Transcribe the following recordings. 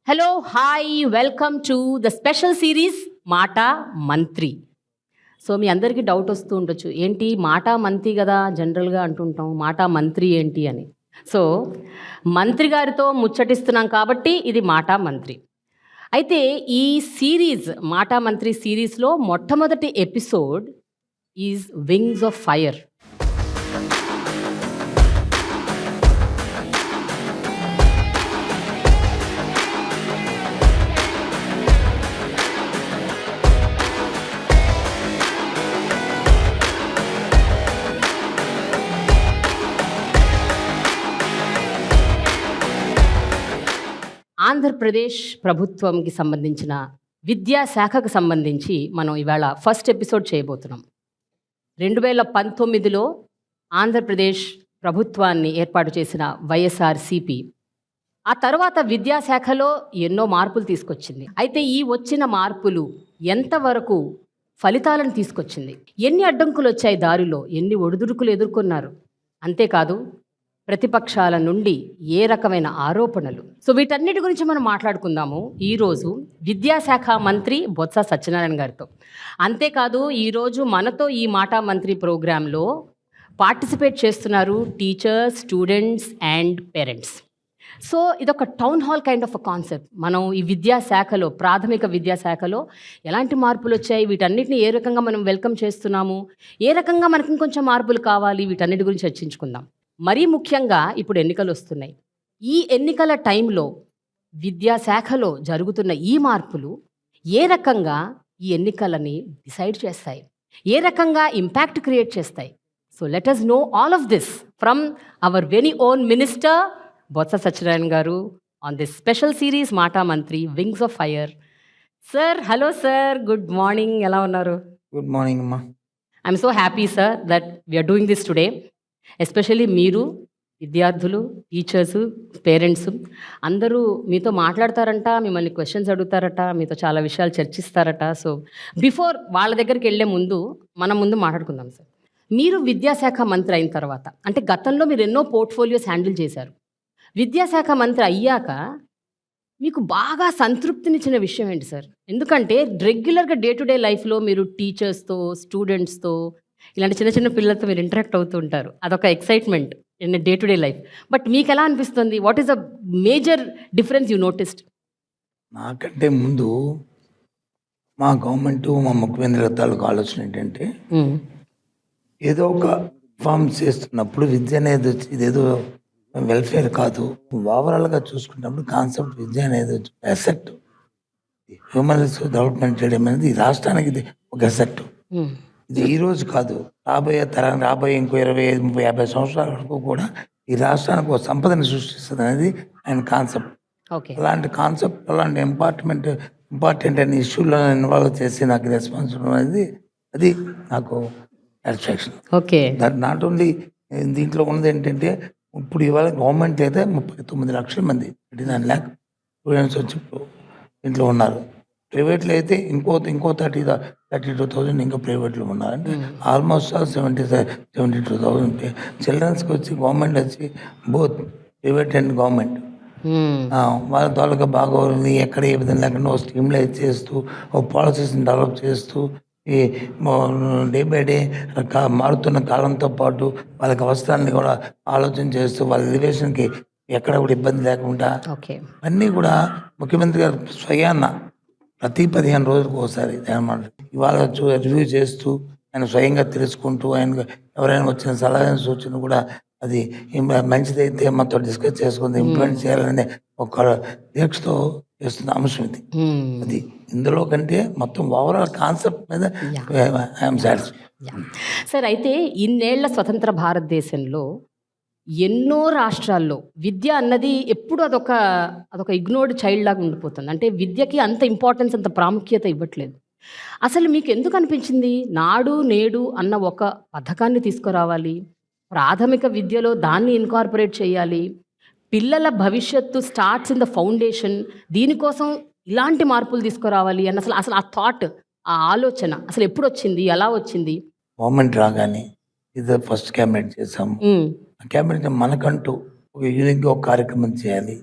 Hello hi welcome to the special series మాట మంత్రి. So మీ అందరికీ డౌట్ వస్తూ ఉండొచ్చు, ఏంటి మాట మంత్రి కదా జనరల్గా అంటుంటాం, మాట మంత్రి ఏంటి అని. సో మంత్రి గారితో ముచ్చటిస్తున్నాం కాబట్టి ఇది మాట మంత్రి. అయితే ఈ సిరీస్ మాట మంత్రి సిరీస్లో మొట్టమొదటి episode is wings of fire. Andhra Pradesh ప్రభుత్వంకి సంబంధించిన విద్యాశాఖకు సంబంధించి మనం ఇవాళ ఫస్ట్ ఎపిసోడ్ చేయబోతున్నాం. 2019లో ఆంధ్రప్రదేశ్ ప్రభుత్వాన్ని ఏర్పాటు చేసిన వైఎస్ఆర్సిపి ఆ తర్వాత విద్యాశాఖలో ఎన్నో మార్పులు తీసుకొచ్చింది. అయితే ఈ వచ్చిన మార్పులు ఎంతవరకు ఫలితాలను తీసుకొచ్చింది, ఎన్ని అడ్డంకులు వచ్చాయి దారిలో, ఎన్ని ఒడిదుడుకులు ఎదుర్కొన్నారు, అంతేకాదు ప్రతిపక్షాల నుండి ఏ రకమైన ఆరోపణలు. సో వీటన్నిటి గురించి మనం మాట్లాడుకుందాము ఈరోజు విద్యాశాఖ మంత్రి బొత్స సత్యనారాయణ గారితో. అంతేకాదు ఈరోజు మనతో ఈ మాట మంత్రి ప్రోగ్రాంలో పార్టిసిపేట్ చేస్తున్నారు teachers, students and parents. So ఇదొక town hall kind of a concept. మనం ఈ విద్యాశాఖలో, ప్రాథమిక విద్యాశాఖలో ఎలాంటి మార్పులు వచ్చాయి, వీటన్నిటిని ఏ రకంగా మనం వెల్కమ్ చేస్తున్నాము, ఏ రకంగా మనకి ఇంకొంచెం మార్పులు కావాలి, వీటన్నిటి గురించి చర్చించుకుందాం. మరీ ముఖ్యంగా ఇప్పుడు ఎన్నికలు వస్తున్నాయి. ఈ ఎన్నికల టైంలో విద్యాశాఖలో జరుగుతున్న ఈ మార్పులు ఏ రకంగా ఈ ఎన్నికలని డిసైడ్ చేస్తాయి, ఏ రకంగా ఇంపాక్ట్ క్రియేట్ చేస్తాయి. So let us know all of this from our very own minister Botsa Satyanarayana garu on this special series Maata Mantri wings of fire. Sir, hello sir, good morning, ఎలా ఉన్నారు? గుడ్ మార్నింగ్ అమ్మా. I'm so happy sir that we're doing this today. Especially మీరు, విద్యార్థులు, teachers, parents అందరూ మీతో మాట్లాడతారంట, మిమ్మల్ని questions అడుగుతారట, మీతో చాలా విషయాలు చర్చిస్తారట. సో బిఫోర్ వాళ్ళ దగ్గరికి వెళ్ళే ముందు మనం ముందు మాట్లాడుకుందాం సార్. మీరు విద్యాశాఖ మంత్రి అయిన తర్వాత, అంటే గతంలో మీరు ఎన్నో పోర్ట్ఫోలియోస్ హ్యాండిల్ చేశారు, విద్యాశాఖ మంత్రి అయ్యాక మీకు బాగా సంతృప్తినిచ్చిన విషయం ఏంటి సార్? ఎందుకంటే రెగ్యులర్గా డే టు డే లైఫ్లో మీరు టీచర్స్తో, స్టూడెంట్స్తో, ఇలాంటి చిన్న చిన్న పిల్లలతో మీరు ఇంటరాక్ట్ అవుతూ ఉంటారు, అదొక excitement in day to day life. But మీకు ఎలా అనిపిస్తుంది? What is the major difference you noticed? నాకంటే ముందు మా గవర్నమెంట్, మా ముఖ్యమంత్రి తాలూకు ఆలోచన ఏంటంటే, ఏదో ఒక ఫామ్ చేస్తున్నప్పుడు విద్య అనేది వచ్చి ఇదేదో వెల్ఫేర్ కాదు, ఓవరాల్గా చూసుకున్నప్పుడు కాన్సెప్ట్ విద్య అనేది అసెట్, హ్యూమన్ రిసోర్స్ డెవలప్మెంట్ చేయడం అనేది ఈ రాష్ట్రానికి ఇది ఒక అసెట్. ఇది ఈ రోజు కాదు, రాబోయే ఇంకో 25-30-50 సంవత్సరాల వరకు కూడా ఈ రాష్ట్రానికి ఒక సంపదని సృష్టిస్తుంది అనేది ఆయన కాన్సెప్ట్. అలాంటి కాన్సెప్ట్, అలాంటి ఇంపార్టెంట్ అనే ఇష్యూలో ఇన్వాల్వ్ చేసి నాకు రెస్పాన్స్ అనేది అది నాకు satisfaction. Okay, that not only దీంట్లో ఉన్నది ఏంటంటే, ఇప్పుడు ఇవాళ గవర్నమెంట్ అయితే 39 లక్షల మంది, 39 lakh స్టూడెంట్స్ వచ్చి ఇంట్లో ఉన్నారు. ప్రైవేట్లో అయితే ఇంకో 32,000 ఇంకా ప్రైవేట్లో ఉన్నారంటే ఆల్మోస్ట్ 72,000 చిల్డ్రన్స్కి వచ్చి గవర్నమెంట్ వచ్చి బోత్ ప్రైవేట్ అండ్ గవర్నమెంట్ వాళ్ళ తాలూకా బాగోగులు ఎక్కడ ఏ విధంగా లేకుండా ఒక స్ట్రీమ్లైజ్ చేస్తూ, ఒక పాలసీస్ని డెవలప్ చేస్తూ, ఈ డే బై డే మారుతున్న కాలంతో పాటు వాళ్ళకి అవసరాన్ని కూడా ఆలోచన చేస్తూ వాళ్ళ ఎలివేషన్కి ఎక్కడ కూడా ఇబ్బంది లేకుండా అన్నీ కూడా ముఖ్యమంత్రి గారు స్వయాన్న ప్రతి 15 రోజులకు ఒకసారి ఇవాళ రివ్యూ చేస్తూ ఆయన స్వయంగా తెలుసుకుంటూ, ఆయన ఎవరైనా వచ్చిన సలహా సూచన కూడా అది మంచిదైతే మనతో డిస్కస్ చేసుకుని ఇంప్లిమెంట్ చేయాలనే ఒక దీక్షతో చేస్తున్న అంశం ఇది. అది ఇందులో కంటే మొత్తం ఓవరాల్ కాన్సెప్ట్ మీద ఐఎమ్ సాటిస్ఫైడ్. సార్, అయితే ఇన్నేళ్ల స్వతంత్ర భారతదేశంలో ఎన్నో రాష్ట్రాల్లో విద్య అన్నది ఎప్పుడు అదొక ఇగ్నోర్డ్ చైల్డ్ లాగా ఉండిపోతుంది. అంటే విద్యకి అంత ఇంపార్టెన్స్, అంత ప్రాముఖ్యత ఇవ్వట్లేదు. అసలు మీకు ఎందుకు అనిపించింది నాడు నేడు అన్న ఒక పథకాన్ని తీసుకురావాలి, ప్రాథమిక విద్యలో దాన్ని ఇన్కార్పొరేట్ చేయాలి, పిల్లల భవిష్యత్తు స్టార్ట్స్ ఇన్ ద ఫౌండేషన్, దీనికోసం ఇలాంటి మార్పులు తీసుకురావాలి అన్న అసలు ఆ థాట్, ఆ ఆలోచన అసలు ఎప్పుడు వచ్చింది, ఎలా వచ్చింది? గవర్నమెంట్ రాగానే ఇది ఫస్ట్ క్యాబినెట్ చేసాము. క్యాబినెట్ మనకంటూ ఒక యూనిక్గా ఒక కార్యక్రమం చేయాలి,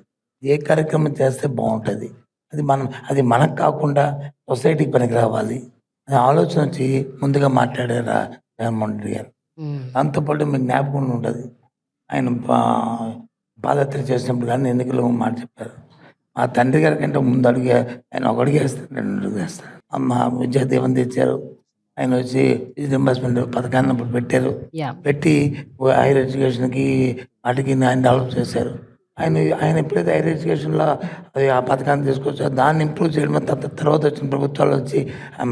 ఏ కార్యక్రమం చేస్తే బాగుంటుంది, అది మనకు కాకుండా సొసైటీకి పనికి రావాలి అనే ఆలోచన వచ్చి ముందుగా మాట్లాడారు జగన్మోహన్ రెడ్డి గారు. దాంతోపాటు మీకు జ్ఞాపకం ఉంటుంది, ఆయన పాదయాత్ర చేసినప్పుడు కానీ ఎన్నికల్లో మాట చెప్పారు, మా తండ్రి గారి కంటే ముందు అడిగే ఆయన ఒక అడుగు వేస్తాడు, 2 అడుగులు వేస్తాడు. అమ్మ విద్యాదీవెన తెచ్చారు, ఆయన వచ్చి రీఎంబర్స్మెంట్ పథకాన్ని అప్పుడు పెట్టారు, పెట్టి హైయర్ ఎడ్యుకేషన్కి వాటికి ఆయన డెవలప్ చేశారు. ఆయన ఎప్పుడైతే హైయర్ ఎడ్యుకేషన్లో అది ఆ పథకాన్ని తీసుకొచ్చారో దాన్ని ఇంప్రూవ్ చేయడం తర్వాత వచ్చిన ప్రభుత్వాలు వచ్చి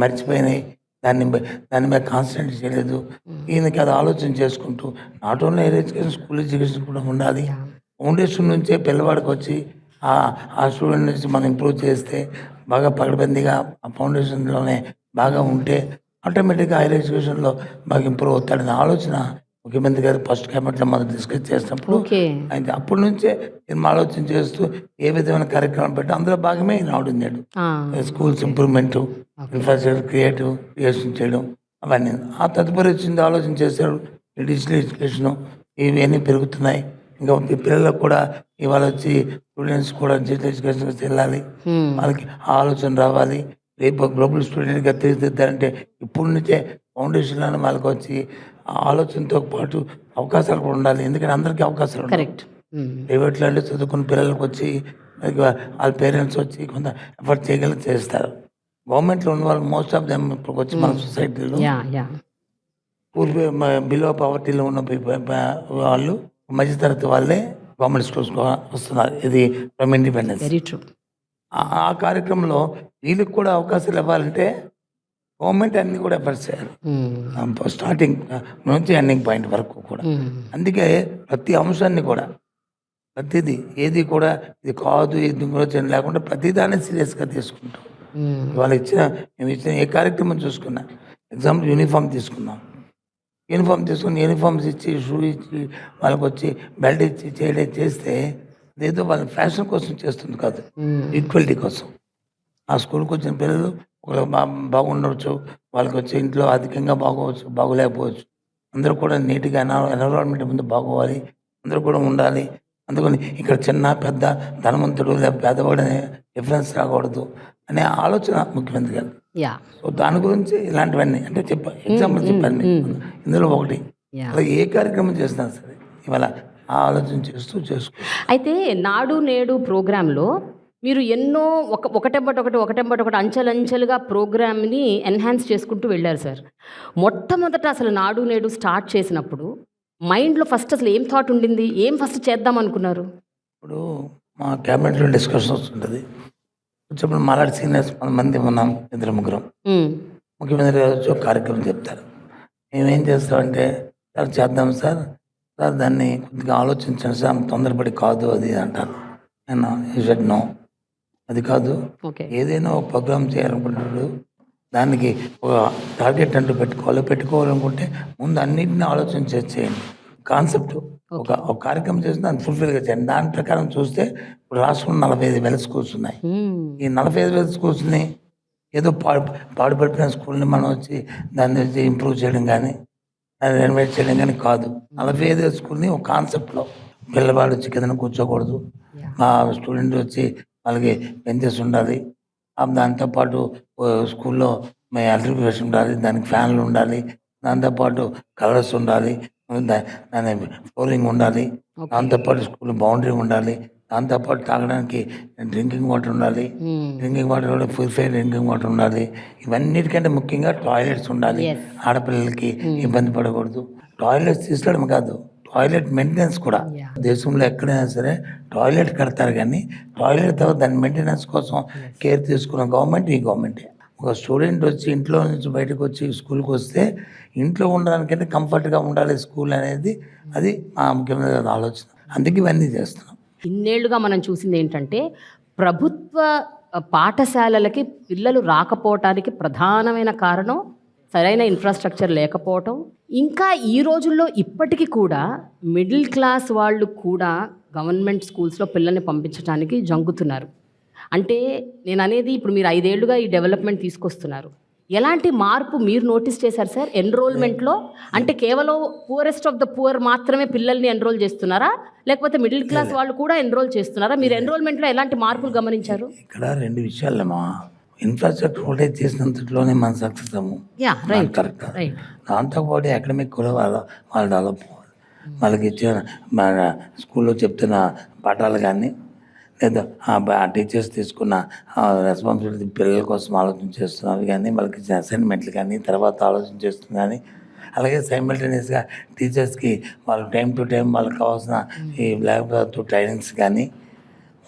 మర్చిపోయినాయి, దాని మీద కాన్సన్ట్రేట్ చేయలేదు. ఈయనకి అది ఆలోచన చేసుకుంటూ not only higher education, school education కూడా ఉండాలి. ఫౌండేషన్ నుంచే పిల్లవాడికి వచ్చి ఆ స్టూడెంట్ నుంచి మనం ఇంప్రూవ్ చేస్తే బాగా పకడ్బందీగా ఆ ఫౌండేషన్లోనే బాగా ఉంటే ఆటోమేటిక్గా హైయర్ ఎడ్యుకేషన్లో బాగా ఇంప్రూవ్ అవుతాడనే ఆలోచన ముఖ్యమంత్రి గారు ఫస్ట్ క్యాబినెట్లో మనం డిస్కస్ చేసినప్పుడు ఆయన అప్పటి నుంచే ఆలోచన చేస్తూ ఏ విధమైన కార్యక్రమం పెట్టి అందులో భాగమే ఈయన ఆడున్నాడు. స్కూల్స్ ఇంప్రూవ్మెంట్, ఇన్ఫ్రాస్ట్రక్చర్ క్రియేషన్ చేయడం అవన్నీ. ఆ తదుపరి వచ్చింది ఆలోచన చేశారు, డిజిటల్ ఎడ్యుకేషను ఇవన్నీ పెరుగుతున్నాయి. ఇంకా పిల్లలకు కూడా ఇవాళ వచ్చి స్టూడెంట్స్ కూడా డిజిటల్ ఎడ్యుకేషన్ వెళ్ళాలి, వాళ్ళకి ఆలోచన రావాలి. రేపు గ్లోబల్ స్టూడెంట్గా తీర్చిదిద్దారంటే ఇప్పుడు నుంచే ఫౌండేషన్లోనే వాళ్ళకి వచ్చి ఆలోచనతో పాటు అవకాశాలు కూడా ఉండాలి. ఎందుకంటే అందరికీ అవకాశాలు ఉంటాయి. ప్రైవేట్లో అంటే చదువుకున్న పిల్లలకు వచ్చి వాళ్ళ పేరెంట్స్ వచ్చి కొంత ఎఫర్ట్ చేయగలిగి చేస్తారు. గవర్నమెంట్లో ఉన్న వాళ్ళు మోస్ట్ ఆఫ్ దెమ్ ఇప్పుడు వచ్చి మన సొసైటీలో బిలో పవర్టీలో ఉన్న వాళ్ళు మధ్యతరగతి వాళ్ళే గవర్నమెంట్ స్కూల్స్ వస్తున్నారు. ఇది ఫ్రమ్ ఇండిపెండెన్స్. ఆ కార్యక్రమంలో వీళ్ళకి కూడా అవకాశాలు ఇవ్వాలంటే గవర్నమెంట్ అన్ని కూడా ఎఫర్ట్స్ చేయాలి, స్టార్టింగ్ నుంచి ఎండింగ్ పాయింట్ వరకు కూడా. అందుకే ప్రతి అంశాన్ని కూడా ప్రతిదీ ఏది కూడా ఇది కాదు ఇది కూడా లేకుండా ప్రతిదాన్ని సీరియస్గా తీసుకుంటాం. వాళ్ళు మేము ఇచ్చిన ఏ కార్యక్రమం చూసుకున్నా, ఎగ్జాంపుల్ యూనిఫామ్ తీసుకున్నాం, యూనిఫామ్స్ ఇచ్చి షూ ఇచ్చి వాళ్ళకి వచ్చి బెల్ట్ ఇచ్చి చేస్తే అదేదో వాళ్ళ ఫ్యాషన్ కోసం చేస్తుంది కాదు, ఈక్వాలిటీ కోసం. ఆ స్కూల్కి వచ్చిన పిల్లలు ఒకళ్ళు బాగుండవచ్చు, వాళ్ళకి వచ్చి ఇంట్లో అధికంగా బాగోవచ్చు, బాగోలేకపోవచ్చు. అందరూ కూడా నీట్గా ఎన్విరాన్మెంట్ ముందు బాగోవాలి, అందరూ కూడా ఉండాలి. అందుకని ఇక్కడ చిన్న పెద్ద ధనవంతుడు లేదా పేదవాడు అనే డిఫరెన్స్ రాకూడదు అనే ఆలోచన ముఖ్యమంత్రి గారు. సో దాని గురించి ఇలాంటివన్నీ అంటే ఎగ్జాంపుల్ చెప్పాను ఇందులో ఒకటి. అలా ఏ కార్యక్రమం చేసినా సరే ఇవాళ ఆలోచన చేసుకో. అయితే నాడు నేడు ప్రోగ్రాంలో మీరు ఎన్నో ఒకటెంబటి అంచెలంచెలుగా ప్రోగ్రామ్ని ఎన్హాన్స్ చేసుకుంటూ వెళ్ళారు సార్. మొట్టమొదట అసలు నాడు నేడు స్టార్ట్ చేసినప్పుడు మైండ్లో ఫస్ట్ అసలు ఏం థాట్ ఉండింది, ఏం ఫస్ట్ చేద్దాం అనుకున్నారు? ఇప్పుడు మా క్యాబినెట్లో డిస్కషన్ వస్తుంటుంది, వచ్చినప్పుడు మాలాడి సీనియర్స్ 10 మంది ఉన్నాం, 2-3 ముఖ్యమంత్రి గారు వచ్చి ఒక కార్యక్రమం చెప్తారు. మేమేం చేస్తామంటే సార్ చేద్దాం సార్ దాన్ని కొద్దిగా ఆలోచించండి సార్, తొందరపడి కాదు అది అంటారు. నేను యూ షుడ్ నో, అది కాదు, ఏదైనా ఒక ప్రోగ్రామ్ చేయాలనుకుంటున్నాడు దానికి ఒక టార్గెట్ అంటూ పెట్టుకోవాలనుకుంటే ముందు అన్నింటినీ ఆలోచన చేయండి. కాన్సెప్ట్ ఒక కార్యక్రమం చేసి దాన్ని ఫుల్ఫిల్గా చేయండి. దాని ప్రకారం చూస్తే ఇప్పుడు రాష్ట్రంలో 45,000 స్కూల్స్ ఉన్నాయి. ఈ 45,000 స్కూల్స్ని ఏదో పాడుపడిపోయిన స్కూల్ని మనం వచ్చి దాన్ని వచ్చి ఇంప్రూవ్ చేయడం కానీ దాన్ని రెనోవేట్ చేయడం కానీ కాదు. 45,000 స్కూల్ని ఒక కాన్సెప్ట్లో పిల్లవాడు వచ్చి కింద కూర్చోకూడదు, మా స్టూడెంట్ వచ్చి వాళ్ళకి బెంచెస్ ఉండాలి, దాంతోపాటు స్కూల్లో ఎలక్ట్రిఫికేషన్ ఉండాలి, దానికి ఫ్యాన్లు ఉండాలి, దాంతోపాటు కలర్స్ ఉండాలి, దాని ఫ్లోరింగ్ ఉండాలి, దాంతోపాటు స్కూల్ బౌండరీ ఉండాలి, దాంతోపాటు తాగడానికి డ్రింకింగ్ వాటర్ ఉండాలి, డ్రింకింగ్ వాటర్ కూడా ప్యూరిఫైడ్ డ్రింకింగ్ వాటర్ ఉండాలి. ఇవన్నిటికంటే ముఖ్యంగా టాయిలెట్స్ ఉండాలి. ఆడపిల్లలకి ఇబ్బంది పడకూడదు. టాయిలెట్స్ తీసుకోవడం కాదు, టాయిలెట్ మెయింటెనెన్స్ కూడా. దేశంలో ఎక్కడైనా సరే టాయిలెట్ కడతారు, కానీ టాయిలెట్ తర్వాత దాని మెయింటెనెన్స్ కోసం కేర్ తీసుకున్న గవర్నమెంట్ ఈ గవర్నమెంటే. ఒక స్టూడెంట్ వచ్చి ఇంట్లో నుంచి బయటకు వచ్చి స్కూల్కి వస్తే ఇంట్లో ఉండడానికంటే కంఫర్ట్గా ఉండాలి స్కూల్ అనేది, అది మా ముఖ్యమైన ఆలోచన. అందుకే ఇవన్నీ చేస్తున్నాం. ఇన్నేళ్లుగా మనం చూసింది ఏంటంటే ప్రభుత్వ పాఠశాలలకి పిల్లలు రాకపోవటానికి ప్రధానమైన కారణం సరైన ఇన్ఫ్రాస్ట్రక్చర్ లేకపోవటం. ఇంకా ఈ రోజుల్లో ఇప్పటికీ కూడా మిడిల్ క్లాస్ వాళ్ళు కూడా గవర్నమెంట్ స్కూల్స్లో పిల్లల్ని పంపించడానికి జంకుతున్నారు. అంటే నేను అనేది ఇప్పుడు మీరు 5 ఏళ్లుగా ఈ డెవలప్మెంట్ తీసుకొస్తున్నారు. ఎలాంటి మార్పు మీరు నోటీస్ చేశారు సార్ ఎన్రోల్మెంట్లో? అంటే కేవలం పూరెస్ట్ ఆఫ్ ద పూర్ మాత్రమే పిల్లల్ని ఎన్రోల్ చేస్తున్నారా, లేకపోతే మిడిల్ క్లాస్ వాళ్ళు కూడా ఎన్రోల్ చేస్తున్నారా? మీరు ఎన్రోల్మెంట్లో ఎలాంటి మార్పులు గమనించారు? ఇక్కడ 2 విషయాలేమా. ఇన్ఫ్రాస్ట్రక్చర్ ఒకటే చేసినంతట్లోనే మనం సక్సెస్ అవ్వము. Yeah, right correct. రైట్. దాంతోపాటు అకాడమిక్ కూడా వాళ్ళు డెవలప్ అవ్వాలి. వాళ్ళకి ఇచ్చిన మన స్కూల్లో చెప్తున్న పాఠాలు కానీ లేదా ఆ టీచర్స్ తీసుకున్న రెస్పాన్సిబిలిటీ పిల్లల కోసం ఆలోచన చేస్తున్నారు కానీ, వాళ్ళకి ఇచ్చిన అసైన్మెంట్లు కానీ తర్వాత ఆలోచన చేస్తున్నారు కానీ, అలాగే సైమల్టేనియస్గా టీచర్స్కి వాళ్ళు టైం టు టైం వాళ్ళకి కావాల్సిన ఈ బ్లాక్ బోర్డ్ ట్రైనింగ్స్ కానీ,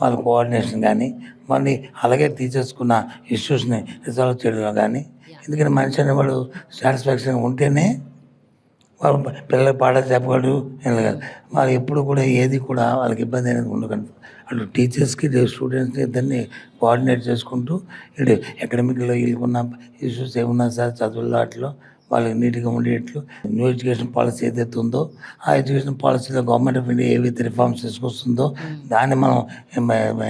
వాళ్ళ కోఆర్డినేషన్ కానీ, మళ్ళీ అలాగే టీచర్స్కున్న ఇష్యూస్ని రిజాల్వ్ చేయడంలో కానీ. ఎందుకంటే మనిషి అనేవాడు సాటిస్ఫాక్షన్ ఉంటేనే వాళ్ళు పిల్లలు పాఠాలు చెప్పగలరు. వాళ్ళు ఎప్పుడు కూడా ఏది కూడా వాళ్ళకి ఇబ్బంది అనేది ఉండకండి. అటు టీచర్స్కి స్టూడెంట్స్కి ఇద్దరిని కోఆర్డినేట్ చేసుకుంటూ ఇటు అకాడమిక్లో వీళ్ళకున్న ఇష్యూస్ ఏమున్నా సార్ చదువుల్లో వాటిలో వాళ్ళకి నీట్గా ఉండేట్లు న్యూ ఎడ్యుకేషన్ పాలసీ ఏదైతే ఉందో ఆ ఎడ్యుకేషన్ పాలసీలో గవర్నమెంట్ ఆఫ్ ఇండియా ఏవైతే రిఫార్మ్స్ తీసుకొస్తుందో దాన్ని మనం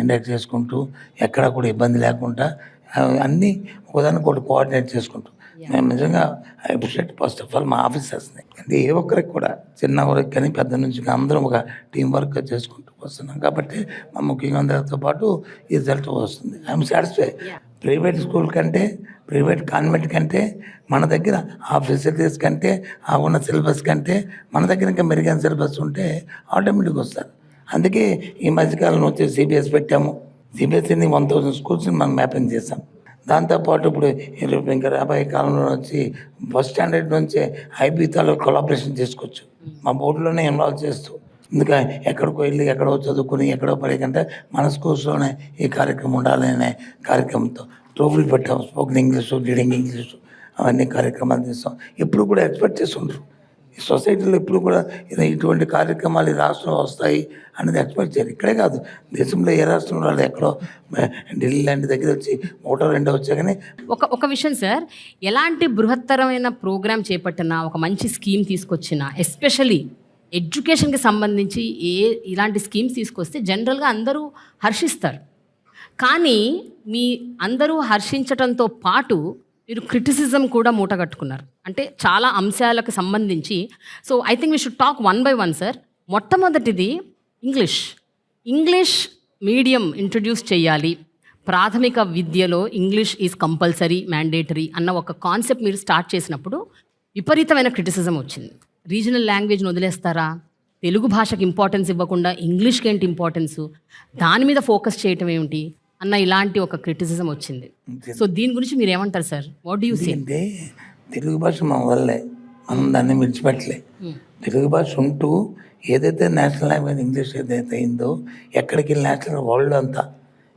ఇండెక్ట్ చేసుకుంటూ ఎక్కడా కూడా ఇబ్బంది లేకుండా అన్నీ ఒకదానికి ఒకటి కోఆర్డినేట్ చేసుకుంటూ మేము నిజంగా I appreciate first of all మా ఆఫీసర్స్ని. అంటే ఏ ఒక్కరికి కూడా చిన్న వరకు కానీ పెద్ద నుంచి అందరం ఒక టీం వర్క్ చేసుకుంటూ వస్తున్నాం కాబట్టి మా ముఖ్యంగా అందరితో పాటు ఈ రిజల్ట్ వస్తుంది. I'm satisfy. ప్రైవేట్ స్కూల్ కంటే ప్రైవేట్ కాన్వెంట్ కంటే మన దగ్గర ఆ ఫెసిలిటీస్ కంటే ఆ ఉన్న సిలబస్ కంటే మన దగ్గర ఇంకా మెరుగైన సిలబస్ ఉంటే ఆటోమేటిక్గా వస్తారు. అందుకే ఈ మధ్యకాలంలో వచ్చి సిబిఎస్ పెట్టాము. సిబిఎస్ఈని 1000 స్కూల్స్ని మనం మ్యాపింగ్ చేసాం. దాంతోపాటు ఇప్పుడు ఇంకా రాబోయే కాలంలో వచ్చి ఫస్ట్ స్టాండర్డ్ నుంచే ఐబీతో కొలాబరేషన్ చేసుకోవచ్చు మా బోర్డులోనే ఇన్వాల్వ్ చేస్తూ. ఎందుకంటే ఎక్కడికో వెళ్ళి ఎక్కడో చదువుకుని ఎక్కడో పడేకంటే మన స్కూల్స్లోనే ఈ కార్యక్రమం ఉండాలనే కార్యక్రమంతో ట్రోఫీలు పెట్టాము. స్పోకెన్ ఇంగ్లీషు, రీడింగ్ ఇంగ్లీషు అవన్నీ కార్యక్రమాలు చేస్తాం. ఎప్పుడు కూడా ఎక్స్పెక్ట్ చేస్తుండ్రు ఈ సొసైటీలో ఎప్పుడు కూడా ఇటువంటి కార్యక్రమాలు ఈ రాష్ట్రంలో వస్తాయి అనేది ఎక్స్పెక్ట్ చేయరు. ఇక్కడే కాదు దేశంలో ఏ రాష్ట్రంలో వాళ్ళు ఎక్కడో ఢిల్లీ లాంటి దగ్గర వచ్చి 1-2 వచ్చా కానీ. ఒక విషయం సార్, ఎలాంటి బృహత్తరమైన ప్రోగ్రామ్ చేపట్టినా ఒక మంచి స్కీమ్ తీసుకొచ్చినా ఎస్పెషలీ ఎడ్యుకేషన్కి సంబంధించి ఇలాంటి స్కీమ్స్ తీసుకొస్తే జనరల్గా అందరూ హర్షిస్తారు. కానీ మీ అందరూ హర్షించడంతో పాటు మీరు క్రిటిసిజం కూడా మూటగట్టుకున్నారు. అంటే చాలా అంశాలకు సంబంధించి. So I think we should talk 1 by 1 sir. మొట్టమొదటిది ఇంగ్లీష్ మీడియం ఇంట్రడ్యూస్ చేయాలి, ప్రాథమిక విద్యలో ఇంగ్లీష్ ఈజ్ కంపల్సరీ మ్యాండేటరీ అన్న ఒక కాన్సెప్ట్ మీరు స్టార్ట్ చేసినప్పుడు విపరీతమైన క్రిటిసిజం వచ్చింది. రీజనల్ లాంగ్వేజ్ని వదిలేస్తారా, తెలుగు భాషకి ఇంపార్టెన్స్ ఇవ్వకుండా ఇంగ్లీష్కి ఏంటి ఇంపార్టెన్సు, దాని మీద ఫోకస్ చేయటం ఏమిటి అన్న ఇలాంటి ఒక క్రిటిసిజం వచ్చింది. సో దీని గురించి మీరు ఏమంటారు sir? What do you say? అంటే తెలుగు భాష మన వల్లే, మనం దాన్ని విడిచిపెట్టలే. తెలుగు భాష ఉంటూ ఏదైతే నేషనల్ లాంగ్వేజ్ ఇంగ్లీష్ ఏదైతే అయిందో ఎక్కడికి వెళ్ళి నేషనల్ వరల్డ్ అంతా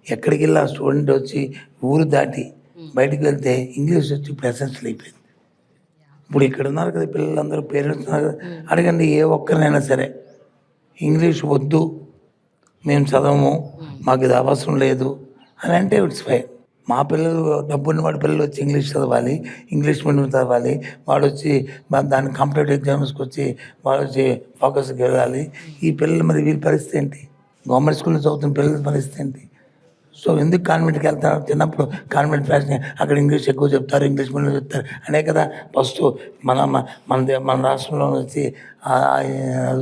ఎక్కడికి వెళ్ళి ఆ స్టూడెంట్ వచ్చి ఊరు దాటి బయటికి వెళ్తే ఇంగ్లీష్ వచ్చి ఇప్పుడు ఎసెన్షియల్ అయిపోయింది. ఇప్పుడు ఇక్కడ ఉన్నారు కదా పిల్లలందరూ, పేరెంట్స్ ఉన్నారు కదా, అడగండి ఏ ఒక్కరినైనా సరే ఇంగ్లీష్ వద్దు, మేము చదవము, మాకు ఇది అవసరం లేదు అని అంటే ఇట్స్ ఫైన్. మా పిల్లలు డబ్బున్న వాడి పిల్లలు వచ్చి ఇంగ్లీష్ చదవాలి, ఇంగ్లీష్ మీడియం చదవాలి, వాడు వచ్చి దాని కాంపిటేటివ్ ఎగ్జామ్స్కి వచ్చి వాడు వచ్చి ఫోకస్కి వెళ్ళాలి. ఈ పిల్లలు మరి వీళ్ళ పరిస్థితి ఏంటి? గవర్నమెంట్ స్కూల్లో చదువుతున్న పిల్లల పరిస్థితి ఏంటి? సో ఎందుకు కాన్వెంట్కి వెళ్తారు? చిన్నప్పుడు కాన్వెంట్ ఫ్యాషన్ అక్కడ ఇంగ్లీష్ ఎక్కువ చెప్తారు, ఇంగ్లీష్ మీడియం చెప్తారు అనే కదా ఫస్ట్ మన రాష్ట్రంలో వచ్చి అది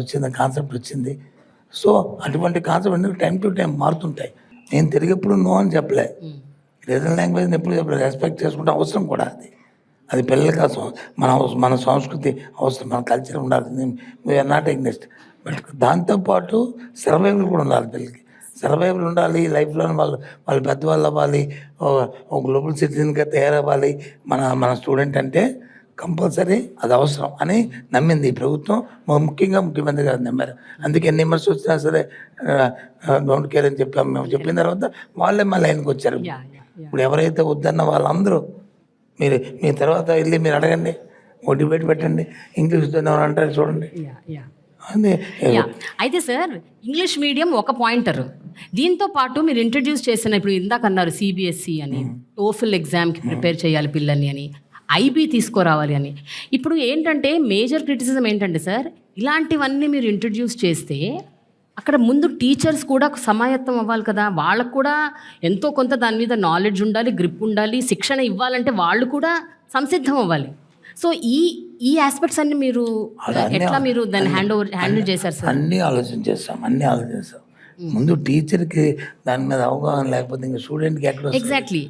వచ్చింది, కాన్సెప్ట్ వచ్చింది. సో అటువంటి కాన్సెప్ట్ టైం టు టైం మారుతుంటాయి. నేను తెలుగు ఎప్పుడు నో అని చెప్పలే, రీజనల్ లాంగ్వేజ్ని ఎప్పుడు చెప్పలేదు. రెస్పెక్ట్ చేసుకుంటే అవసరం కూడా అది పిల్లలకి అవసరం, మన సంస్కృతి అవసరం, మన కల్చర్ ఉండాలి. We're not against. బట్ దాంతోపాటు సర్వైవల్ కూడా ఉండాలి. పిల్లలకి సర్వైవల్ ఉండాలి. లైఫ్లో వాళ్ళు పెద్దవాళ్ళు అవ్వాలి, ఒక గ్లోబల్ సిటిజన్గా తయారవ్వాలి మన స్టూడెంట్ అంటే కంపల్సరీ అది అవసరం అని నమ్మింది ఈ ప్రభుత్వం. ముఖ్యంగా ముఖ్యమంత్రి గారు నమ్మారు. అందుకే ఎన్ని విమర్శ వచ్చినా సరే డోంట్ కేర్ అని చెప్పాము. మేము చెప్పిన తర్వాత వాళ్ళే మా లైన్కి వచ్చారు. ఇప్పుడు ఎవరైతే వద్దన్న వాళ్ళందరూ మీ తర్వాత వెళ్ళి మీరు అడగండి, ఓ డిబేట్ పెట్టండి, ఇంగ్లీష్తో అంటారు చూడండి. అయితే సార్ ఇంగ్లీష్ మీడియం ఒక పాయింటర్. దీంతో పాటు మీరు ఇంట్రడ్యూస్ చేసిన ఇప్పుడు ఇందాక అన్నారు సిబిఎస్ఈ అని, టోఫిల్ ఎగ్జామ్కి ప్రిపేర్ చేయాలి పిల్లల్ని అని, ఐబీ తీసుకురావాలి అని. ఇప్పుడు ఏంటంటే మేజర్ క్రిటిసిజం ఏంటంటే సార్, ఇలాంటివన్నీ మీరు ఇంట్రడ్యూస్ చేస్తే అక్కడ ముందు టీచర్స్ కూడా సమాయత్తం అవ్వాలి కదా, వాళ్ళకు కూడా ఎంతో కొంత దాని మీద నాలెడ్జ్ ఉండాలి, గ్రిప్ ఉండాలి, శిక్షణ ఇవ్వాలంటే వాళ్ళు కూడా సంసిద్ధం అవ్వాలి. సో ఈ ఆస్పెక్ట్స్ అన్ని మీరు ఎట్లా మీరు దాన్ని హ్యాండిల్ చేశారు సార్? అన్నీ ఆలోచించాం. ముందు టీచర్కి దాని మీద అవగాహన లేకపోతే ఇంకా స్టూడెంట్కి ఎక్కడ వస్తుంది? ఎగ్జాక్ట్లీ.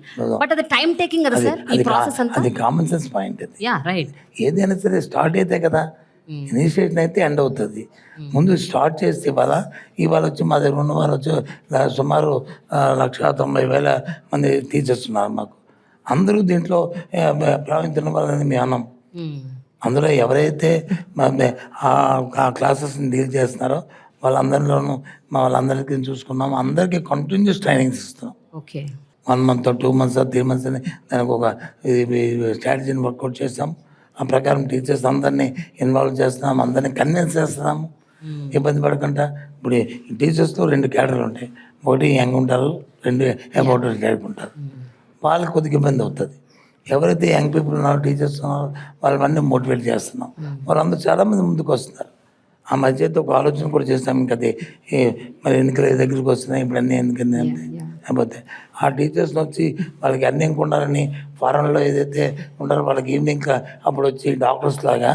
బట్ అది టైం టేకింగ్ కదా సార్ ఈ ప్రాసెస్ అంతా? అది కామన్ సెన్స్ పాయింట్. అది యా రైట్. ఏదైనా సరే స్టార్ట్ అయితే కదా ఇనిషియేషన్ అయితే ఎండ్ అవుతుంది. ముందు స్టార్ట్ చేస్తే ఇవాళ వచ్చి మా దగ్గర ఉన్న వాళ్ళు వచ్చి సుమారు 1,90,000 మంది టీచర్స్ ఉన్నారు మాకు. అందరూ దీంట్లో ప్రావీణ్యం వాళ్ళని మేము అన్నాం. అందులో ఎవరైతే ఆ క్లాసెస్ని డీల్ చేస్తున్నారో వాళ్ళందరిలోనూ వాళ్ళందరికీ చూసుకున్నాము. అందరికీ కంటిన్యూస్ ట్రైనింగ్స్ ఇస్తున్నాం. ఓకే. 1 month 2 months 3 months అని దానికి ఒక స్ట్రాటజీని వర్కౌట్ చేస్తాం. ఆ ప్రకారం టీచర్స్ అందరినీ ఇన్వాల్వ్ చేస్తున్నాం, అందరినీ కన్విన్స్ చేస్తున్నాము. ఇబ్బంది పడకుండా ఇప్పుడు టీచర్స్లో 2 కేటర్లు ఉంటాయి. ఒకటి యంగ్ ఉంటారు, 2 అబౌట్ రిటైర్డ్ ఉంటారు. వాళ్ళకి కొద్దిగా ఇబ్బంది అవుతుంది. ఎవరైతే యంగ్ పీపుల్ ఉన్నారో టీచర్స్ ఉన్నారో వాళ్ళన్నీ మోటివేట్ చేస్తున్నాం. వాళ్ళందరూ చాలామంది ముందుకు వస్తున్నారు. ఆ మధ్య ఒక ఆలోచన కూడా చేస్తాం. ఇంకా అది మరి ఎన్నికల దగ్గరికి వస్తున్నాయి, ఇప్పుడు అన్నీ ఎన్నికలు లేకపోతే ఆ టీచర్స్ని వచ్చి వాళ్ళకి అన్నీ ఉండాలని ఫారెన్లో ఏదైతే ఉంటారో వాళ్ళకి ఈవినింగ్ అప్పుడు వచ్చి డాక్టర్స్ లాగా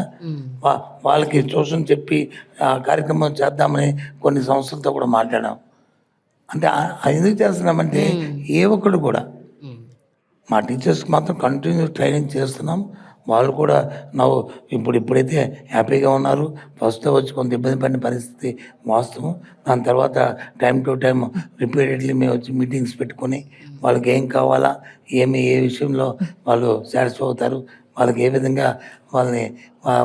వాళ్ళకి ట్యూషన్ చెప్పి ఆ కార్యక్రమం చేద్దామని కొన్ని సంస్థలతో కూడా మాట్లాడాం. అంటే ఎందుకు చేస్తున్నామంటే ఏ ఒక్కడు కూడా మా టీచర్స్కి మాత్రం కంటిన్యూ ట్రైనింగ్ చేస్తున్నాం. వాళ్ళు కూడా ఇప్పుడైతే హ్యాపీగా ఉన్నారు. ఫస్ట్లో వచ్చి కొంత ఇబ్బంది పడిన పరిస్థితి వాస్తవం. దాని తర్వాత టైం టు టైం రిపీటెడ్లీ మేము వచ్చి మీటింగ్స్ పెట్టుకొని వాళ్ళకి ఏం కావాలా, ఏ విషయంలో వాళ్ళు సాటిస్ఫై అవుతారు, వాళ్ళకి ఏ విధంగా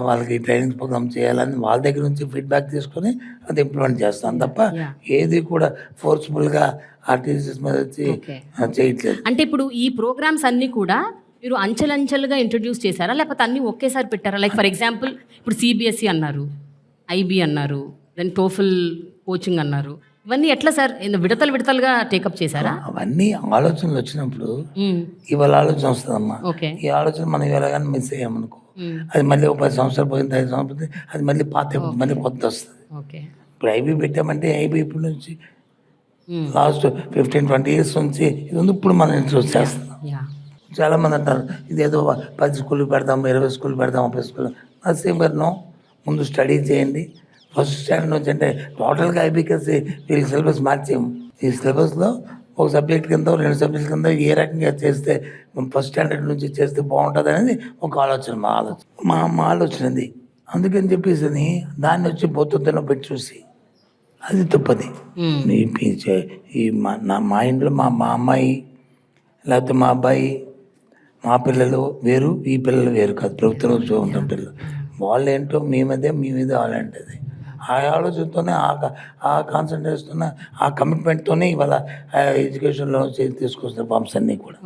వాళ్ళకి ట్రైనింగ్ ప్రోగ్రామ్ చేయాలని వాళ్ళ దగ్గర నుంచి ఫీడ్బ్యాక్ తీసుకొని అది ఇంప్లిమెంట్ చేస్తాం తప్ప ఏది కూడా ఫోర్స్ఫుల్గా ఆ టీచర్స్ మీద వచ్చి చేయట్లేదు. అంటే ఇప్పుడు ఈ ప్రోగ్రామ్స్ అన్నీ కూడా మీరు అంచెలంచెలుగా ఇంట్రడ్యూస్ చేశారా, లేకపోతే అన్నీ ఒకేసారి పెట్టారా? లైక్ ఫర్ ఎగ్జాంపుల్ ఇప్పుడు సిబిఎస్ఈ అన్నారు, ఐబీ అన్నారు, దెన్ టోఫుల్ కోచింగ్ అన్నారు. ఇవన్నీ ఎట్లా సార్ విడతలుగా టేకప్ చేశారా? అవన్నీ ఆలోచనలు వచ్చినప్పుడు ఇవాళ ఆలోచన వస్తుందమ్మా. ఈ ఆలోచన మనం ఇవ్వగానే మిస్ అయ్యామనుకో, అది మళ్ళీ ఒక 10 సంవత్సరాలు పోయింది, 5 సంవత్సరాలు పోయింది, అది మళ్ళీ మళ్ళీ కొత్త వస్తుంది. ఇప్పుడు ఐబీ పెట్టామంటే ఐబీ ఇప్పటి నుంచి లాస్ట్ 15-20 years నుంచి ఇది ఉంది. ఇప్పుడు మనం ఇంట్రొడ్యూస్ చేస్తున్నాం. చాలామంది అంటారు ఇదేదో 10 స్కూళ్ళు పెడదాం, 20 స్కూళ్ళు పెడదాం, 30 స్కూళ్ళు. నో, ముందు స్టడీ చేయండి. ఫస్ట్ స్టాండర్డ్ నుంచి అంటే టోటల్గా ఐబీకేసి వీళ్ళకి సిలబస్ మార్చేము. ఈ సిలబస్లో ఒక సబ్జెక్ట్ కింద 2 సబ్జెక్ట్ కింద ఏ రకంగా చేస్తే ఫస్ట్ స్టాండర్డ్ నుంచి చేస్తే బాగుంటుంది అనేది ఒక ఆలోచన. మా ఆలోచన అది. అందుకని చెప్పేసి దాన్ని వచ్చి బొత్తులో పెట్టి చూసి అది తప్పది. మా ఇంట్లో మా అమ్మాయి లేకపోతే మా అబ్బాయి, మా పిల్లలు వేరు, ఈ పిల్లలు వేరు కాదు. ప్రభుత్వంలో ఉంటాం పిల్లలు. వాళ్ళు ఏంటో మీ మీద వాళ్ళంటది. ఆ ఆలోచనతోనే ఆ కాన్సన్ట్రేషన్తోనే ఆ కమిట్మెంట్తోనే ఇవాళ ఎడ్యుకేషన్లో తీసుకొస్తారు ఫార్మ్స్ అన్నీ కూడా.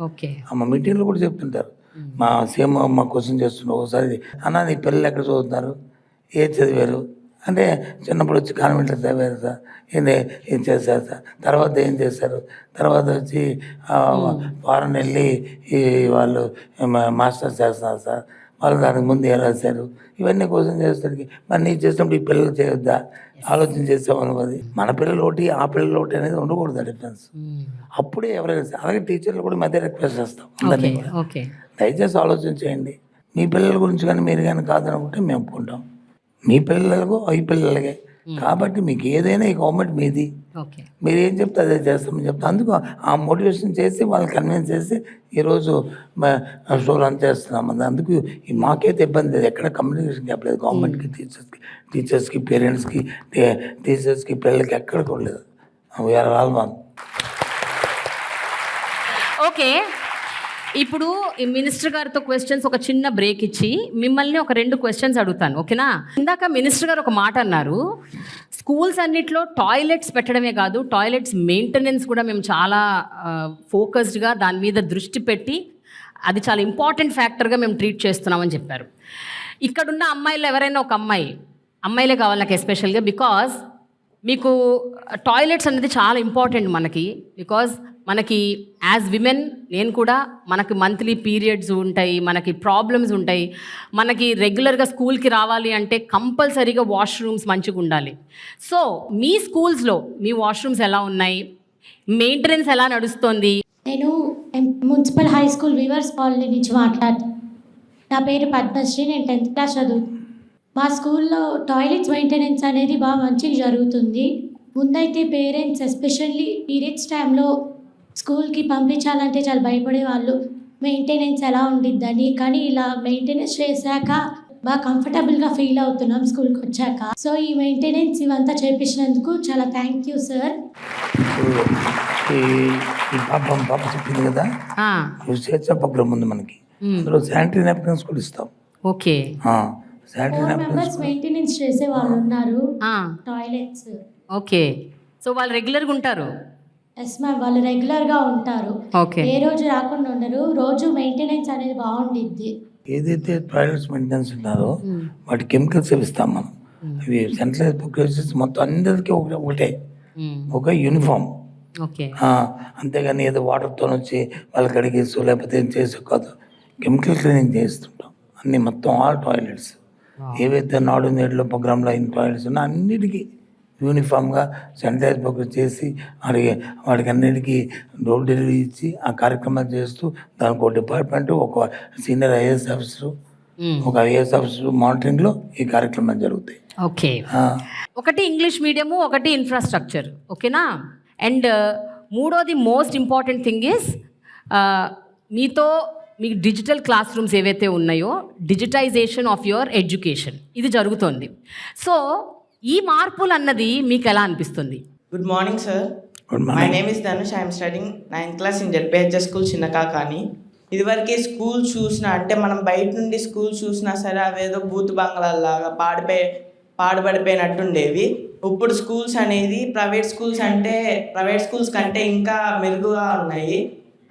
మా మీటింగ్లో కూడా చెప్తుంటారు. మా సీఎం మా క్వశ్చన్ చేస్తున్నారు ఒకసారి, అన్న నీ పిల్లలు ఎక్కడ చదువుతున్నారు, ఏది చదివారు అంటే, చిన్నప్పుడు వచ్చి కాన్వెంట్లో చదివారు సార్, ఏం చేశారు సార్, తర్వాత ఏం చేశారు, తర్వాత వచ్చి ఫారెన్ వెళ్ళి వాళ్ళు మాస్టర్స్ చేస్తున్నారు సార్, వాళ్ళు దానికి ముందు ఏం రాశారు, ఇవన్నీ క్వశ్చన్ చేసేసరికి మరి నీ చేసినప్పుడు ఈ పిల్లలు చేయొద్దా, ఆలోచన చేసామనుకోది. మన పిల్లలు ఒకటి, ఆ పిల్లలు ఒకటి అనేది ఉండకూడదు డిఫరెన్స్. అప్పుడే ఎవరైనా, అలాగే టీచర్లు కూడా మధ్య రిక్వెస్ట్ చేస్తాం అందరినీ కూడా, దయచేసి ఆలోచన చేయండి. మీ పిల్లల గురించి కానీ మీరు కానీ కాదనుకుంటే మేము ఒప్పుకుంటాం. మీ పిల్లలకు ఈ పిల్లలకే కాబట్టి మీకు ఏదైనా ఈ గవర్నమెంట్ మీది, మీరు ఏం చెప్తే అదే చేస్తామని చెప్తా. అందుకు ఆ మోటివేషన్ చేసి వాళ్ళని కన్విన్స్ చేసి ఈరోజు షో రన్ చేస్తున్నాం. అందుకు మాకైతే ఇబ్బంది లేదు, ఎక్కడ కమ్యూనికేషన్ గ్యాప్ లేదు. గవర్నమెంట్కి టీచర్స్కి పేరెంట్స్కి టీచర్స్కి పిల్లలకి ఎక్కడ కూడా లేదు. We are all one. ఓకే, ఇప్పుడు ఈ మినిస్టర్ గారితో క్వశ్చన్స్ ఒక చిన్న బ్రేక్ ఇచ్చి మిమ్మల్ని ఒక 2 questions అడుగుతాను, ఓకేనా? ఇందాక మినిస్టర్ గారు ఒక మాట అన్నారు, స్కూల్స్ అన్నిట్లో టాయిలెట్స్ పెట్టడమే కాదు, టాయిలెట్స్ మెయింటెనెన్స్ కూడా మేము చాలా ఫోకస్డ్గా దాని మీద దృష్టి పెట్టి అది చాలా ఇంపార్టెంట్ ఫ్యాక్టర్గా మేము ట్రీట్ చేస్తున్నామని చెప్పారు. ఇక్కడున్న అమ్మాయిలు ఎవరైనా ఒక అమ్మాయిలే కావాలి నాకు ఎస్పెషల్గా, బికాజ్ మీకు టాయిలెట్స్ అనేది చాలా ఇంపార్టెంట్ మనకి. బికాజ్ మనకి యాజ్ విమెన్, నేను కూడా, మనకి మంత్లీ పీరియడ్స్ ఉంటాయి, మనకి ప్రాబ్లమ్స్ ఉంటాయి, మనకి రెగ్యులర్గా స్కూల్కి రావాలి అంటే కంపల్సరీగా వాష్రూమ్స్ మంచిగా ఉండాలి. సో మీ స్కూల్స్లో మీ వాష్రూమ్స్ ఎలా ఉన్నాయి, మెయింటెనెన్స్ ఎలా నడుస్తుంది? నేను municipal high school Weavers Colony నుంచి మాట్లాడుతున్నాను. నా పేరు పద్మశ్రీ. నేను 10th క్లాస్ చదువుతున్నాను. మా స్కూల్లో టాయిలెట్స్ మెయింటెనెన్స్ అనేది బాగా మంచిగా జరుగుతుంది. ముందైతే పేరెంట్స్ ఎస్పెషల్లీ పీరియడ్స్ టైంలో స్కూల్కి పంపించాలంటే చాలా భయపడేవాళ్ళు, మెయింటెనెన్స్ ఎలా ఉండిద్దని. కానీ ఇలా మెయింటెనెన్స్ చేశాక బాగా కంఫర్టబుల్గా ఫీల్ అవుతున్నాం స్కూల్కి వచ్చాక. సో ఈ మెయింటెనెన్స్ ఇవంతా చేపించినందుకు చాలా థ్యాంక్ యూ సార్. ఈ ఈ పాప చెప్పింది కదా, ఆ, స్వేచ్ఛ ప్రోగ్రామ్ ఉంది మనకి. అందులో శానిటరీ నాప్కిన్స్ కూడా ఇస్తాం. Okay. Sanitary 4 napkins members maintenance చేసే వాళ్ళు ఉన్నారు ఆ, టాయిలెట్స్. ఓకే. సో వాళ్ళు రెగ్యులర్గా ఉంటారు. ఎస్ మ్యామ్, వాళ్ళు రెగ్యులర్గా ఉంటారు. ఓకే. ఏ రోజు రాకుండా ఉండరు. రోజు మెయింటెనెన్స్ అనేది బాగుండిద్ది. ఏదైతే టాయిలెట్స్ మెయింటెనెన్స్ ఉన్నారో వాటి కెమికల్స్ ఇస్తాం మనం. అవి సెంట్రలైజ్ ప్రికాషన్స్ మొత్తం అందరికీ ఒకటే, ఒక యూనిఫామ్. ఓకే. అంతేగాని ఏదో వాటర్తో వచ్చి వాళ్ళకి అడిగేసు లేకపోతే ఏం చేసి కాదు, కెమికల్ క్లీనింగ్ చేస్తుంటాం అన్నీ మొత్తం ఆల్ టాయిలెట్స్. ఏవైతే నాడు నేడులో ప్రోగ్రాంలో అయిన టాయిలెట్స్ ఉన్నా అన్నిటికీ యూనిఫామ్గా శానిటైజ్ ప్రోగ్రామ్ చేసి వాడికి అన్నిటికీ డోర్ డెలివరీ ఇచ్చి ఆ కార్యక్రమాలు చేస్తూ దానికి ఒక డిపార్ట్మెంట్, ఒక సీనియర్ ఐఏఎస్ ఆఫీసరు, ఒక ఐఏఎస్ ఆఫీసర్ మానిటరింగ్లో ఈ కార్యక్రమాలు జరుగుతాయి. ఓకే. ఒకటి ఇంగ్లీష్ మీడియము, ఒకటి ఇన్ఫ్రాస్ట్రక్చర్. ఓకేనా? అండ్ మూడోది మోస్ట్ ఇంపార్టెంట్ థింగ్ ఈస్ మీకు డిజిటల్ క్లాస్ రూమ్స్ ఏవైతే ఉన్నాయో డిజిటైజేషన్ ఆఫ్ యువర్ ఎడ్యుకేషన్ ఇది జరుగుతోంది. సో ఈ మార్పులు అన్నది మీకు ఎలా అనిపిస్తుంది? Good morning, sir. Good morning. My name is Dhanush. I am studying 9th class in ZPHS School, Chinnakakani. ఇదివరకే స్కూల్ చూసినా అంటే మనం బయట నుండి స్కూల్ చూసినా సరే అవేదో బూత్ బంగ్లాల్లాగా పాడుపడిపోయినట్టుండేవి. ఇప్పుడు స్కూల్స్ అనేది ప్రైవేట్ స్కూల్స్ కంటే ఇంకా మెరుగుగా ఉన్నాయి.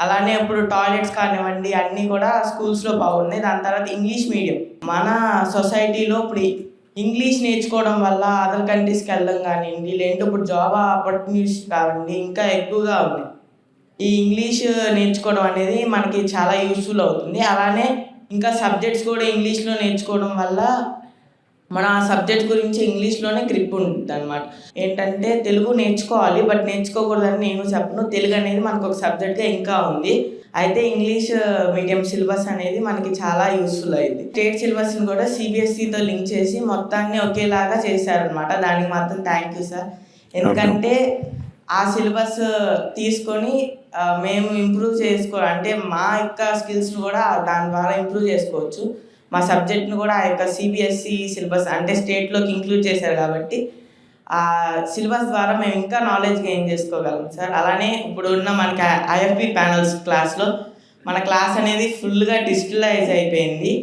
అలానే ఇప్పుడు టాయిలెట్స్ కానివ్వండి అన్నీ కూడా స్కూల్స్లో బాగున్నాయి. దాని తర్వాత ఇంగ్లీష్ మీడియం మన సొసైటీలో ఇప్పుడు ఇంగ్లీష్ నేర్చుకోవడం వల్ల అదర్ కంట్రీస్కి వెళ్ళడం కానివ్వండి, లేదంటే ఇప్పుడు జాబ్ ఆపర్చునిటీస్ కావండి ఇంకా ఎక్కువగా ఉన్నాయి. ఈ ఇంగ్లీష్ నేర్చుకోవడం అనేది మనకి చాలా యూస్ఫుల్ అవుతుంది. అలానే ఇంకా సబ్జెక్ట్స్ కూడా ఇంగ్లీష్లో నేర్చుకోవడం వల్ల మన ఆ సబ్జెక్ట్ గురించి ఇంగ్లీష్లోనే గ్రిప్ ఉంటుంది అనమాట. ఏంటంటే తెలుగు నేర్చుకోవాలి, బట్ నేర్చుకోకూడదని నేను చెప్పను. తెలుగు అనేది మనకు ఒక సబ్జెక్ట్గా ఇంకా ఉంది. అయితే ఇంగ్లీష్ మీడియం సిలబస్ అనేది మనకి చాలా యూస్ఫుల్ అయింది. స్టేట్ సిలబస్ని కూడా సిబిఎస్ఈతో లింక్ చేసి మొత్తాన్ని ఒకేలాగా చేశారనమాట. దానికి మాత్రం థ్యాంక్ యూ సార్. ఎందుకంటే ఆ సిలబస్ తీసుకొని మేము ఇంప్రూవ్ అంటే మా యొక్క స్కిల్స్ని కూడా దాని ద్వారా ఇంప్రూవ్ చేసుకోవచ్చు. మా సబ్జెక్ట్ని కూడా ఆ యొక్క సిబిఎస్ఈ సిలబస్ అంటే స్టేట్లోకి ఇంక్లూడ్ చేశారు కాబట్టి ఆ సిలబస్ ద్వారా మేము ఇంకా నాలెడ్జ్ గెయిన్ చేసుకోగలం సార్. అలానే ఇప్పుడు ఉన్న మనకి ఐఎఫ్బి ప్యానల్స్ క్లాస్లో మన క్లాస్ అనేది ఫుల్గా డిజిటలైజ్ అయిపోయింది.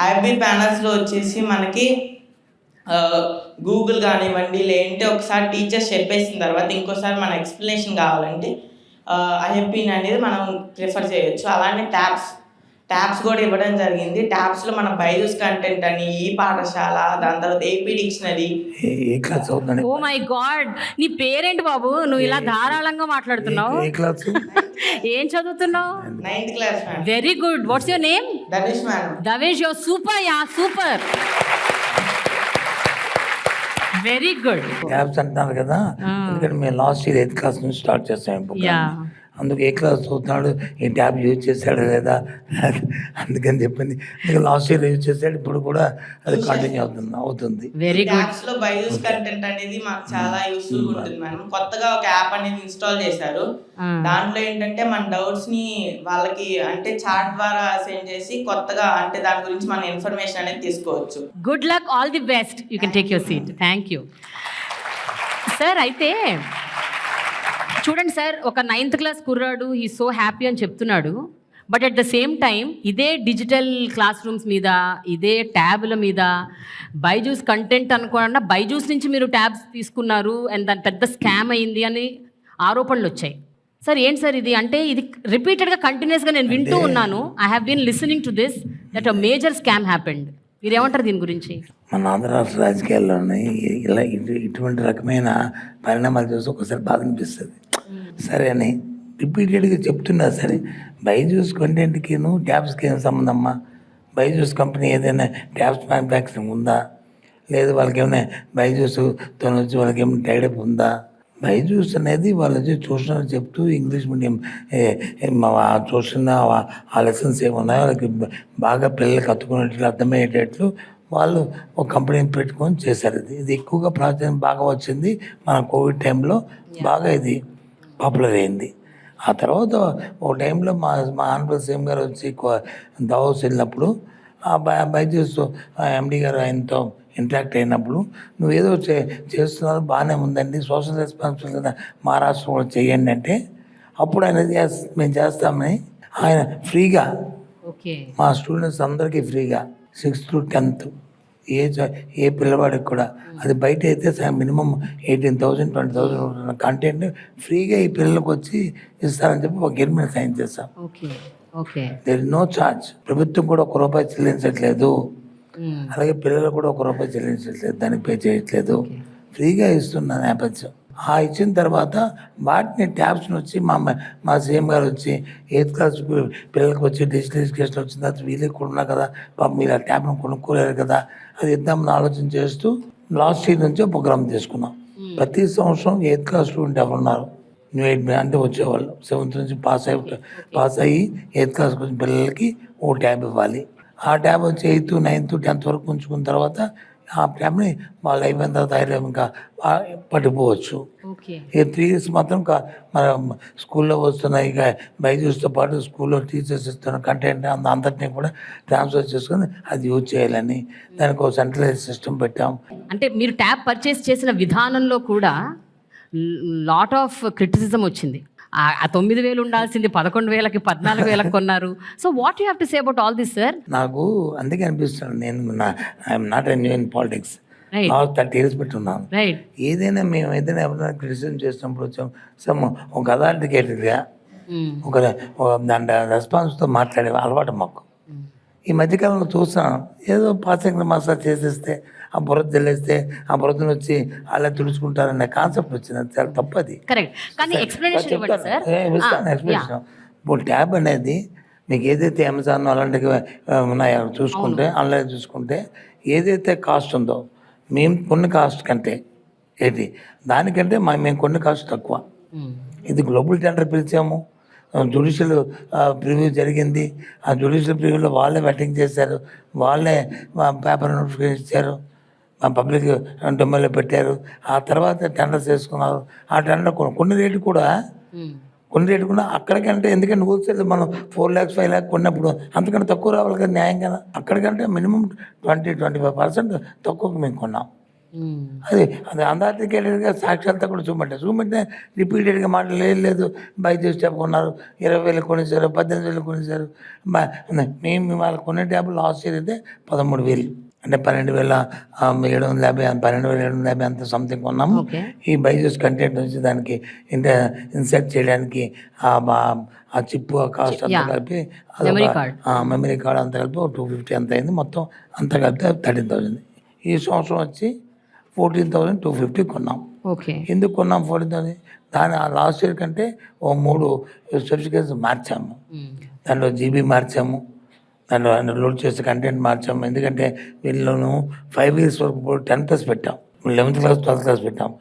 ఐఎఫ్బి ప్యానల్స్లో వచ్చేసి మనకి గూగుల్ కానివ్వండి, లేదంటే ఒకసారి టీచర్స్ చెప్పేసిన తర్వాత ఇంకోసారి మన ఎక్స్ప్లెనేషన్ కావాలంటే ఐఎఫ్బిని అనేది మనం ప్రిఫర్ చేయొచ్చు. అలానే ట్యాబ్స్ కూడా ఇవ్వడం జరిగింది. ట్యాబ్స్లో మన బైజూస్ కంటెంట్ అని, ఈ పాఠశాల, దాని తర్వాత ఏపీ డిక్షనరీ. ఏ క్లాస్ అవుతుంది? ఓ మై గాడ్, నీ పేరేంటి బాబు? నువ్వు ఇలా ధారాళంగా మాట్లాడుతున్నావు. ఏ క్లాస్? ఏం చదువుతున్నావు? 9th class ma'am. Very good. What's your name? Dhanush ma'am. Davesh, your super. Yeah, super, very good. Tabs అంటున్నారు కదా, ఎందుకంటే మేము లాస్ట్ ఇయర్ 8th క్లాస్ నుంచి స్టార్ట్ చేస్తాం. అందుకు ఏ క్లాస్ చదువుతున్నాడు, ఈ ట్యాబ్ యూజ్ చేశాడు లేదా అందుకని చెప్పింది. లాస్ట్ ఇయర్ యూజ్ చేశాడు, ఇప్పుడు కూడా అది కంటిన్యూ అవుతుంది. Very good. ట్యాబ్స్ లో బైజూస్ కంటెంట్ అనేది మాకు చాలా యూస్ఫుల్ ఉంటుంది మేడం. కొత్తగా ఒక యాప్ అనేది ఇన్స్టాల్ చేశారు. దాంట్లో ఏంటంటే మన డౌట్స్ ని వాళ్ళకి అంటే చాట్ ద్వారా సెండ్ చేసి కొత్తగా అంటే దాని గురించి మన ఇన్ఫర్మేషన్ అనేది తీసుకోవచ్చు. Good luck, all the best. You can take your seat. Thank you sir. అయితే చూడండి సార్, ఒక 9th క్లాస్ కుర్రాడు ఈ సో హ్యాపీ అని చెప్తున్నాడు. But at the same time ఇదే డిజిటల్ క్లాస్ రూమ్స్ మీద, ఇదే ట్యాబ్ల మీద బైజూస్ కంటెంట్ అనుకోకుండా బైజూస్ నుంచి మీరు ట్యాబ్స్ తీసుకున్నారు అండ్ దాని పెద్ద స్కామ్ అయింది అని ఆరోపణలు వచ్చాయి. సార్ ఏంటి సార్ ఇది? అంటే ఇది రిపీటెడ్గా కంటిన్యూస్గా నేను వింటూ ఉన్నాను. I have been listening to this that a major scam happened. మీరు ఏమంటారు దీని గురించి? మన ఆంధ్ర రాష్ట్ర రాజకీయాల్లోనే ఇలా ఇటువంటి రకమైన పరిణామాలు చూసి ఒకసారి బాధ అనిపిస్తుంది. సరే అని రిపీటెడ్గా చెప్తున్నా సరే, బైజూస్ కంటెంట్కి ట్యాబ్స్కి ఏం సంబంధమ్మా? బైజూస్ కంపెనీ ఏదైనా ట్యాబ్స్ మ్యానుఫ్యాక్చరింగ్ ఉందా? లేదు వాళ్ళకి ఏమైనా బైజూస్తో వచ్చి వాళ్ళకి ఏమైనా టైడప్ ఉందా? బైజూస్ అనేది వాళ్ళది ట్యూషన్ చెప్తూ ఇంగ్లీష్ మీడియం ట్యూషన్ ఆ లెసన్స్ ఏమున్నాయో వాళ్ళకి బాగా పిల్లలకి అతుకునేట్లు అర్థమయ్యేటట్లు వాళ్ళు ఒక కంపెనీని పెట్టుకొని చేశారు. ఇది ఎక్కువగా ప్రాచుర్యం బాగా వచ్చింది మన కోవిడ్ టైంలో, బాగా ఇది పాపులర్ అయింది. ఆ తర్వాత ఒక టైంలో మా ఆనరబుల్ సీఎం గారు వచ్చి దావోస్ వెళ్ళినప్పుడు ఆ బైజూస్ ఎండి గారు ఆయనతో ఇంటరాక్ట్ అయినప్పుడు, నువ్వు ఏదో చేస్తున్నారు బాగానే ఉందండి, సోషల్ రెస్పాన్సిబిలిటీ మహారాష్ట్ర కూడా చేయండి అంటే, అప్పుడు ఆయన మేము చేస్తామని ఆయన ఫ్రీగా ఓకే. మా స్టూడెంట్స్ అందరికీ ఫ్రీగా 6th to 10th ఏ పిల్లవాడికి కూడా, అది బయట అయితే మినిమం 18,000 20,000 కంటెంట్ ఫ్రీగా ఈ పిల్లలకు వచ్చి ఇస్తారని చెప్పి ఒక అగ్రిమెంట్ సైన్ చేస్తాం. Okay. Okay. There is no charge. ప్రభుత్వం కూడా ₹1 చెల్లించట్లేదు, అలాగే పిల్లలు కూడా ₹1 చెల్లించట్లేదు, దానికి పే చేయట్లేదు, ఫ్రీగా ఇస్తున్న నేపథ్యం. ఆ ఇచ్చిన తర్వాత వాటిని ట్యాబ్స్ని వచ్చి మా సీఎం గారు వచ్చి 8th క్లాస్ పిల్లలకు వచ్చి డిజిటల్ ఎడ్యుకేషన్ వచ్చిన తర్వాత వీళ్ళకి కూడా ఉన్నా కదా, పాపం మీరు ఆ ట్యాబ్ను కొనుక్కోలేరు కదా, అది ఇద్దామని ఆలోచన చేస్తూ లాస్ట్ ఇయర్ నుంచి ప్రోగ్రామ్ తీసుకున్నాం. ప్రతి సంవత్సరం 8th క్లాస్ స్టూడెంట్ ఎవరున్నారు న్యూ ఎయిట్ అంటే వచ్చేవాళ్ళు 7th నుంచి పాస్ అయ్యి 8th క్లాస్కి వచ్చిన పిల్లలకి ఓ ట్యాబ్ ఇవ్వాలి. ఆ ట్యాబ్ వచ్చి 8th 9th 10th వరకు ఉంచుకున్న తర్వాత ఆ ట్యాబ్ని వాళ్ళు అయిపోయిన తర్వాత ఇంకా పట్టుకోవచ్చు. ఈ 3 years మాత్రం మన స్కూల్లో వస్తున్నాయి, ఇక బైజూస్తో పాటు స్కూల్లో టీచర్స్ ఇస్తున్న కంటెంట్ అందరినీ కూడా ట్రాన్స్ఫర్ చేసుకొని అది యూజ్ చేయాలని దానికి ఒక సెంట్రలైజ్ సిస్టమ్ పెట్టాం. అంటే మీరు ట్యాబ్ పర్చేస్ చేసిన విధానంలో కూడా లాట్ ఆఫ్ క్రిటిసిజం వచ్చింది. ఆ 9,000 ఉండాల్సింది 11,000కి 14,000కి కొన్నారు. So what you have to say about all this sir? నాకు అందుకే అనిపిస్తుంది, నేను I'm not a new in politics, Right. 30 years పెట్టున్నాను. రైట్. ఏదైనా మేము ఏదైనా ఎవరైనా క్రిటిసిజం చేసినప్పుడు వచ్చాం ఒక అథారిటికేటెడ్గా ఒక దాని రెస్పాన్స్తో మాట్లాడే అలవాటు మాకు. ఈ మధ్యకాలంలో చూస్తున్నాను, ఏదో పాసింగ్ మసాజ్ చేసేస్తే ఆ బురద తెలిస్తే ఆ బురదను వచ్చి అలా తుడుచుకుంటారనే కాన్సెప్ట్ వచ్చింది. అది చాలా తప్పది. కరెక్ట్. కానీ ఎక్స్ప్లెనేషన్ ఇవ్వండి సార్. ఎక్స్ప్లెనేషన్. ఇప్పుడు ట్యాబ్ అనేది మీకు ఏదైతే అమెజాన్ అలాంటివి ఉన్నాయో చూసుకుంటే, ఆన్లైన్ చూసుకుంటే ఏదైతే కాస్ట్ ఉందో మేము కొన్ని కాస్ట్ కంటే దానికంటే మేము కొన్ని కాస్ట్ తక్కువ. ఇది గ్లోబల్ టెండర్ పిలిచాము, జ్యుడిషియల్ ప్రివ్యూ జరిగింది. ఆ జ్యుడిషియల్ ప్రివ్యూలో వాళ్ళే వెట్టింగ్ చేశారు, వాళ్ళే పేపర్ నోటిఫికేషన్ ఇచ్చారు, పబ్లిక్ డొమైన్లో పెట్టారు. ఆ తర్వాత టెండర్స్ వేసుకున్నారు. ఆ టెండర్ కొన్ని రేటు కూడా అక్కడికంటే, ఎందుకంటే హోల్సేల్ మనం 4 lakhs 5 lakhs కొన్నప్పుడు అంతకంటే తక్కువ రావాలి కదా న్యాయం కదా. అక్కడికంటే మినిమం 20-25% తక్కువకు మేము కొన్నాం. అది అథారిటికేటెడ్గా సాక్షాత్తా కూడా చూపెట్టే రిపీటెడ్గా మాటలు లేదు. బైజూస్ ట్యాబ్ కొన్నారు, 20,000 కొనేసారు, 18,000 కొనేసారు. మేము వాళ్ళు కొనే ట్యాబ్ లాస్ట్ ఇయర్ అయితే 13,000 అంటే 12,750 12,750 అంత సంథింగ్ కొన్నాము. ఈ బైజూస్ కంటెంట్ నుంచి దానికి ఇన్సర్ట్ చేయడానికి ఆ చిప్ కాస్ట్ అంతా కలిపి మెమరీ కార్డ్ అంతా కలిపి 250 అంత అయింది. మొత్తం అంతా కలిపి 13,000. ఈ సంవత్సరం వచ్చి 14,250 కొన్నాం. ఎందుకు కొన్నాం 14,000? దాని లాస్ట్ ఇయర్ కంటే 3 సర్టిఫికేట్స్ మార్చాము. దాంట్లో జీబీ మార్చాము, దాంట్లో లోడ్ చేసే కంటెంట్ మార్చాము. ఎందుకంటే వీళ్ళను 5 years వరకు 10+ పెట్టాం, 11th class 12th class పెట్టాం.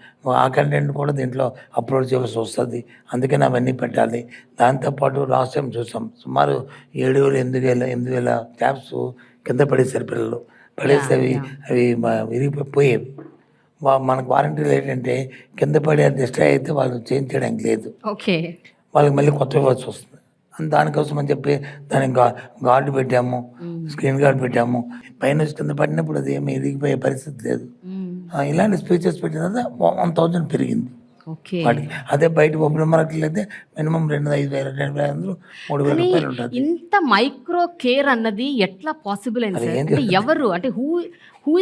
ఆ కంటెంట్ కూడా దీంట్లో అప్లోడ్ చేయాల్సి వస్తుంది, అందుకని అవన్నీ పెట్టాలి. దాంతోపాటు లాస్ట్ టైం చూసాం సుమారు 7,000 8,000 ట్యాబ్స్ కింద పడేసారు పిల్లలు. పడేస్తే అవి విరిగిపోయేవి. మనకు వారంటీలు ఏంటంటే కింద పడే డిస్ట్రాయ్ అయితే వాళ్ళు చేంజ్ చేయడానికి లేదు, వాళ్ళకి మళ్ళీ కొత్త ఇవ్వాల్సి వస్తుంది. దానికోసం అని చెప్పి దానికి గార్డు పెట్టాము, స్క్రీన్ గార్డ్ పెట్టాము. పైన కింద పడినప్పుడు అది ఏమి ఇరిగిపోయే పరిస్థితి లేదు. ఇలాంటి స్పీచెస్ పెట్టిన తర్వాత 1,000 పెరిగింది వాటికి. అదే బయట ఓపెన్ మార్కెట్లో అయితే మినిమం 2,500 2,500 3,000 రూపాయలు ఉంటుంది. ఇంత మైక్రో కేర్ అన్నది ఎట్లా పాసిబుల్ అయింది సార్? అంటే ఎవరు, అంటే who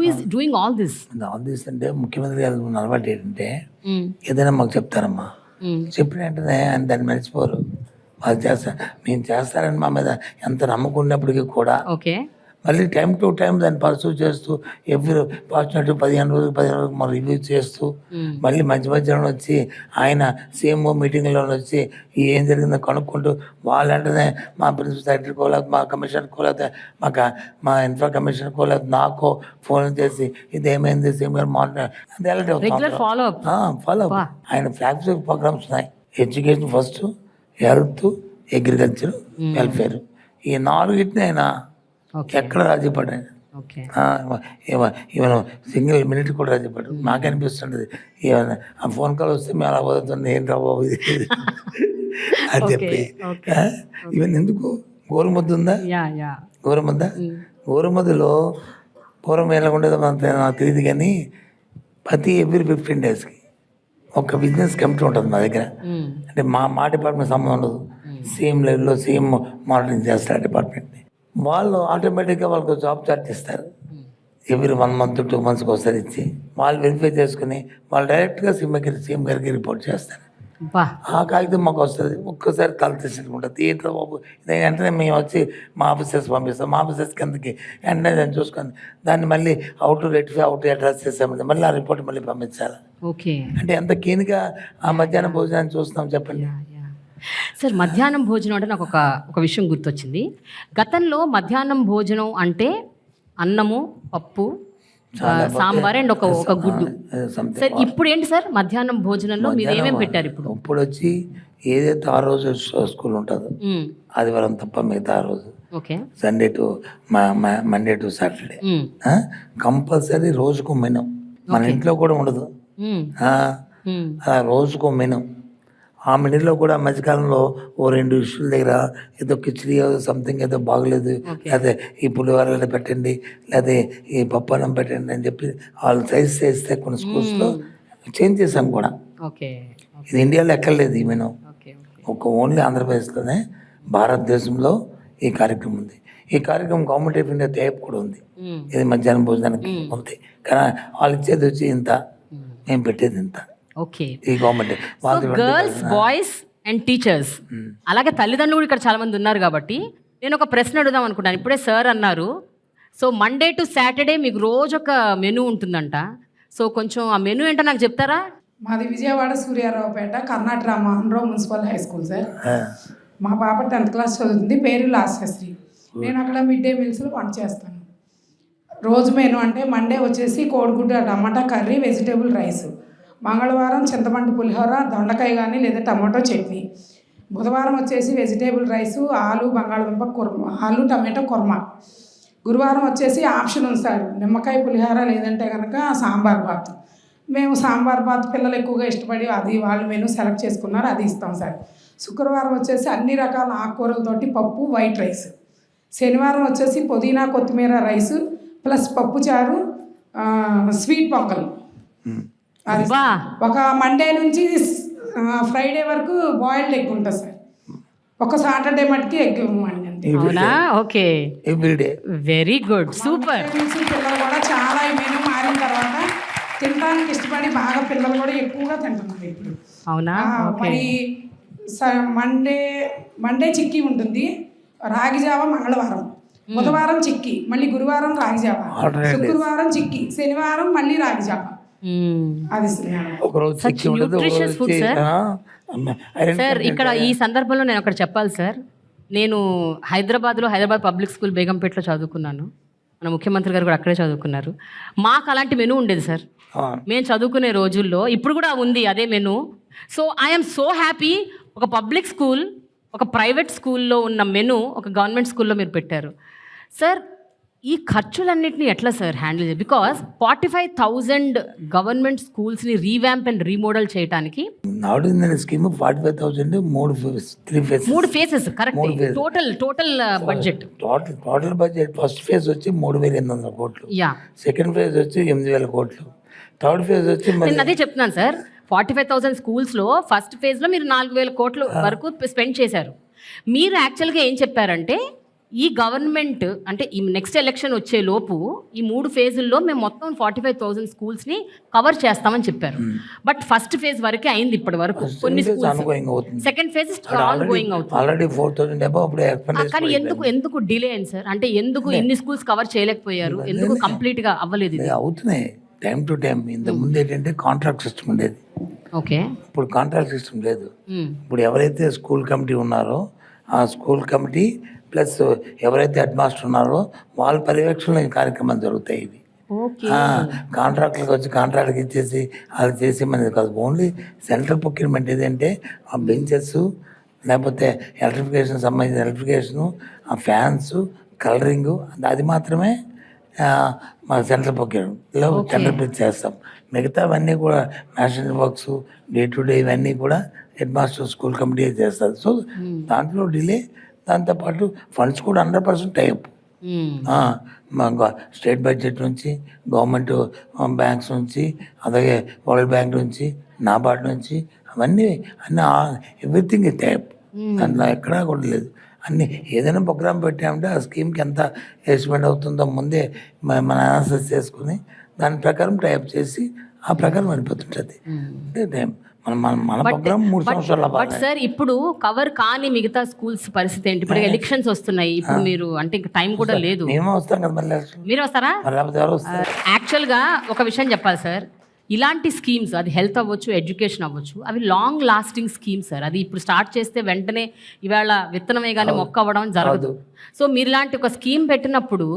is doing all this అంటే ముఖ్యమంత్రి గారు ఉన్న అలవాటు ఏంటంటే ఏదైనా మాకు చెప్తారమ్మా, చెప్పిన వెంటనే ఆయన దాన్ని మర్చిపోరు. వాళ్ళు మేము చేస్తారని మా మీద ఎంత నమ్మకం ఉన్నప్పటికీ కూడా మళ్ళీ టైం టు టైం దాన్ని పర్సూ చేస్తూ ఎవ్రీ ఫార్చునేట్ 15 రోజులు మనం రివ్యూ చేస్తూ మళ్ళీ మధ్యలో వచ్చి ఆయన సీఎం మీటింగ్లో వచ్చి ఏం జరిగిందో కనుక్కుంటూ వాళ్ళంటేనే మా ప్రిన్సిపల్ సెక్రటరీ కోలేదు, మా కమిషనర్ కోలేదు, మా ఇన్ఫ్రా కమిషనర్ కోలేదు, నాకు ఫోన్ చేసి ఇది ఏమైంది సీఎం గారు regular follow up. Follow up. ఆయన ఫ్లాగ్షిప్ ప్రోగ్రామ్స్ ఉన్నాయి. Education first, health, agriculture, welfare, ఈ 4 ఆయన ఎక్కడ రాజీ పడ్డాను. ఓకే. ఈవెన్ సింగిల్ మినిట్ కూడా రాజీ పడ్డాడు. నాకు అనిపిస్తుండేది ఈవెన్ ఆ ఫోన్ కాల్ వస్తే మేము అలా పోతుంది ఏంటి బాబు ఇది అని చెప్పి. ఈవెన్ ఎందుకు గోరుముద్ద ఉందా, గోరుముద్దలో పూర్వం ఎలా ఉండేదో నాకు తెలియదు, కానీ ప్రతి ఎవ్రీ 15 డేస్కి ఒక బిజినెస్ కమిటీ ఉంటుంది మా దగ్గర. అంటే మా డిపార్ట్మెంట్ సంబంధం ఉండదు. సీఎం లెవెల్లో సీఎం మానిటరింగ్ చేస్తారు డిపార్ట్మెంట్ని. వాళ్ళు ఆటోమేటిక్గా వాళ్ళకి జాబ్ చార్ట్ ఇస్తారు. ఎవ్రీ 1 month 2 monthsకి ఒకసారి ఇచ్చి వాళ్ళు వెరిఫై చేసుకుని వాళ్ళు డైరెక్ట్గా సీఎం గారికి రిపోర్ట్ చేస్తారు. ఆ కాగితం మాకు వస్తుంది. ఒక్కసారి తల తీసుకుంటుంది దీంట్లో బాబు ఇది వెంటనే మేము వచ్చి మా ఆఫీసర్స్ పంపిస్తాం. మా ఆఫీసర్స్ కిందకి వెంటనే దాన్ని చూసుకొని దాన్ని మళ్ళీ అవుట్ రెక్టిఫై అవుట్ అడ్రస్ చేసామంటే మళ్ళీ ఆ రిపోర్ట్ మళ్ళీ పంపించాలి. ఓకే. అంటే ఎంత కీన్గా ఆ మధ్యాహ్నం భోజనాన్ని చూస్తున్నాం చెప్పండి. సార్, మధ్యాహ్నం భోజనం అంటే నాకు ఒక విషయం గుర్తొచ్చింది. గతంలో మధ్యాహ్నం భోజనం అంటే అన్నము, పప్పు, సాంబార్ అండ్ ఒక గుడ్డు. సార్ ఇప్పుడు ఏంటి సార్ మధ్యాహ్నం భోజనంలో మీరు ఏమేమి పెట్టారు? ఇప్పుడు వచ్చి ఏదైతే ఆ రోజు స్కూల్ ఉంటుందో ఆదివారం తప్ప మిగతా ఆ రోజు Sunday to Monday to Saturday compulsory రోజుకు మెను. మన ఇంట్లో కూడా ఉండదు, అలా రోజుకు మెను. ఆ మెనూలో కూడా మధ్యకాలంలో ఓ 2 ఇష్యూల దగ్గర ఏదో కిచిడి సంథింగ్ ఏదో బాగలేదు, లేకపోతే ఈ పులిహోర పెట్టండి, లేకపోతే ఈ పప్పన్నం పెట్టండి అని చెప్పి వాళ్ళు సైజ్ చేస్తే కొన్ని స్కూల్స్లో చేంజ్ చేసాం కూడా. ఇది ఇండియాలో ఎక్కర్లేదు ఈ మెనూ. ఒక ఓన్లీ ఆంధ్రప్రదేశ్లోనే భారతదేశంలో ఈ కార్యక్రమం ఉంది. ఈ కార్యక్రమం గవర్నమెంట్ ఆఫ్ ఇండియా టైప్ కూడా ఉంది. ఇది మధ్యాహ్నం భోజనానికి ఉంది, కానీ వాళ్ళు ఇచ్చేది వచ్చి ఇంత, మేము పెట్టేది ఇంత. ఓకే. ఈ government girls, boys and teachers, అలాగే తల్లిదండ్రులు కూడా ఇక్కడ చాలా మంది ఉన్నారు కాబట్టి నేను ఒక ప్రశ్న అడుగుదాం అనుకుంటాను. ఇప్పుడే సార్ అన్నారు, సో మండే టు సాటర్డే మీకు రోజు ఒక మెనూ ఉంటుందంట. సో కొంచెం ఆ మెనూ ఏంటో నాకు చెప్తారా? మాది Vijayawada Suryaraopeta Karnataka Munro municipal high school sir. మా పాప 10th క్లాస్ చదువుతుంది, పేరు లాస్యశ్రీ. నేను అక్కడ మిడ్ డే మీల్స్లో వంట చేస్తాను. రోజు మెనూ అంటే మండే వచ్చేసి కోడిగుడ్డు టమాటా కర్రీ, వెజిటేబుల్ రైస్. మంగళవారం చింతపండు పులిహోర, దొండకాయ కానీ లేదా టమాటో చట్నీ. బుధవారం వచ్చేసి వెజిటేబుల్ రైసు, ఆలు బంగాళదుంప కుర్మా, ఆలు టమాటో కుర్మా. గురువారం వచ్చేసి ఆప్షన్ ఉంది సార్, నిమ్మకాయ పులిహోర లేదంటే కనుక సాంబార్ బాత్. మేము సాంబార్ బాత్ పిల్లలు ఎక్కువగా ఇష్టపడి అది వాళ్ళు మెనూ సెలెక్ట్ చేసుకున్నారు, అది ఇస్తాం సార్. శుక్రవారం వచ్చేసి అన్ని రకాల ఆకుకూరలతోటి పప్పు, వైట్ రైస్. శనివారం వచ్చేసి పుదీనా కొత్తిమీర రైసు ప్లస్ పప్పుచారు, స్వీట్ పొంగల్. అది ఒక మండే నుంచి ఫ్రైడే వరకు బాయిల్డ్ ఎగ్ ఉంటుంది సార్. ఒక సాటర్డే మటుకి ఎగ్ ఇవ్వండి. Okay, very good, super. పిల్లలు కూడా చాలా మెనూ మారిన తర్వాత తినడానికి ఇష్టపడి బాగా పిల్లలు కూడా ఎక్కువగా తింటున్నారు ఇప్పుడు. అవునా? మరి మండే చిక్కీ ఉంటుంది, రాగిజావ మంగళవారం, బుధవారం చిక్కీ, మళ్ళీ గురువారం రాగిజావ, శుక్రవారం చిక్కీ, శనివారం మళ్ళీ రాగిజావ. అది సార్, ఇక్కడ ఈ సందర్భంలో నేను ఒకటి చెప్పాలి సార్. నేను హైదరాబాద్ పబ్లిక్ స్కూల్ బేగంపేటలో చదువుకున్నాను. మన ముఖ్యమంత్రి గారు కూడా అక్కడే చదువుకున్నారు. మాకు అలాంటి మెనూ ఉండేది సార్ మేము చదువుకునే రోజుల్లో. ఇప్పుడు కూడా ఉంది అదే menu. So I'm so happy, ఒక పబ్లిక్ స్కూల్, ఒక ప్రైవేట్ స్కూల్లో ఉన్న మెనూ ఒక గవర్నమెంట్ స్కూల్లో మీరు పెట్టారు సార్. ఈ ఖర్చులన్నింటినీ ఎట్లా సార్ హ్యాండిల్ చేయాలి? బికాస్ 45,000 గవర్నమెంట్ స్కూల్స్ని రీవ్యాంప్ అండ్ రీమోడల్ చేయడానికి scheme 45,000 3 phases. Correct. Total budget first phase వచ్చి 3,800 కోట్లు, సెకండ్ ఫేజ్ వచ్చి 8,000 కోట్లు, థర్డ్ ఫేజ్ వచ్చి నేను అదే చెప్తున్నాను సార్. 45,000 స్కూల్స్లో ఫస్ట్ ఫేజ్లో మీరు 4,000 కోట్ల వరకు స్పెండ్ చేశారు. మీరు యాక్చువల్గా ఏం చెప్పారంటే ఈ గవర్నమెంట్ అంటే ఈ నెక్స్ట్ ఎలక్షన్ వచ్చే లోపు ఈ 3 ఫేజుల్లో మేము మొత్తం 45,000 స్కూల్స్ని కవర్ చేస్తామని చెప్పారు. బట్ ఫస్ట్ ఫేజ్ వరకే అయింది ఇప్పటి వరకు కొన్ని schools. Second phase on going అవుతుంది. ఆల్రెడీ 4,000 అబౌవ్ అప్పుడే expand కానీ ఎందుకు డిలే అయింది సార్? అంటే ఎందుకు ఇన్ని స్కూల్స్ కవర్ చేయలేకపోయారు? ఎందుకు కంప్లీట్ గా అవ్వలేదు ఇది? అవుతున్నాయి టైం టు టైం. ఇంత ముందు ఏంటంటే కాంట్రాక్ట్ సిస్టమ్ ఉండేది, ఓకే. ఇప్పుడు కాంట్రాక్ట్ సిస్టమ్ లేదు. ఇప్పుడు ఎవరైతే స్కూల్ కమిటీ ఉన్నారో ఆ స్కూల్ కమిటీ ప్లస్ ఎవరైతే హెడ్ మాస్టర్ ఉన్నారో వాళ్ళ పర్యవేక్షణలో ఈ కార్యక్రమాలు జరుగుతాయి. ఇవి కాంట్రాక్ట్లకు వచ్చి కాంట్రాక్ట్కి ఇచ్చేసి అది చేసి మనది కాదు. ఓన్లీ సెంట్రల్ ప్రొక్యూర్మెంట్ ఏదంటే ఆ బెంచెస్, లేకపోతే ఎలక్ట్రిఫికేషన్ సంబంధించిన ఎలక్ట్రిఫికేషను, ఆ ఫ్యాన్స్, కలరింగు, అది మాత్రమే మా సెంట్రల్ ప్రొక్యూర్మెంట్లో టెండర్ పిలిచి చేస్తాం. మిగతావన్నీ కూడా national works, day to day ఇవన్నీ కూడా హెడ్ మాస్టర్ స్కూల్ కమిటీ చేస్తారు. సో దాంట్లో డిలే, దాంతోపాటు ఫండ్స్ కూడా 100% టైప్. స్టేట్ బడ్జెట్ నుంచి, గవర్నమెంట్ బ్యాంక్స్ నుంచి, అలాగే వరల్డ్ బ్యాంక్ నుంచి, నాబార్డ్ నుంచి, అవన్నీ ఎవ్రీథింగ్ ఈ టైప్. దాంట్లో ఎక్కడా కూడా లేదు. అన్నీ ఏదైనా ప్రోగ్రామ్ పెట్టామంటే ఆ స్కీమ్కి ఎంత ఎస్టిమేట్ అవుతుందో ముందే మన అనాలిసిస్ చేసుకుని దాని ప్రకారం టైప్ చేసి ఆ ప్రకారం వెళ్ళిపోతుంటుంది. అంటే టైం మన ప్రోగ్రామ్ 3 సంవత్సరాల. బట్ సార్ ఇప్పుడు కవర్ కాని మిగతా స్కూల్స్ పరిస్థితి ఏంటి? ఇప్పుడు ఎలక్షన్స్ వస్తున్నాయి, ఇప్పుడు మీరు అంటే ఇంకా టైం కూడా లేదు. మేమే వస్తాం కదా మళ్ళీ. మీరు వస్తారా? యాక్చువల్గా ఒక విషయం చెప్పాలి సార్, ఇలాంటి స్కీమ్స్, అది హెల్త్ అవ్వచ్చు, ఎడ్యుకేషన్ అవ్వచ్చు, అవి లాంగ్ లాస్టింగ్ స్కీమ్స్ సార్. అది ఇప్పుడు స్టార్ట్ చేస్తే వెంటనే ఇవాళ విత్తనమే కానీ మొక్క అవ్వడం జరగదు. సో మీరు ఇలాంటి ఒక స్కీమ్ పెట్టినప్పుడు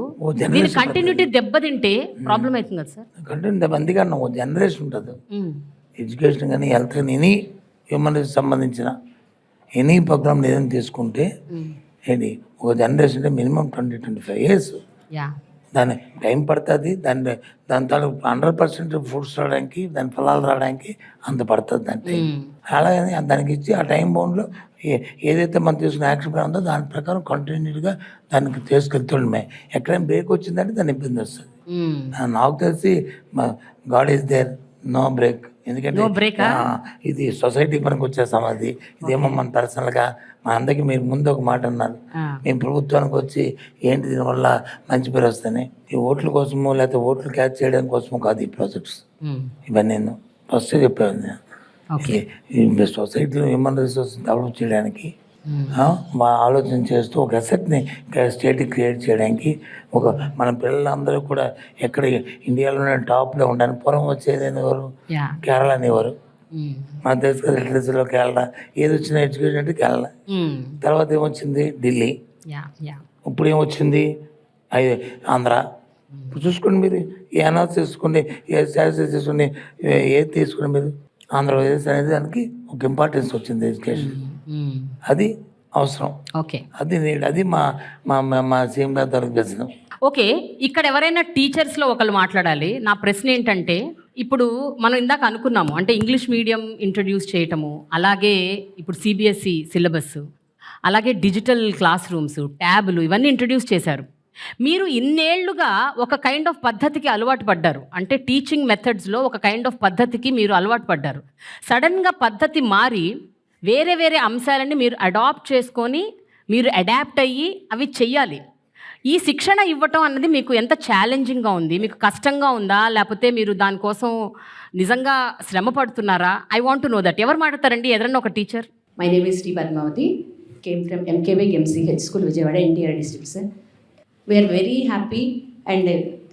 దీని కంటిన్యూటీ దెబ్బతింటే ప్రాబ్లం అవుతుంది కదా సార్? కంటిన్యూ దెబ్బ అందుకన్నా ఒక జనరేషన్ ఉంటుంది. ఎడ్యుకేషన్ కానీ, హెల్త్ కానీ, ఎనీ హ్యూమన్ సంబంధించిన ఎనీ ప్రోగ్రామ్ ఏదైనా తీసుకుంటే ఏంటి ఒక జనరేషన్ అంటే మినిమం 20-25 years. దాని టైం పడుతుంది. దాని తాలూకు 100% ఫ్రూట్స్ రావడానికి, దాని ఫలాలు రావడానికి అంత పడుతుంది దాని టైం. అలాగే దానికి ఇచ్చి ఆ టైం బౌండ్లో ఏదైతే మనం తీసుకున్న యాక్షన్ ప్లాన్ ఉందో దాని ప్రకారం కంటిన్యూగా దానికి తీసుకెళ్తుండమే. ఎక్కడైనా బ్రేక్ వచ్చిందంటే దాని ఇబ్బంది వస్తుంది. నాకు తెలిసి God is there, no break. ఎందుకంటే ఇది సొసైటీ పనికి వచ్చేస్తాం. అది ఇదేమో మన పర్సనల్గా మా అందరికీ మీరు ముందు ఒక మాట అన్నారు, మేము ప్రభుత్వానికి వచ్చి ఏంటి దీనివల్ల మంచి పేరు వస్తాయి, ఈ ఓట్ల కోసమో లేకపోతే ఓట్లు క్యాచ్ చేయడం కోసమో కాదు ఈ ప్రాజెక్ట్స్. ఇవన్నీ నేను ఫస్ట్ చెప్పాను. ఈ సొసైటీలో హ్యూమన్ రిసోర్స్ డెవలప్ చేయడానికి మా ఆలోచన చేస్తూ ఒక అసెట్ని స్టేట్కి క్రియేట్ చేయడానికి, ఒక మన పిల్లలందరూ కూడా ఎక్కడ ఇండియాలోనే టాప్లో ఉండడానికి. పూర్వం వచ్చేది ఎవరు? కేరళ అనేవారు. మన తెలుసు కదా, లిటరసీలో కేరళ. ఏది వచ్చిన ఎడ్యుకేషన్ అంటే కేరళ. తర్వాత ఏమొచ్చింది? ఢిల్లీ. ఇప్పుడు ఏమొచ్చింది? ఆంధ్ర. ఇప్పుడు చూసుకోండి, మీరు ఏ అనాలిసిస్ తీసుకోండి, ఏ స్టాటిస్టిక్స్ తీసుకోండి, ఏది తీసుకోండి మీరు, ఆంధ్రప్రదేశ్ అనేది దానికి ఒక ఇంపార్టెన్స్ వచ్చింది ఎడ్యుకేషన్. అది అవసరం. ఓకే, అది మా సీఎం గారి తరఫు చేసినాం. ఓకే, ఇక్కడ ఎవరైనా టీచర్స్లో ఒకళ్ళు మాట్లాడాలి. నా ప్రశ్న ఏంటంటే, ఇప్పుడు మనం ఇందాక అనుకున్నాము అంటే ఇంగ్లీష్ మీడియం ఇంట్రడ్యూస్ చేయటము, అలాగే ఇప్పుడు సిబిఎస్ఈ సిలబస్, అలాగే డిజిటల్ క్లాస్ రూమ్స్, ట్యాబ్లు, ఇవన్నీ ఇంట్రడ్యూస్ చేశారు. మీరు ఇన్నేళ్లుగా ఒక కైండ్ ఆఫ్ పద్ధతికి అలవాటు పడ్డారు. అంటే టీచింగ్ మెథడ్స్లో ఒక కైండ్ ఆఫ్ పద్ధతికి మీరు అలవాటు పడ్డారు. సడన్గా పద్ధతి మారి వేరే వేరే అంశాలని మీరు అడాప్ట్ చేసుకొని మీరు అడాప్ట్ అయ్యి అవి చెయ్యాలి. ఈ శిక్షణ ఇవ్వటం అన్నది మీకు ఎంత ఛాలెంజింగ్గా ఉంది? మీకు కష్టంగా ఉందా, లేకపోతే మీరు దానికోసం నిజంగా శ్రమ పడుతున్నారా? I want to know that. ఎవరు మాట్లాడతారండి? ఎదరన్నా ఒక teacher. My name is Sri Padmavati, came from MKB MCH School, Vijayawada, NTR district, sir. We are very happy and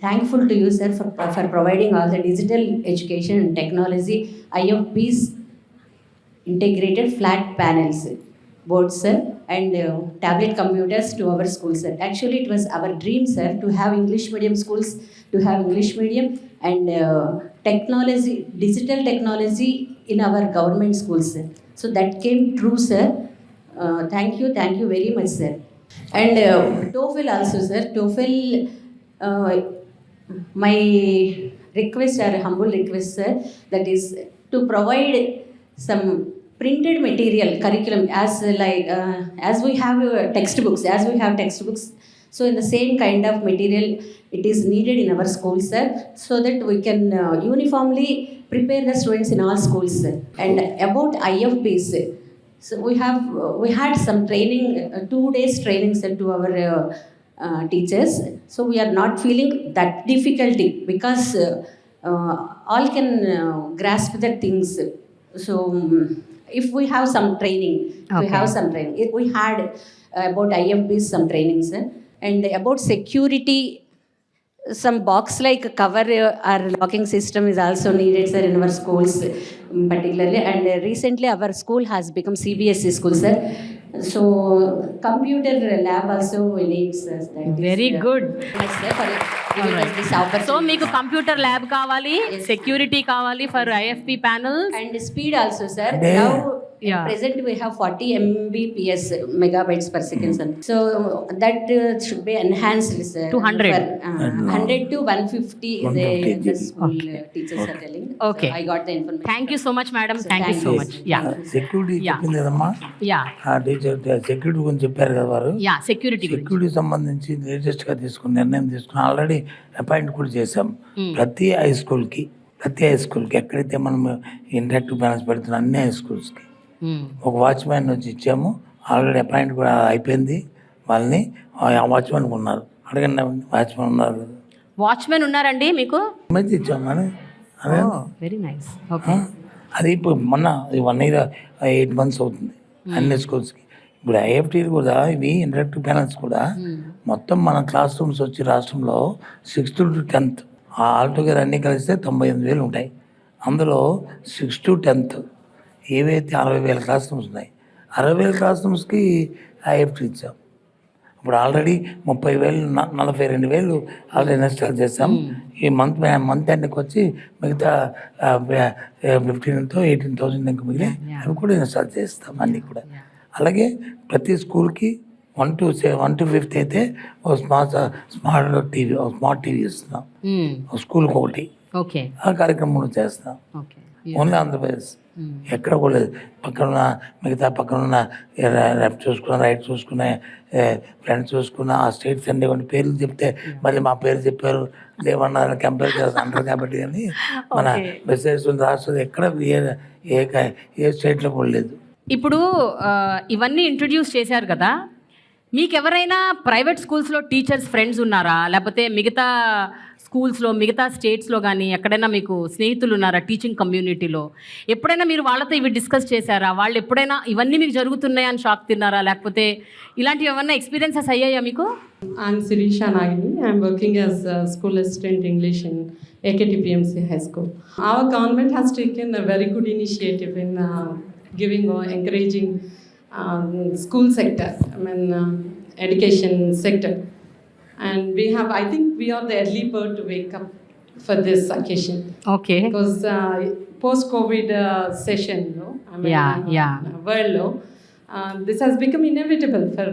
thankful to you, sir, for providing all the digital education and technology, IFPs, integrated flat panels, boards, sir, and tablet computers to our school, sir. Actually, it was our dream, sir, to have English medium schools, to have English medium and technology, digital technology in our government schools, sir. So that came true, sir. Thank you very much, sir. And TOEFL also, sir. TOEFL, my request or humble request, sir, that is to provide some printed material curriculum as we have textbooks, so in the same kind of material it is needed in our schools, sir, so that we can uniformly prepare the students in all schools, sir. And about IFPs, So we had some training, 2 days training sent to our teachers. So we are not feeling that difficulty because all can grasp the things. So if we have some training, we had about IFBs some trainings, and about security. Some box like cover or locking system is also needed, sir, in our schools particularly. And recently our school has become CBSE school, sir. So computer lab also we need, sir. That is, Very good. much, sir, for giving us this opportunity. So మీకు computer lab కావాలి, security కావాలి for IFP panels. And speed also, sir. Yeah. Now Yeah. at present we have 40 Mbps megabytes per second, sir. So that should be enhanced, sir. To 100. For, 100 to 150 the 150 school teachers are telling. Okay. So I got the information. Thank you so much madam, So thank you thank so you. Much. Yeah security Yeah. చెప్పింది కదమ్మా, yeah ఆ teacher security గురించి చెప్పారు కదా వారు. Yeah security గురించి. Security సంబంధించి లేటెస్ట్గా తీసుకున్న నిర్ణయం తీసుకుని ఆల్రెడీ అపాయింట్ కూడా చేసాం. ప్రతి హై స్కూల్కి ఎక్కడైతే మనం ఇంటరాక్టివ్ ప్యానల్స్ పెడుతున్న అన్ని హై స్కూల్స్కి ఒక వాచ్మ్యాన్ వచ్చి ఇచ్చాము. ఆల్రెడీ అపాయింట్ కూడా అయిపోయింది వాళ్ళని. ఆ వాచ్మెన్ ఉన్నారు, అడగండి వాచ్మెన్ ఉన్నారు. వాచ్మెన్ ఉన్నారండి మీకు? మంచి ఇచ్చాము కానీ అదే వెరీ నైస్. ఓకే. అది ఇప్పుడు మొన్న 1 year 8 months అవుతుంది అన్ని స్కూల్స్కి. ఇప్పుడు ఐఎఫ్టీ కూడా ఇవి ఇంటరాక్టివ్ ప్యానల్స్ కూడా మొత్తం మన క్లాస్ రూమ్స్ వచ్చి రాష్ట్రంలో 6th to 10th ఆల్టుగెదర్ అన్నీ కలిస్తే 98,000 ఉంటాయి. అందులో 6th to 10th ఏవైతే 60,000 క్లాస్ రూమ్స్ ఉన్నాయి, 60,000 క్లాస్ రూమ్స్కి ఐఎఫ్టీ ఇచ్చాం. ఇప్పుడు ఆల్రెడీ 30,000 42,000 ఆల్రెడీ ఇన్స్టాల్ చేస్తాం. ఈ మంత్ ఎండ్కి వచ్చి మిగతా 15,000 to 18,000 ఇంకా మిగిలి అవి కూడా ఇన్స్టాల్ చేస్తాం అన్నీ కూడా. అలాగే ప్రతి స్కూల్కి 1 to 5th అయితే ఒక స్మార్ట్ టీవీ ఇస్తున్నాం, ఒక స్కూల్కి ఒకటి. ఓకే. ఆ కార్యక్రమంలో చేస్తాం. ఓకే. ఓన్లీ ఆంధ్రప్రదేశ్, ఎక్కడ కూడా లేదు. పక్కనున్న లెఫ్ట్ చూసుకున్న, రైట్ చూసుకునే, ఫ్రంట్ చూసుకున్న ఆ స్టేట్స్ అన్ని కొన్ని పేర్లు చెప్తే మళ్ళీ మా పేరు చెప్పారు లేవన్నారు కంపేర్ చేస్తారు అంటారు. కాబట్టి కానీ మన వెబ్సైట్స్ రాష్ట్రం ఎక్కడ ఏ స్టేట్లో కూడా లేదు. ఇప్పుడు ఇవన్నీ ఇంట్రడ్యూస్ చేశారు కదా, మీకు ఎవరైనా ప్రైవేట్ స్కూల్స్లో టీచర్స్ ఫ్రెండ్స్ ఉన్నారా? లేకపోతే మిగతా స్కూల్స్లో, మిగతా స్టేట్స్లో కానీ ఎక్కడైనా మీకు స్నేహితులు ఉన్నారా టీచింగ్ కమ్యూనిటీలో? ఎప్పుడైనా మీరు వాళ్ళతో ఇవి డిస్కస్ చేశారా? వాళ్ళు ఎప్పుడైనా ఇవన్నీ మీకు జరుగుతున్నాయని షాక్ తిన్నారా? లేకపోతే ఇలాంటివి ఏమన్నా ఎక్స్పీరియన్సెస్ అయ్యాయా మీకు? I'm Sirisha Nagini. I'm working as a school assistant English in AKTPMC High School. Our government has taken a very good initiative in giving or encouraging school sector, education sector. And I think we are the early bird to wake up for this occasion. Okay. Because post-COVID session, world, this has become inevitable for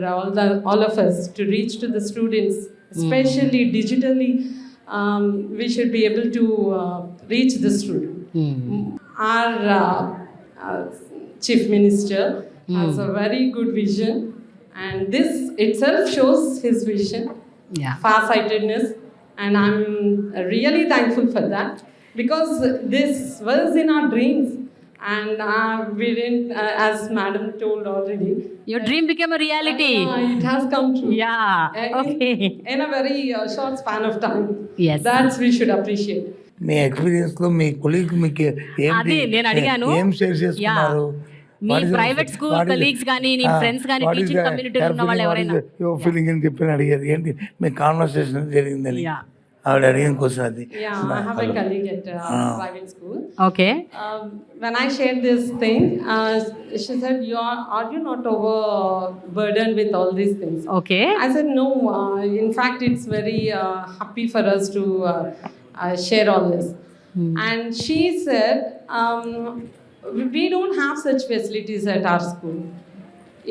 all of us to reach to the students, especially digitally. We should be able to reach the student. Our Chief Minister has a very good vision, and this itself shows his vision, far-sightedness, and I'm really thankful for that, because this was in our dreams. And we didn't, as madam told already, Your dream became a reality. It has come true. Yeah. Okay. In a very short span of time. Yes. That's we should appreciate. మీ ఎక్స్పీరియన్స్లో మీ colleague మీకు అదే నేను అడిగాను. ఏం share చేసుకున్నారు? మీ private school colleagues కానీ నీ ఫ్రెండ్స్ కానీ టీచింగ్ కమ్యూనిటీలో ఉన్న వాళ్ళు ఎవరైనా ఫీలింగ్ అని చెప్పి అడిగారు. ఏంటి మీ కాన్వర్సేషన్ జరిగిందని ఆవిడ అడిగిన క్వశ్చన్ అది. Yeah, I have a colleague at private school. Okay. When I shared this thing, she said, "Are you not overburdened with all these things?" Okay. I said, "No. In fact, it's very happy for us to share all this." And she said, "We don't have such facilities at our school.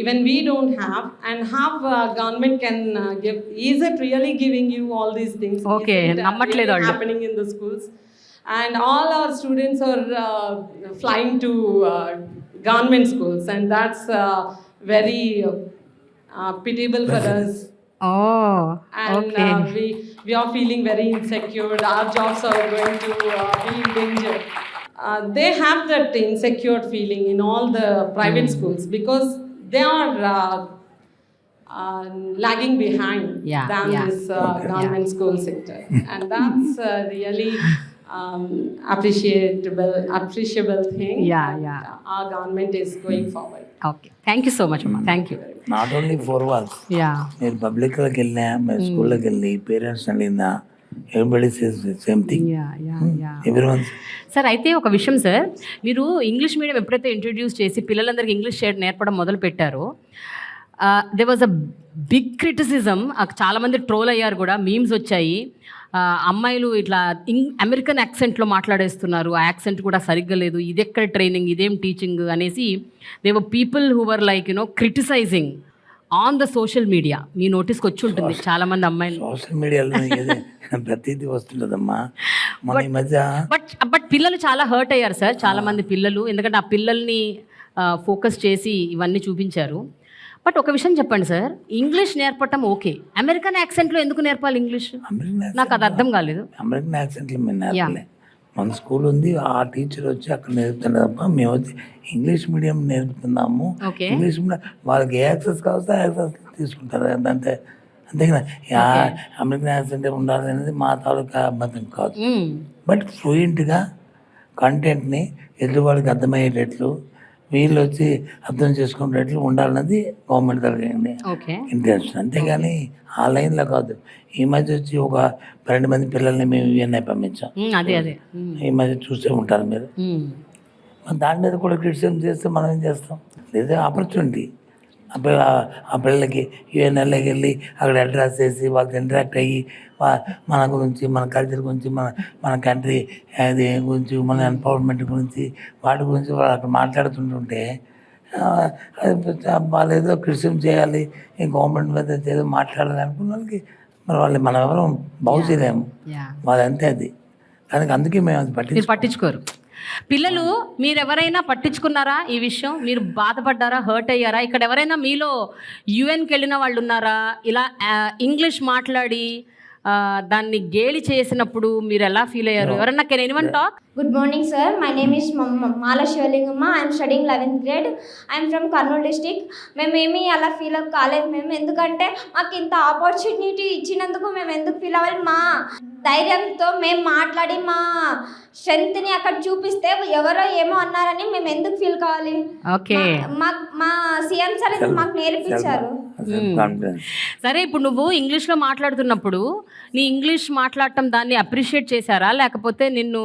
Even we don't have, and how government can give? Is it really giving you all these things? Okay, Is it nammatledu really happening in the schools?" And all our students are flying to government schools, and that's very pitiable for us. Oh. And Okay. we are feeling very insecure. Our jobs are going to be in danger. they have that insecure feeling in all the private schools because they are lagging behind Yeah, than yeah. this government school sector, and that's really appreciable thing. Yeah, that, yeah. Our government is going forward. Okay, thank you so much అమ్మా, thank you. Not only 4 walls. Yeah, మీరు పబ్లిక్లోకి వెళ్ళినా, మీరు స్కూల్లోకి వెళ్ళి parents అడిగినా, everybody says same thing. Yeah, yeah, yeah. Everyone sir, అయితే ఒక విషయం సార్, మీరు ఇంగ్లీష్ మీడియం ఎప్పుడైతే ఇంట్రడ్యూస్ చేసి పిల్లలందరికీ ఇంగ్లీష్ నేర్పడం మొదలు పెట్టారో, they was a big criticism. చాలామంది ట్రోల్ అయ్యారు కూడా, మీమ్స్ వచ్చాయి. అమ్మాయిలు ఇట్లా అమెరికన్ యాక్సెంట్లో మాట్లాడేస్తున్నారు, ఆ యాక్సెంట్ కూడా సరిగ్గా లేదు, ఇది ఎక్కడ ట్రైనింగ్, ఇదేం టీచింగ్ అనేసి they were people who were like criticising on the social media. మీ నోటీస్కి వచ్చి ఉంటుంది చాలామంది అమ్మాయిలు. సోషల్ మీడియాలో ప్రతిదీ వస్తుంటుందమ్మా. మన ఈ మధ్య బట్ పిల్లలు చాలా హర్ట్ అయ్యారు సార్, చాలామంది పిల్లలు. ఎందుకంటే ఆ పిల్లల్ని ఫోకస్ చేసి ఇవన్నీ చూపించారు. బట్ ఒక విషయం చెప్పండి సార్, ఇంగ్లీష్ నేర్పటం ఓకే, అమెరికన్ యాక్సెంట్లో ఎందుకు నేర్పాలి ఇంగ్లీష్? నాకు అది అర్థం కాలేదు. అమెరికన్ యాక్సెంట్లో మేము నేర్పలే. మన స్కూల్ ఉంది, ఆ టీచర్ వచ్చి అక్కడ నేర్పుతున్నారు తప్ప మేము వచ్చి ఇంగ్లీష్ మీడియం నేర్పుతున్నాము. ఓకే. ఇంగ్లీష్ మీడియం వాళ్ళకి ఏ యాక్సెస్ కావస్తే ఆ యాక్సెస్ తీసుకుంటారు అంతే. అంతేగా అమెరికన్ యాక్సెంట్ ఉండాలి అనేది మా తాలూకా అబద్ధం కాదు. బట్ ఫ్లూయెంట్గా కంటెంట్ని ఎదురువాడికి అర్థమయ్యేటట్లు, వీళ్ళు వచ్చి అర్థం చేసుకునేటట్లు ఉండాలన్నది గవర్నమెంట్ తరగండి ఇంటెన్షన్. అంతేగాని ఆ లైన్లో కాదు. ఈ మధ్య వచ్చి ఒక 12 మంది పిల్లల్ని మేము యూఎన్ఐ పంపించాం. ఈ మధ్య చూసే ఉంటారు మీరు. దాని మీద కూడా క్రిటిసిజం చేస్తే మనం ఏం చేస్తాం? లేదా ఆపర్చునిటీ ఆ పిల్లలకి యూఎన్ఐలోకి వెళ్ళి అక్కడ అడ్రస్ చేసి వాళ్ళతో ఇంటరాక్ట్ అయ్యి మన గురించి, మన కల్చర్ గురించి, మన కంట్రీ అది గురించి, మన ఎంపవర్మెంట్ గురించి, వాటి గురించి వాళ్ళు అక్కడ మాట్లాడుతుంటుంటే వాళ్ళు ఏదో క్రిటిసిజం చేయాలి, ఈ గవర్నమెంట్ మీద ఏదో మాట్లాడాలి అనుకున్న వాళ్ళకి మరి వాళ్ళు మనం ఎవరు బాగు చేయలేము. వాళ్ళు అంతే అది. దానికి అందుకే మేము అది పట్టించుకోరు పిల్లలు. మీరు ఎవరైనా పట్టించుకున్నారా ఈ విషయం? మీరు బాధపడ్డారా, హర్ట్ అయ్యారా? ఇక్కడ ఎవరైనా మీలో యుఎన్కి వెళ్ళిన వాళ్ళు ఉన్నారా? ఇలా ఇంగ్లీష్ మాట్లాడి దాన్ని గేలి చేసినప్పుడు మీరు ఎలా ఫీల్ అయ్యారు? ఎవరన్నా can anyone talk? Good morning, sir. My name is Mala Shivalingama. I am studying 11th grade. I am from Kurnool district. మేమేమి అలా ఫీల్ కాలేదు మేము, ఎందుకంటే మాకు ఇంత ఆపర్చునిటీ ఇచ్చినందుకు మేము ఎందుకు ఫీల్ అవ్వాలి? మా ధైర్యంతో మేము మాట్లాడి మా స్ట్రెంత్ని అక్కడ చూపిస్తే ఎవరో ఏమో అన్నారని మేము ఎందుకు ఫీల్ కావాలి? ఓకే, మా సీఎం సార్ మాకు నేర్పించారు. సరే, ఇప్పుడు నువ్వు ఇంగ్లీష్లో మాట్లాడుతున్నప్పుడు నీ ఇంగ్లీష్ మాట్లాడటం దాన్ని అప్రిషియేట్ చేశారా, లేకపోతే నిన్ను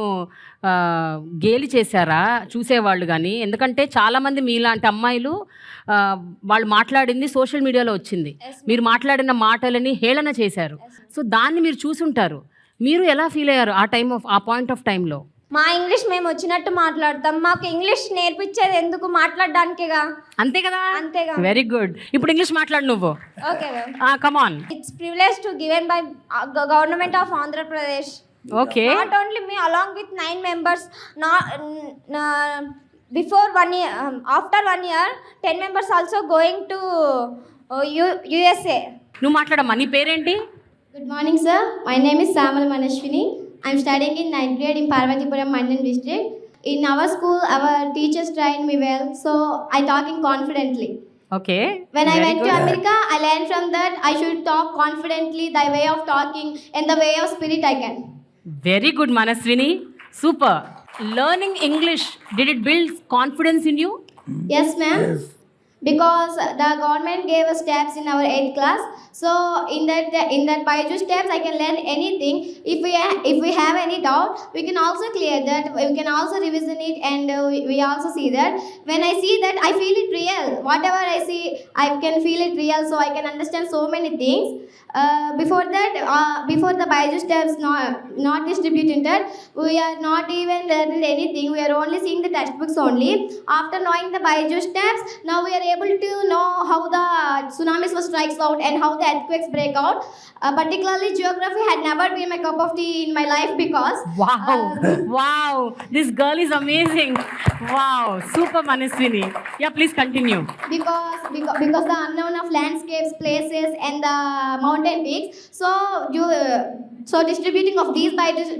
గేలి చేశారా చూసేవాళ్ళు? కానీ ఎందుకంటే చాలామంది మీలాంటి అమ్మాయిలు వాళ్ళు మాట్లాడింది సోషల్ మీడియాలో వచ్చింది, మీరు మాట్లాడిన మాటలని హేళన చేశారు. సో దాన్ని మీరు చూసుంటారు. మీరు ఎలా ఫీల్ అయ్యారు ఆ పాయింట్ ఆఫ్ టైంలో? మా ఇంగ్లీష్ మేము వచ్చినట్టు మాట్లాడతాం, మాకు ఇంగ్లీష్ నేర్పించేది ఎందుకు? మాట్లాడడానికిగా. అంతే కదా? అంతేగా. Very good. ఇప్పుడు ఇంగ్లీష్ మాట్లాడు నువ్వు. Okay, come on. It's privilege to given by government of Andhra Pradesh. Okay. Not only me, along with 9 members. Before 1 year, after 1 year, 10 members also going to USA. నువ్వు మాట్లాడమ్మా, నీ పేరేంటి? Good morning, sir. My name is Samal Manashwini. I am studying in 9th grade in Parvatipuram Mandal district. In our school, our teachers trained me well, so I talking confidently. Okay. When I went to America, I learned from that I should talk confidently, the way of talking and the way of spirit I can. Very good, Manaswini. Super. Learning English, did it build confidence in you? Yes, ma'am. Yes. Because the government gave us steps in our 8th class. So in that Byju's steps, I can learn anything. If we have any doubt, we can also clear that. We can also revision it, and we also see that. When I see that, I feel it real. Whatever I see, I can feel it real. So I can understand so many things. Before that, before the Byju's steps not distributed, we are not even learning anything. We are only seeing the textbooks only. After knowing the Byju's steps, now we are able to know how the tsunamis was strikes out and how the earthquakes break out. Particularly geography had never been my cup of tea in my life because Wow. Wow. This girl is amazing. Wow. Super Manaswini. Yeah, please continue. because the unknown of landscapes, places, and the mountain peaks. So distributing of these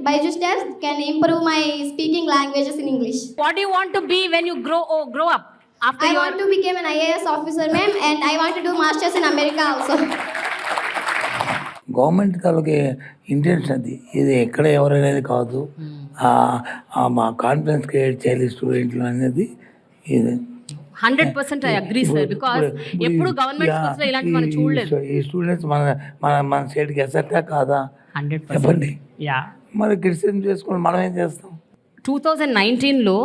Baiju steps can improve my speaking languages in English. What do you want to be when you grow up? After I your want to become an IAS officer, ma'am, and I want to do masters in America also. Government తాలూకే intention అది, ఇది ఎక్కడ ఎవరనేది కాదు, మా confidence create చేయాలి స్టూడెంట్లు అనేది ఇది. 100% I agree, sir. Because ఎప్పుడు గవర్నమెంట్ స్కూల్స్ లో ఇలాంటి మనం చూడలేదు. ఈ స్టూడెంట్స్ మన స్టేట్కి ఎసెట్టా కాదా 100%. చెప్పండి. యా. మరి క్రిటిసిజం చేసుకుని మనం ఏం చేస్తాం? 2019లో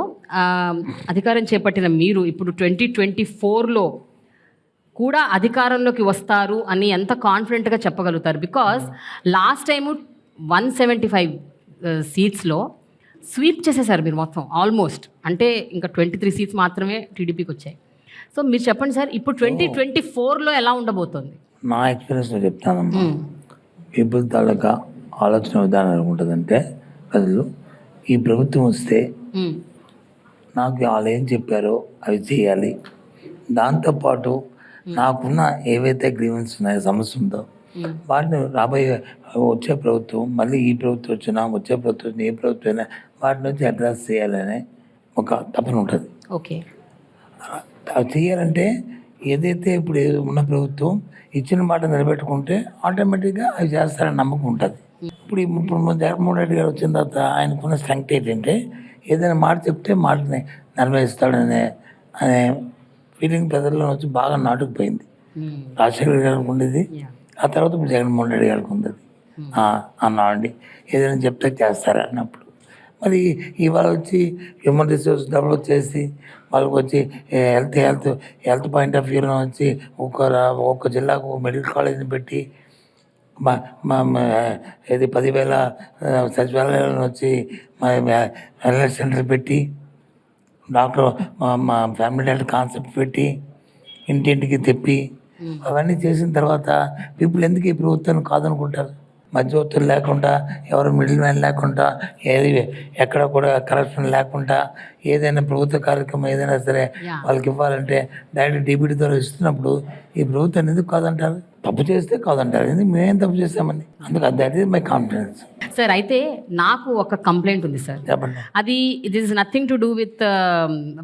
అధికారం చేపట్టిన మీరు ఇప్పుడు 2024లో కూడా అధికారంలోకి వస్తారు అని ఎంత కాన్ఫిడెంట్గా చెప్పగలుగుతారు? బికాస్ లాస్ట్ టైము 175 సీట్స్లో స్వీప్ చేసేసారు మీరు మొత్తం ఆల్మోస్ట్. అంటే ఇంకా 23 సీట్స్ మాత్రమే టీడీపీకి వచ్చాయి. సో మీరు చెప్పండి సార్, ఇప్పుడు 2024లో ఎలా ఉండబోతోంది? నా ఎక్స్పీరియన్స్లో చెప్తానమ్మా. పీపుల్ తాలూకా ఆలోచన విధానం ఎలాగుంటుందంటే, ప్రజలు ఈ ప్రభుత్వం వస్తే నాకు వాళ్ళు ఏం చెప్పారో అవి చేయాలి, దాంతోపాటు నాకున్న ఏవైతే గ్రీవెన్స్ ఉన్నాయో, సమస్య ఉందో వాటిని రాబోయే వచ్చే ప్రభుత్వం, మళ్ళీ ఈ ప్రభుత్వం వచ్చినా వచ్చే ప్రభుత్వం వచ్చినా ఏ ప్రభుత్వం అయినా వాటి నుంచి అడ్రస్ చేయాలనే ఒక తపన ఉంటుంది. ఓకే. అవి చేయాలంటే ఏదైతే ఇప్పుడు ఉన్న ప్రభుత్వం ఇచ్చిన మాట నిలబెట్టుకుంటే ఆటోమేటిక్గా అవి చేస్తారని నమ్మకం ఉంటుంది. ఇప్పుడు జగన్మోహన్ రెడ్డి గారు వచ్చిన తర్వాత ఆయనకున్న స్ట్రెంగ్త్ ఏంటంటే, ఏదైనా మాట చెప్తే మాటని నెరవేరుస్తాడనే ఫీలింగ్ ప్రజల్లో వచ్చి బాగా నాటుకుపోయింది. రాజశేఖర్ గారికి ఉండేది, ఆ తర్వాత ఇప్పుడు జగన్మోహన్ రెడ్డి గారికి ఉంది. అన్నామండి ఏదైనా చెప్తే చేస్తారు అన్నప్పుడు. మరి ఇవాళ వచ్చి హ్యూమన్ రిసోర్స్ డెవలప్ చేసి వాళ్ళకి వచ్చి హెల్త్ పాయింట్ ఆఫ్ వ్యూలో వచ్చి ఒక్క జిల్లాకు ఒక మెడికల్ కాలేజీని పెట్టి ఇది 10,000 సచివాలయాలను వచ్చి వెల్నెస్ సెంటర్ పెట్టి డాక్టర్ మా ఫ్యామిలీ డాక్టర్ కాన్సెప్ట్ పెట్టి ఇంటింటికి తెప్పి అవన్నీ చేసిన తర్వాత పీపుల్ ఎందుకు ఈ ప్రభుత్వాన్ని కాదనుకుంటారు? మధ్యవర్తులు లేకుండా, ఎవరు మిడిల్ మ్యాన్ లేకుండా, ఏది ఎక్కడ కూడా కరప్షన్ లేకుండా ఏదైనా ప్రభుత్వ కార్యక్రమం ఏదైనా సరే వాళ్ళకి ఇవ్వాలంటే డైరెక్ట్ డీబీటీ ద్వారా ఇస్తున్నప్పుడు ఈ ప్రభుత్వాన్ని ఎందుకు కాదంటారు? తప్పు చేస్తే కాదంటారు. ఎందుకు మేమేం తప్పు చేస్తామని. అందుకు that is my confidence. Sir, అయితే నాకు ఒక కంప్లైంట్ ఉంది సార్. చెప్పండి. అది it is nothing to do with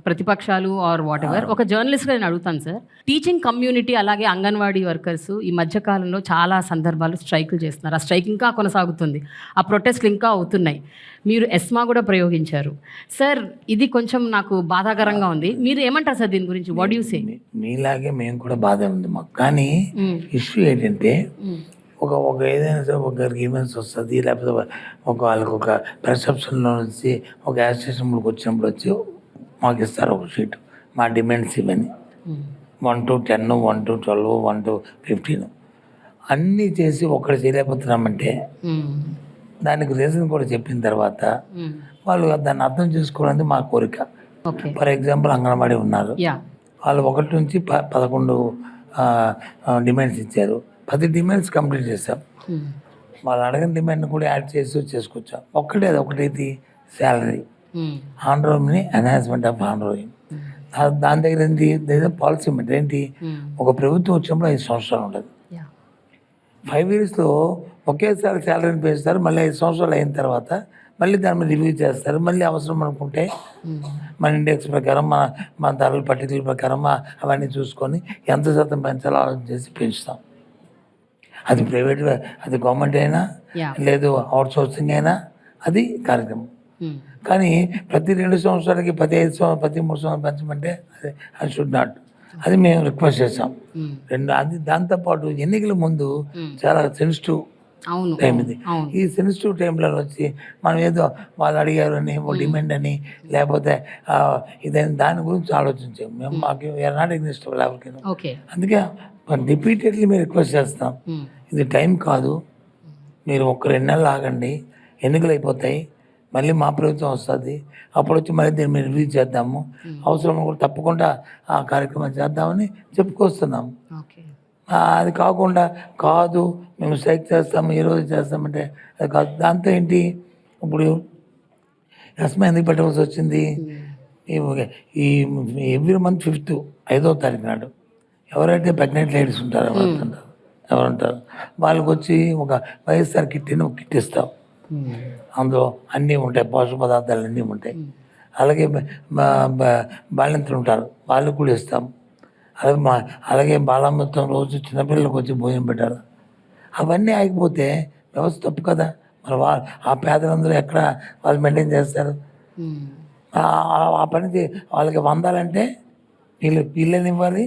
ప్రతిపక్షాలు ఆర్ వాట్ ఎవర్. ఒక జర్నలిస్ట్గా నేను అడుగుతాను సార్. టీచింగ్ కమ్యూనిటీ అలాగే అంగన్వాడీ వర్కర్స్ ఈ మధ్యకాలంలో చాలా సందర్భాలు స్ట్రైకులు చేస్తున్నారు. ఆ స్ట్రైక్ ఇంకా కొనసాగుతుంది, ఆ ప్రొటెస్ట్లు ఇంకా అవుతున్నాయి. మీరు ఎస్మా కూడా ప్రయోగించారు సార్. ఇది కొంచెం నాకు బాధాకరంగా ఉంది. మీరు ఏమంటారు సార్ దీని గురించి? What you say? మీలాగే మేము కూడా బాధ ఉంది మాకు. కానీ ఇష్యూ ఏంటంటే, ఒక ఏదైనా సరే ఒక గ్రీవెన్స్ వస్తుంది, లేకపోతే వాళ్ళకి ఒక పర్సెప్షన్లో నుంచి ఒక యాజిటేషన్కి వచ్చినప్పుడు వచ్చి మాకు ఇస్తారు ఒక షీట్, మా డిమాండ్స్ ఇవన్నీ 1 to 10, 1 to 12, 1 to 15 అన్నీ చేసి ఒక్కటి చేయలేకపోతున్నామంటే దానికి రీజన్ కూడా చెప్పిన తర్వాత వాళ్ళు దాన్ని అర్థం చేసుకోవడానికి మా కోరిక. ఫర్ ఎగ్జాంపుల్ అంగన్వాడీ ఉన్నారు, వాళ్ళు 1 నుంచి 11 డిమాండ్స్ ఇచ్చారు. 10 డిమాండ్స్ కంప్లీట్ చేస్తాం. వాళ్ళు అడగిన డిమాండ్ కూడా యాడ్ చేసి చేసుకొచ్చాం. ఒకటైతే శాలరీ, ఆన్రోల్ని ఎన్హాన్స్మెంట్ ఆఫ్ ఆన్రోలింగ్. దాని దగ్గర ఏంటి పాలసీ ఏంటి, ఒక ప్రభుత్వం వచ్చినప్పుడు 5 సంవత్సరాలు ఉంటుంది. 5 yearsలో ఒకేసారి శాలరీని పెంచుతారు. మళ్ళీ 5 సంవత్సరాలు అయిన తర్వాత మళ్ళీ దాని మీద రివ్యూ చేస్తారు. మళ్ళీ అవసరం అనుకుంటే మన ఇండెక్స్ ప్రకారం మన ధరల పట్టికల ప్రకారం అవన్నీ చూసుకొని ఎంత శాతం పెంచాలో ఆలోచన చేసి పెంచుతాం. అది ప్రైవేట్, అది గవర్నమెంట్ అయినా లేదు అవుట్ సోర్సింగ్ అయినా అది కార్యక్రమం. కానీ ప్రతి 2 సంవత్సరాలకి 15 సంవత్సరాలు 13 సంవత్సరాలు పెంచమంటే అది షుడ్ నాట్. అది మేము రిక్వెస్ట్ చేస్తాం. అది దాంతోపాటు ఎన్నికల ముందు చాలా సెన్సిటివ్ టైం ఇది. ఈ సెన్సిటివ్ టైంలో వచ్చి మనం ఏదో వాళ్ళు అడిగారు అని ఓ డిమాండ్ అని లేకపోతే ఇదని దాని గురించి ఆలోచించాం. మేము మాకు నాట్ ఎగ్నిస్ట్ ఎవరికి. అందుకే రిపీటెడ్లీ మేము రిక్వెస్ట్ చేస్తాం, ఇది టైం కాదు, మీరు 1-2 నెలలు ఆగండి, ఎన్నికలు అయిపోతాయి, మళ్ళీ మా ప్రభుత్వం వస్తుంది, అప్పుడు వచ్చి మళ్ళీ దీన్ని మేము రివ్యూ చేద్దాము, అవసరం కూడా తప్పకుండా ఆ కార్యక్రమం చేద్దామని చెప్పుకొస్తున్నాము. ఓకే. అది కాకుండా కాదు మేము స్ట్రైక్ చేస్తాము, ఈరోజు చేస్తామంటే అది కాదు. దాంతో ఏంటి, ఇప్పుడు ఎస్మా ఎందుకు పెట్టవలసి వచ్చింది? ఈ ఎవ్రీ మంత్ 5th 5వ తారీఖు నాడు ఎవరైతే ప్రెగ్నెంట్ లేడీస్ ఉంటారో ఎవరుంటారు వాళ్ళకి వచ్చి ఒక వైఎస్ఆర్ కిట్ అని ఒక కిట్ ఇస్తాం. అందులో అన్నీ ఉంటాయి, పోషక పదార్థాలు అన్నీ ఉంటాయి. అలాగే బాలింతలు ఉంటారు, వాళ్ళకు కూడా ఇస్తాం. అలాగే బాలామృతం రోజు చిన్నపిల్లలకు వచ్చి భోజనం పెట్టారు. అవన్నీ ఆగిపోతే వ్యవస్థ తప్పు కదా. మరి ఆ పేదలందరూ ఎక్కడ వాళ్ళు మెయింటైన్ చేస్తారు? ఆ పనికి వాళ్ళకి వందాలంటే వీళ్ళని ఇవ్వాలి,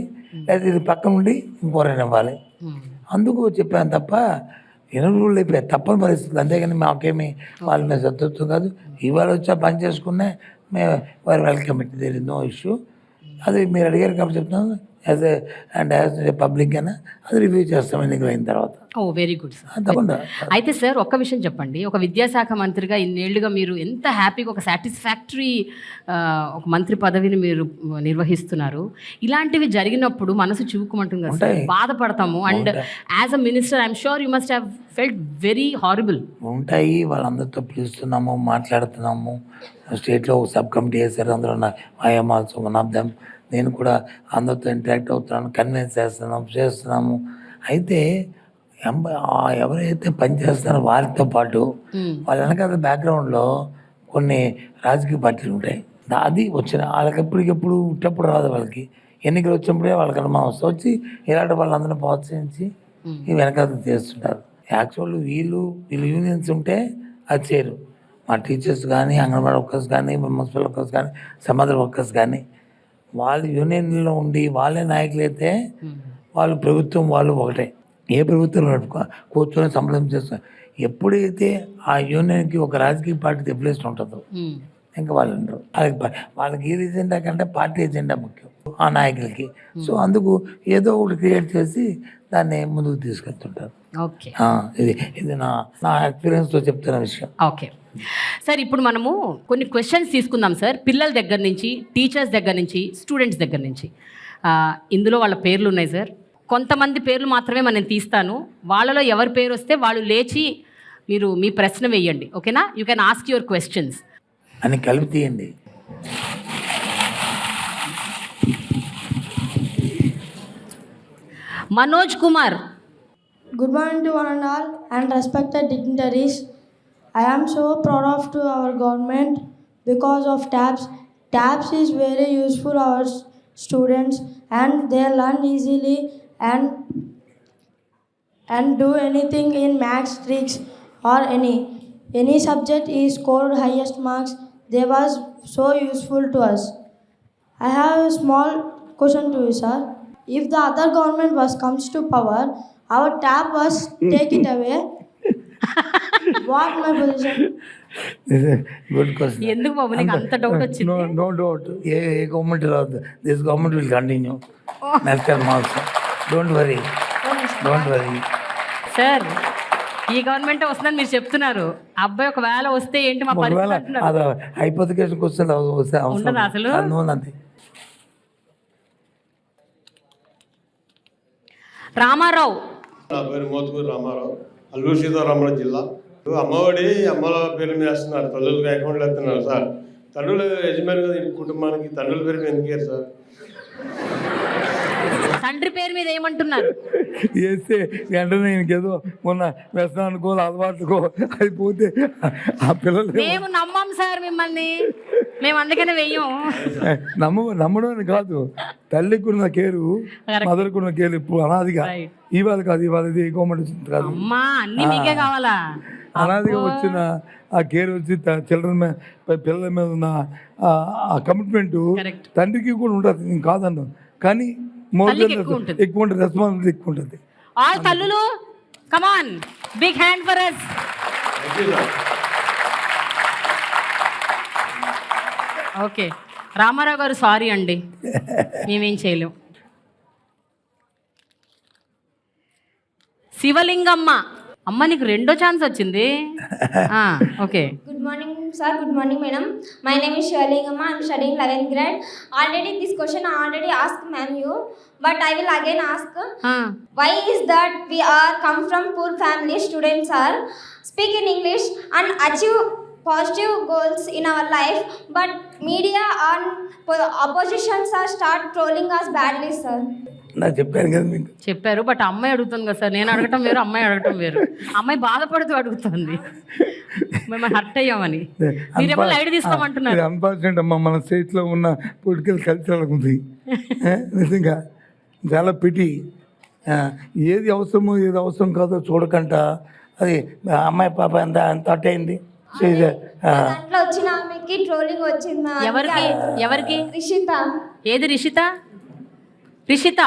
లేదా ఇది పక్క నుండి ఇంకోరైనా ఇవ్వాలి. అందుకు చెప్పాను తప్ప ఎనుగులు అయిపోయాయి, తప్పని పరిస్థితులు. అంతేగాని మాకేమి వాళ్ళ మీద సత్తుత్వం కాదు. ఇవాళ వచ్చా పని చేసుకునే మేము వారు welcome it, there is no issue. అది మీరు అడిగారు కాబట్టి చెప్తున్నాను. యాజ్ ఏ పబ్లిక్ అయినా అది రివ్యూ చేస్తాం ఎన్నికలు అయిన తర్వాత. ఓ వెరీ గుడ్ సార్. తప్పకుండా. అయితే సార్ ఒక్క విషయం చెప్పండి, ఒక విద్యాశాఖ మంత్రిగా ఇన్నేళ్లుగా మీరు ఎంత హ్యాపీగా ఒక సాటిస్ఫాక్టరీ ఒక మంత్రి పదవిని మీరు నిర్వహిస్తున్నారు. ఇలాంటివి జరిగినప్పుడు మనసు చివుకుమంటుంది కదా సార్, బాధపడతాము. And as a minister I'm sure you must have felt very horrible. ఉంటాయి, వాళ్ళందరితో పిలుస్తున్నాము, మాట్లాడుతున్నాము. స్టేట్లో ఒక సబ్ కమిటీ వేశారు, అందులో I'm also one of them. నేను కూడా అందరితో ఇంటరాక్ట్ అవుతున్నాను, కన్విన్స్ చేస్తున్నాము. అయితే ఎవరైతే పనిచేస్తున్నారో వారితో పాటు వాళ్ళ వెనకాల బ్యాక్గ్రౌండ్లో కొన్ని రాజకీయ పార్టీలు ఉంటాయి. అది వచ్చిన వాళ్ళకి ఎప్పటికెప్పుడు ఉట్టప్పుడు రాదు. వాళ్ళకి ఎన్నికలు వచ్చినప్పుడే వాళ్ళకి అనుమానం వచ్చి ఇలాంటి వాళ్ళందరినీ ప్రోత్సహించి ఈ వెనకాల చేస్తుంటారు. యాక్చువల్ వీళ్ళు యూనియన్స్ ఉంటే అది చేయరు. మా టీచర్స్ కానీ, అంగన్వాడీ వర్కర్స్ కానీ, మున్సిపల్ వర్కర్స్ కానీ, సమాధాన వర్కర్స్ కానీ వాళ్ళు యూనియన్లో ఉండి వాళ్ళే నాయకులు అయితే వాళ్ళు ప్రభుత్వం వాళ్ళు ఒకటే. ఏ ప్రభుత్వంలో కూర్చొని సంబంధం చేస్తారు. ఎప్పుడైతే ఆ యూనియన్కి ఒక రాజకీయ పార్టీ ఎఫిలియేషన్ ఉంటుందో ఇంకా వాళ్ళు ఉండరు. వాళ్ళకి ఈ ఎజెండా కంటే పార్టీ ఎజెండా ముఖ్యం ఆ నాయకులకి. సో అందుకు ఏదో ఒకటి క్రియేట్ చేసి దాన్ని ముందుకు తీసుకెళ్తుంటారు. ఓకే, ఇది నా ఎక్స్పీరియన్స్తో చెప్తున్న విషయం. ఓకే సార్, ఇప్పుడు మనము కొన్ని క్వశ్చన్స్ తీసుకుందాం సార్. పిల్లల దగ్గర నుంచి, టీచర్స్ దగ్గర నుంచి, స్టూడెంట్స్ దగ్గర నుంచి. ఇందులో వాళ్ళ పేర్లు ఉన్నాయి సార్. కొంతమంది పేర్లు మాత్రమే నేను తీస్తాను. వాళ్ళలో ఎవరి పేరు వస్తే వాళ్ళు లేచి మీరు మీ ప్రశ్న వేయండి. ఓకేనా? You can ask your questions అని కలిపి తీయండి. Manoj Kumar. Good morning to one and all and respected dignitaries. I am so proud of to our government because of TAPS. TAPS is very useful our students and they learn easily and do anything in maths tricks or any subject is scored highest marks. They was so useful to us. I have a small question to you, sir. If the other government comes to power, our TAP was take it away. What my position? Good question. ఎందుకు బాబు నీకు అంత doubt వచ్చింది? No doubt. ఏ government రాదు, this government will continue next time also. Don't worry. Sir, ఈ government వస్తుందని మీరు చెప్తున్నారు. అబ్బాయి ఒకవేళ వస్తే ఏంటి మా పరిస్థితి? అది హైపోథికేషన్ క్వశ్చన్ వస్తే ఉండదు అసలు. అవునండి. రామారావు. నా పేరు మోతుకూరు రామారావు, అల్లూరు సీతారామరాజు జిల్లా. అమ్మఒడి అమ్మల పేరు మీద వేస్తున్నారు, తల్లులకు అకౌంట్లు వేస్తున్నారు సార్. తండ్రులు యజమాని కదా కుటుంబానికి, తండ్రుల పేరు మీద ఎందుకు సార్? తండ్రి పేరు మీద ఏమంటున్నారు? వేస్తే వెంటనే ఇంకేదో మొన్న వ్యసనానికో అలవాటుకో అయిపోతే ఆ పిల్లలు. మేము నమ్మం సార్ మిమ్మల్ని, మేము అందుకనే వెయ్యం. నమ్మడం అని కాదు, తల్లికి ఉన్న కేరు మదర్కి ఉన్న కేరు ఇప్పుడు అనాదిగా ఇవాళ కాదు, ఇవాళ ఇది గవర్నమెంట్ కాదు. అమ్మా అన్ని మీకే కావాలా? అనాదిగా వచ్చిన ఆ కేర్ వచ్చి చిల్డ్రన్ మీద, పిల్లల మీద ఉన్న ఆ కమిట్మెంట్ తండ్రికి కూడా ఉంటుంది. నేను కాదన్నా, కానీ ఎక్కువ ఉంటుంది, రెస్పాన్సిబిలిటీ ఎక్కువ ఉంటుంది. ఆల్ తల్లులు come on, big hand for us. Okay Ramarao garu, sorry అండి, మేమేం చేయలేం. శివలింగమ్మ. అమ్మ నీకు రెండో ఛాన్స్ వచ్చింది. Okay. Good morning sir. Good morning, madam. My name is Shalingama. I'm studying 11th grade. Already this question I already asked ma'am you, but I will again ask. Why is that we are come from poor family students are speak in English and achieve positive goals in our life, but media and oppositions are start trolling us badly, sir. నాకు చెప్పాను కదా మీకు. చెప్పారు, but అమ్మాయి అడుగుతుంది కదా sir. నేను అడగటం వేరు, అమ్మాయి అడగటం వేరు. అమ్మాయి బాధపడుతూ అడుగుతుంది, మేము హర్ట్ అయ్యామని. మీరేమో లైట్ తీసుకోమంటున్నారు. అన్ఫార్చునేట్ అమ్మా, మన స్టేట్లో ఉన్న పొలిటికల్ కల్చర్ ఉంది నిజంగా. చాలా పిటి. ఏది అవసరమో ఏది అవసరం కాదో చూడకంట. అది అమ్మాయి పాప ఎంత అంత అట్ అయింది. దాంట్లో వచ్చిన ఆమెకి ట్రోలింగ్ వచ్చింది ma'am. ఎవరికి? రిషిత. ఏది Rishitha? Rishitha,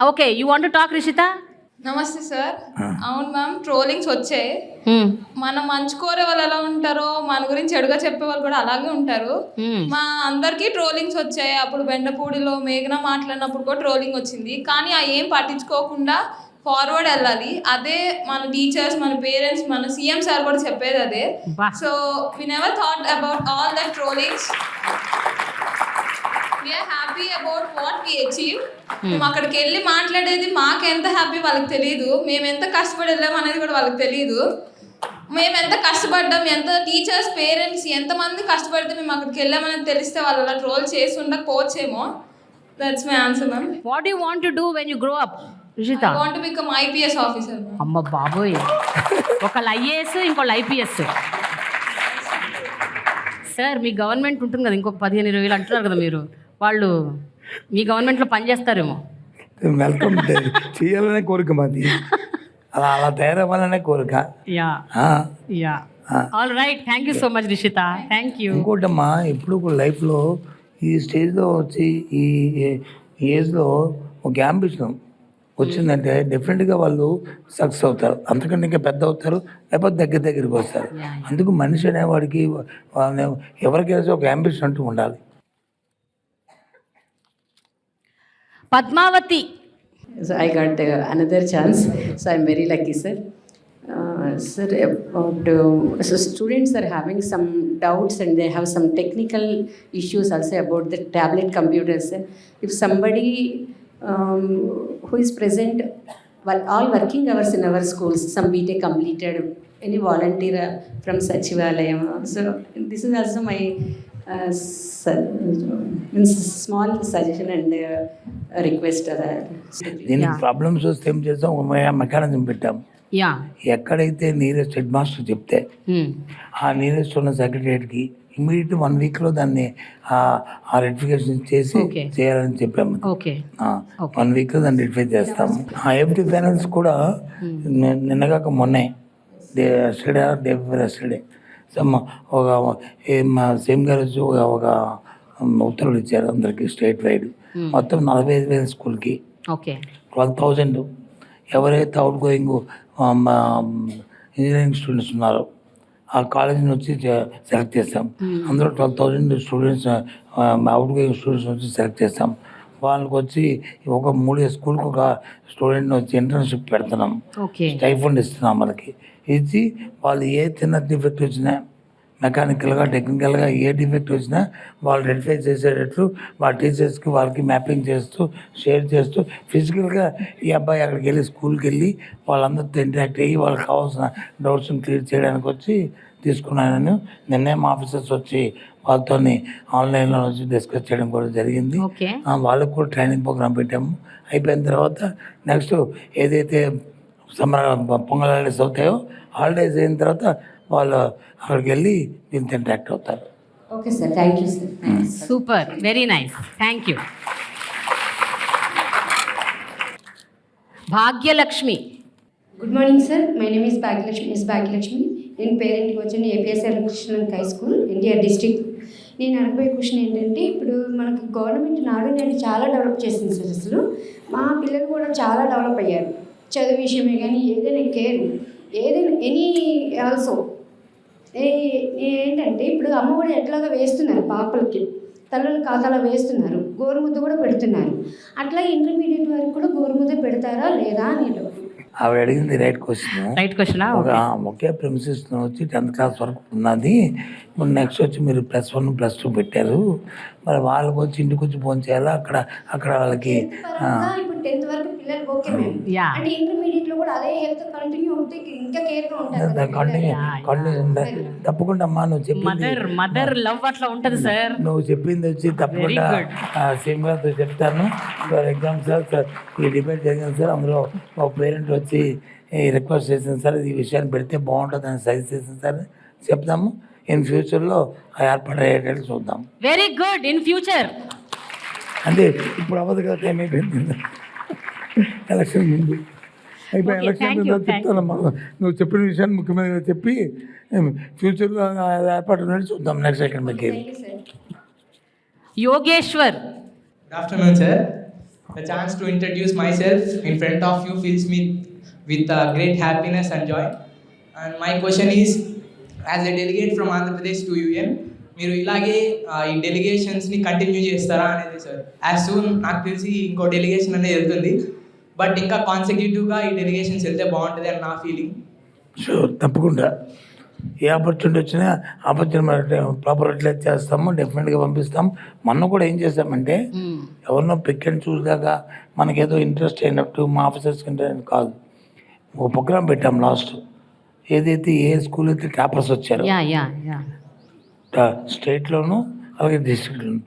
okay, you want to talk Rishitha? నమస్తే సార్. అవును మ్యామ్, ట్రోలింగ్స్ వచ్చాయి. మనం మంచి కోరే వాళ్ళు ఎలా ఉంటారో మన గురించి చెడుగా చెప్పే వాళ్ళు కూడా అలాగే ఉంటారు. మా అందరికీ ట్రోలింగ్స్ వచ్చాయి. అప్పుడు బెండపూడిలో మేఘన మాట్లాడినప్పుడు కూడా ట్రోలింగ్ వచ్చింది. కానీ ఆ ఏం పట్టించుకోకుండా ఫార్వర్డ్ వెళ్ళాలి. అదే మన టీచర్స్, మన పేరెంట్స్, మన సీఎం సార్ కూడా చెప్పేది అదే. So we never thought about all that trollings. We're happy about what we achieve. మేము అక్కడికి వెళ్ళి మాట్లాడేది మాకు ఎంత హ్యాపీ వాళ్ళకి తెలియదు. మేము ఎంత కష్టపడి వెళ్ళాము అనేది కూడా వాళ్ళకి తెలియదు. మేము ఎంత కష్టపడ్డాం, ఎంత టీచర్స్, పేరెంట్స్ ఎంతమంది కష్టపడితే మేము అక్కడికి వెళ్ళామనేది తెలిస్తే వాళ్ళు అలా ట్రోల్ చేసి ఉండకపోవచ్చేమో. That's my answer ma'am. What you want to do when you grow up Rishita? I want to become IPS officer. అమ్మ బాబోయ్, ఒకళ్ళు ఐఏఎస్, ఇంకోళ్ళు ఐపీఎస్. సార్, మీ గవర్నమెంట్ ఉంటుంది కదా, ఇంకొక 15-20 అంటున్నారు కదా మీరు, వాళ్ళు మీ గవర్నమెంట్లో పనిచేస్తారేమో. వెల్కమ్ చేయాలనే కోరిక మాది. అలా తయారవ్వాలనే కోరిక. Yeah all right, thank you so much Rishita, thank you. ఇంకోటమ్మా, ఎప్పుడు లైఫ్లో ఈ స్టేజ్లో వచ్చి ఈ ఏజ్లో ఒక యాంబిషన్ వచ్చిందంటే డెఫినెట్గా వాళ్ళు సక్సెస్ అవుతారు. అంతకంటే ఇంకా పెద్ద అవుతారు, లేకపోతే దగ్గరికి వస్తారు. అందుకు మనిషి అనేవాడికి ఎవరికైనా ఒక యాంబిషన్ అంటూ ఉండాలి. Padmavati. So I got another chance, so I'm very lucky, sir. Sir, about so students are having some doubts and they have some technical issues also about the tablet computers. If somebody who is present while all working hours in our schools, some BTech completed, any volunteer from Sachivalayam. So this is also my small suggestion and request. దీనికి problems వస్తే ఏం చేస్తాం, mechanism పెట్టాం. ఎక్కడైతే nearest head master చెప్తే ఆ nearest ఉన్న సెక్రటరియట్కి immediate 1 వీక్లో దాన్ని ఆ రెక్టిఫికేషన్ చేసి చేయాలని చెప్పాము. 1 వీక్లో దాన్ని రెక్టిఫై చేస్తాము. ఆ ఎఫ్టీ ఫైనాన్స్ కూడా నిన్నగాక మొన్నే ఎస్టర్డే సేమ్ గారు వచ్చి ఒక ఉత్తర్వులు ఇచ్చారు అందరికి స్టేట్ వైడ్. మొత్తం 45,000 స్కూల్కి 12,000 ఎవరైతే అవుట్ గోయింగ్ ఇంజనీరింగ్ స్టూడెంట్స్ ఉన్నారో ఆ కాలేజీ నుంచి సెలెక్ట్ చేస్తాం. అందులో 12,000 స్టూడెంట్స్ అవుట్ గోయింగ్ స్టూడెంట్స్ నుంచి సెలెక్ట్ చేస్తాం. వాళ్ళకి వచ్చి ఒక 3 స్కూల్కి ఒక స్టూడెంట్ వచ్చి ఇంటర్న్షిప్ పెడుతున్నాం. స్టైఫండ్ ఇస్తున్నాం వాళ్ళకి. ఇచ్చి వాళ్ళు ఏ చిన్న డిఫెక్ట్ వచ్చినా, మెకానికల్గా టెక్నికల్గా ఏ డిఫెక్ట్ వచ్చినా వాళ్ళు రెక్టిఫై చేసేటట్లు వాళ్ళ టీచర్స్కి వాళ్ళకి మ్యాపింగ్ చేస్తూ షేర్ చేస్తూ ఫిజికల్గా ఈ అబ్బాయి అక్కడికి వెళ్ళి స్కూల్కి వెళ్ళి వాళ్ళందరితో ఇంటరాక్ట్ అయ్యి వాళ్ళకి కావాల్సిన డౌట్స్ని క్లియర్ చేయడానికి వచ్చి తీసుకున్నాను. నిన్నే మా ఆఫీసర్స్ వచ్చి వాళ్ళతో ఆన్లైన్లో వచ్చి డిస్కస్ చేయడం కూడా జరిగింది. వాళ్ళకు కూడా ట్రైనింగ్ ప్రోగ్రామ్ పెట్టాము. అయిపోయిన తర్వాత నెక్స్ట్ ఏదైతే సమ్మర్ పొంగల్ హాలిడేస్ అవుతాయో హాలిడేస్ అయిన తర్వాత వాళ్ళు అక్కడికి వెళ్ళి దీంతో ఇంటరాక్ట్ అవుతారు. Okay sir, thank you sir. Super, very nice, thank you. Bhagyalakshmi. Good morning sir, my name is Bhagyalakshmi. నేను పేరెంట్కి వచ్చాను APSR Krishna high school, NTR district. నేను అడగబోయే క్వశ్చన్ ఏంటంటే, ఇప్పుడు మనకు గవర్నమెంట్ నాడు నేడు చాలా డెవలప్ చేసింది సార్. అసలు మా పిల్లలు కూడా చాలా డెవలప్ అయ్యారు. చదువు విషయమే కానీ ఏదైనా కేర్, ఏదైనా ఎనీ ఆల్సో ఏంటంటే ఇప్పుడు అమ్మఒడి ఎట్లాగా వేస్తున్నారు, పాపలకి తల్లుల ఖాతాలో వేస్తున్నారు, గోరుముద్ద కూడా పెడుతున్నారు. అట్లా ఇంటర్మీడియట్ వరకు కూడా గోరుముద్ద పెడతారా లేదా అని. ఆవిడ అడిగింది రైట్ క్వశ్చన్. రైట్ క్వశ్చనా? ఒకే ప్రిమిసెస్ వచ్చి 10th క్లాస్ వరకు ఉన్నది. ఇప్పుడు నెక్స్ట్ వచ్చి మీరు +1 +2 పెట్టారు, మరి వాళ్ళకి వచ్చి ఇంటికి వచ్చి ఫోన్ చేయాలా? అక్కడ వాళ్ళకి ఇప్పుడు 10th వరకు పిల్లలు ఓకే మ్యామ్. అంటే ఇంటర్మీడియట్ లో కూడా అదే హెల్త్ కంటిన్యూ ఉంటే ఇంకా కేర్ గా ఉంటారు. కంటిన్యూ తప్పకుండా అమ్మా నువ్వు చెప్పింది మదర్ లవ్ అట్లా ఉంటది సార్. నువ్వు చెప్పింది వచ్చి తప్పకుండా సేమ్గా చెప్తాను. ఫర్ ఎగ్జాంపుల్ సార్ ఈ డిబేట్ జరిగింది సార్, అందులో ఒక పేరెంట్ వచ్చి రిక్వెస్ట్ చేసింది సార్, ఈ విషయాన్ని పెడితే బాగుంటుంది అని సజెస్ట్ చేసింది సార్. చెప్తాము ఇన్ ఫ్యూచర్లో ఏర్పాటు అయ్యేటట్టు చూద్దాం. Very good. ఇన్ ఫ్యూచర్ అంటే ఇప్పుడు అవ్వదు కదా, టైం అయిపోయింది ఎలక్షన్ ముందు. అయిపోయి ఎలక్షన్ ముందు చెప్తానమ్మా, నువ్వు చెప్పిన విషయాన్ని ముఖ్యమంత్రిగా చెప్పి ఫ్యూచర్లో ఏర్పాటు ఉన్నట్టు చూద్దాం next academic year. Yogeshwar. Good afternoon, sir. The chance to introduce myself in front of you fills me with great happiness and joy. And my question is, as a delegate from Andhra Pradesh to UN, మీరు ఇలాగే ఈ డెలిగేషన్స్ని continue చేస్తారా అనేది sir. As soon నాకు తెలిసి ఇంకో delegation అనేది వెళ్తుంది, బట్ ఇంకా కాన్సెక్యూటివ్గా ఈ డెలిగేషన్స్ వెళ్తే బాగుంటుంది అని నా ఫీలింగ్. షూర్, తప్పకుండా ఏ ఆపర్చునిటీ వచ్చినా ఆపర్చునిటీ ప్రాపర్ యూటిలైజ్ చేస్తాము, డెఫినెట్గా పంపిస్తాం. మొన్న కూడా ఏం చేస్తామంటే ఎవరినో పిక్ అండ్ చూస్ దాకా మనకేదో ఇంట్రెస్ట్ అయినట్టు మా ఆఫీసర్స్కి ఇంట్రెస్ట్ కాదు, ఒక ప్రోగ్రామ్ పెట్టాం లాస్ట్. ఏదైతే ఏ స్కూల్ అయితే టాపర్స్ వచ్చారో స్టేట్లోను అలాగే డిస్ట్రిక్ట్లోను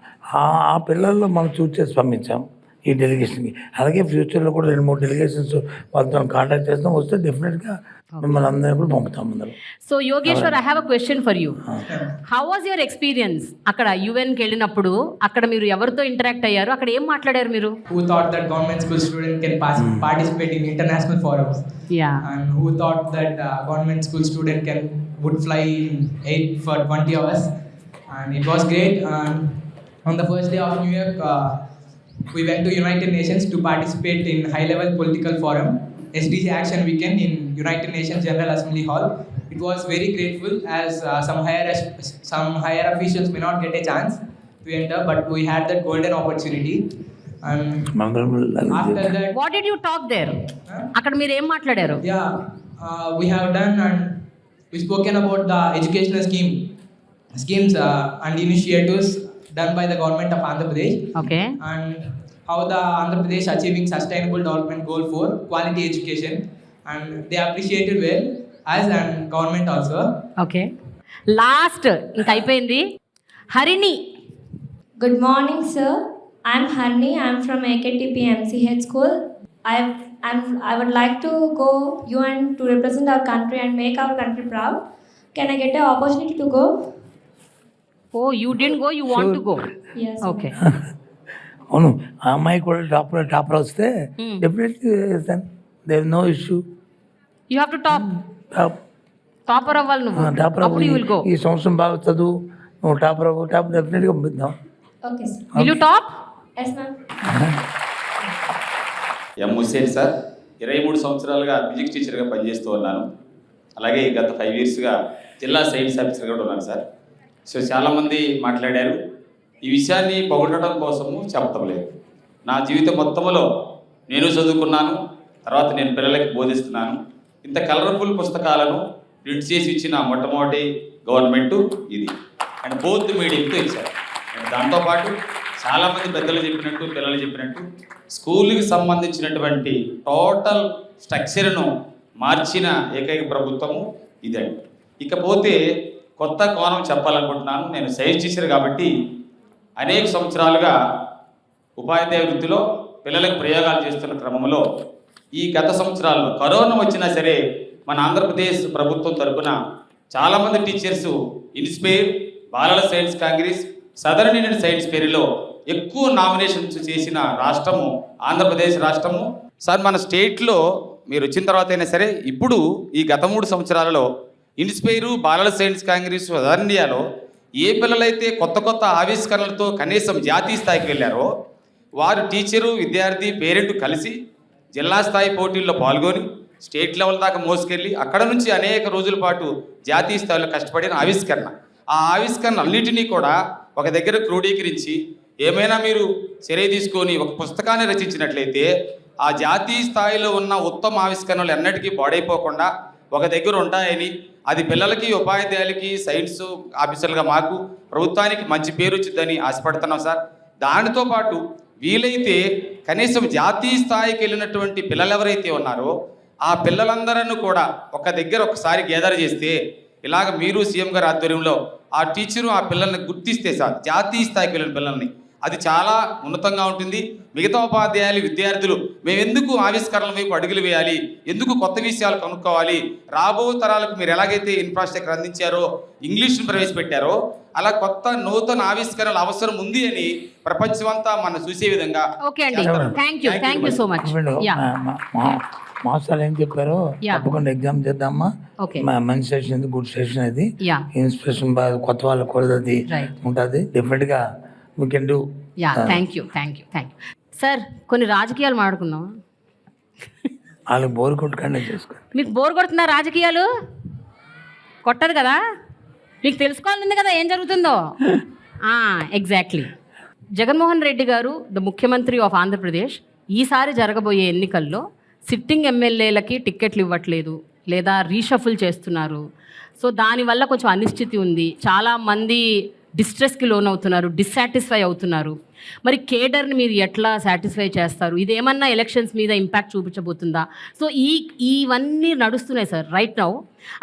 ఆ పిల్లల్లో మనం చూస్ చేసి పంపించాం ఈ డెలిగేషన్కి. అలాగే ఫ్యూచర్లో కూడా 2-3 డెలిగేషన్స్ వాళ్ళతో కాంటాక్ట్ చేస్తాం, వస్తే డెఫినెట్గా మిమ్మల్ని అందరూ కూడా పంపుతాం అందరూ. So Yogeshwar, I have a question for you. How was your experience అక్కడ యుఎన్కి వెళ్ళినప్పుడు? అక్కడ మీరు ఎవరితో ఇంటరాక్ట్ అయ్యారు? అక్కడ ఏం మాట్లాడారు మీరు? Who thought that government school student can participate in international forums? And who thought that government school student would fly in 8 for 20 hours? And it was great. And on the first day of New Year, we went to United Nations to participate in high-level political forum, SDG Action Weekend in United Nations General Assembly Hall. It was very grateful as some higher officials may not get a chance to enter, but we had that golden opportunity. And after that, what did you talk there? అక్కడ మీరు ఏం మాట్లాడారు? we have done and we spoken about the educational schemes and initiatives done by the government of Andhra Pradesh. Okay. And how the Andhra Pradesh achieving sustainable development goal for quality education, and they appreciated well as and government also. Okay. Last ఇంకా అయిపోయింది. Harini. Good morning, sir. I'm Harni. I'm from AKTP MCH school. I would like to go UN to represent our country and make our country proud. Can I get an opportunity to go? Oh, you didn't go, you want to go? Yes. Okay. అవును, ఆ అమ్మాయి కూడా topper వస్తే definitely there no issue. You have to topper అవ్వాలి నువ్వు. Topper అప్పుడు you will go. ఈ సంవత్సరం బాగా చదువు, నువ్వు టాపర్ డెఫినెట్గా పంపిద్దాం. Okay, sir. Will you top? Yes, ma'am. M Hussain sir, 23 సంవత్సరాలుగా మ్యూజిక్ టీచర్గా పనిచేస్తూ ఉన్నాను. అలాగే గత 5 ఇయర్స్గా జిల్లా సైన్స్ ఆఫీసర్గా కూడా ఉన్నాను సార్. సో చాలామంది మాట్లాడారు, ఈ విషయాన్ని పొగడటం కోసము చెప్పటం లేదు. నా జీవితం మొత్తంలో నేను చదువుకున్నాను, తర్వాత నేను పిల్లలకి బోధిస్తున్నాను. ఇంత కలర్ఫుల్ పుస్తకాలను ప్రింట్ చేసి ఇచ్చిన మొట్టమొదటి గవర్నమెంటు ఇది, అండ్ బోత్ మీడియంతో ఇచ్చారు. అండ్ దాంతోపాటు చాలామంది పెద్దలు చెప్పినట్టు, పిల్లలు చెప్పినట్టు స్కూల్కి సంబంధించినటువంటి టోటల్ స్ట్రక్చర్ను మార్చిన ఏకైక ప్రభుత్వము ఇదండి. ఇకపోతే కొత్త కోణం చెప్పాలనుకుంటున్నాను. నేను సైన్స్ టీచర్ కాబట్టి అనేక సంవత్సరాలుగా ఉపాధ్యాయ వృత్తిలో పిల్లలకు ప్రయోగాలు చేస్తున్న క్రమంలో ఈ గత సంవత్సరాల్లో కరోనా వచ్చినా సరే మన ఆంధ్రప్రదేశ్ ప్రభుత్వం తరఫున చాలామంది టీచర్స్ ఇన్స్పైర్, బాలల science congress, southern Indian science ఫెయిర్లో ఎక్కువ నామినేషన్స్ చేసిన రాష్ట్రము ఆంధ్రప్రదేశ్ రాష్ట్రము. సార్, మన స్టేట్లో మీరు వచ్చిన తర్వాత అయినా సరే ఇప్పుడు ఈ గత 3 సంవత్సరాలలో ఇన్స్పైరు, బాలల సైన్స్ కాంగ్రెస్, సదరన్ ఇండియాలో ఏ పిల్లలైతే కొత్త కొత్త ఆవిష్కరణలతో కనీసం జాతీయ స్థాయికి వెళ్ళారో వారు టీచరు, విద్యార్థి, పేరెంట్ కలిసి జిల్లా స్థాయి పోటీల్లో పాల్గొని స్టేట్ లెవెల్ దాకా మోసుకెళ్ళి అక్కడ నుంచి అనేక రోజుల పాటు జాతీయ స్థాయిలో కష్టపడిన ఆవిష్కరణ. ఆ ఆవిష్కరణ అన్నిటినీ కూడా ఒక దగ్గర క్రోడీకరించి ఏమైనా మీరు చర్య తీసుకొని ఒక పుస్తకాన్ని రచించినట్లయితే ఆ జాతీయ స్థాయిలో ఉన్న ఉత్తమ ఆవిష్కరణలు ఎన్నటికీ పాడైపోకుండా ఒక దగ్గర ఉంటాయని, అది పిల్లలకి, ఉపాధ్యాయులకి, సైన్స్ ఆఫీసర్లుగా మాకు ప్రభుత్వానికి మంచి పేరు వచ్చిందని ఆశపడుతున్నాం సార్. దానితో పాటు వీలైతే కనీసం జాతీయ స్థాయికి వెళ్ళినటువంటి పిల్లలు ఎవరైతే ఉన్నారో ఆ పిల్లలందరూ కూడా ఒక దగ్గర ఒకసారి గ్యాదర్ చేస్తే, ఇలాగ మీరు సీఎం గారి ఆధ్వర్యంలో ఆ టీచరు ఆ పిల్లల్ని గుర్తిస్తే సార్, జాతీయ స్థాయికి వెళ్ళిన పిల్లల్ని, అది చాలా ఉన్నతంగా ఉంటుంది. మిగతా ఉపాధ్యాయులు, విద్యార్థులు మేము ఎందుకు ఆవిష్కరణల వైపు అడుగులు వేయాలి, ఎందుకు కొత్త విషయాలు కనుక్కోవాలి, రాబో తరాలకు మీరు ఎలాగైతే ఇన్ఫ్రాస్ట్రక్చర్ అందించారో, ఇంగ్లీష్ను ప్రవేశపెట్టారో, అలా కొత్త నూతన ఆవిష్కరణల అవసరం ఉంది అని ప్రపంచమంతా మనం చూసే విధంగా. ఓకే అండి, థ్యాంక్ యూ సో మచ్. మాస్టర్లు ఏం చెప్పారో తప్పకుండా ఎగ్జామ్ చేద్దామా. మంచి సెషన్, గుడ్ సెషన్, అది ఇన్స్పిరేషన్ కొత్త వాళ్ళకి కూడా అది ఉంటుంది. డెఫినెట్గా we can do. Thank you sir. కొన్ని రాజకీయాలు మాట్లాడుకుందాం. వాళ్ళకి బోర్ కొట్టుకండి చేసుకో. మీకు బోర్ కొడుతున్నా రాజకీయాలు? కొట్టదు కదా, మీకు తెలుసుకోవాలని కదా ఏం జరుగుతుందో. ఎగ్జాక్ట్లీ. జగన్మోహన్ రెడ్డి గారు ద ముఖ్యమంత్రి ఆఫ్ ఆంధ్రప్రదేశ్ ఈసారి జరగబోయే ఎన్నికల్లో సిట్టింగ్ ఎమ్మెల్యేలకి టిక్కెట్లు ఇవ్వట్లేదు లేదా రీషఫుల్ చేస్తున్నారు. సో దానివల్ల కొంచెం అనిశ్చితి ఉంది. చాలామంది డిస్ట్రెస్కి లోన్ అవుతున్నారు, డిస్సాటిస్ఫై అవుతున్నారు. మరి కేడర్ని మీరు ఎట్లా సాటిస్ఫై చేస్తారు? ఇదేమన్నా ఎలక్షన్స్ మీద ఇంపాక్ట్ చూపించబోతుందా? సో ఇవన్నీ నడుస్తున్నాయి సార్ రైట్ నౌ.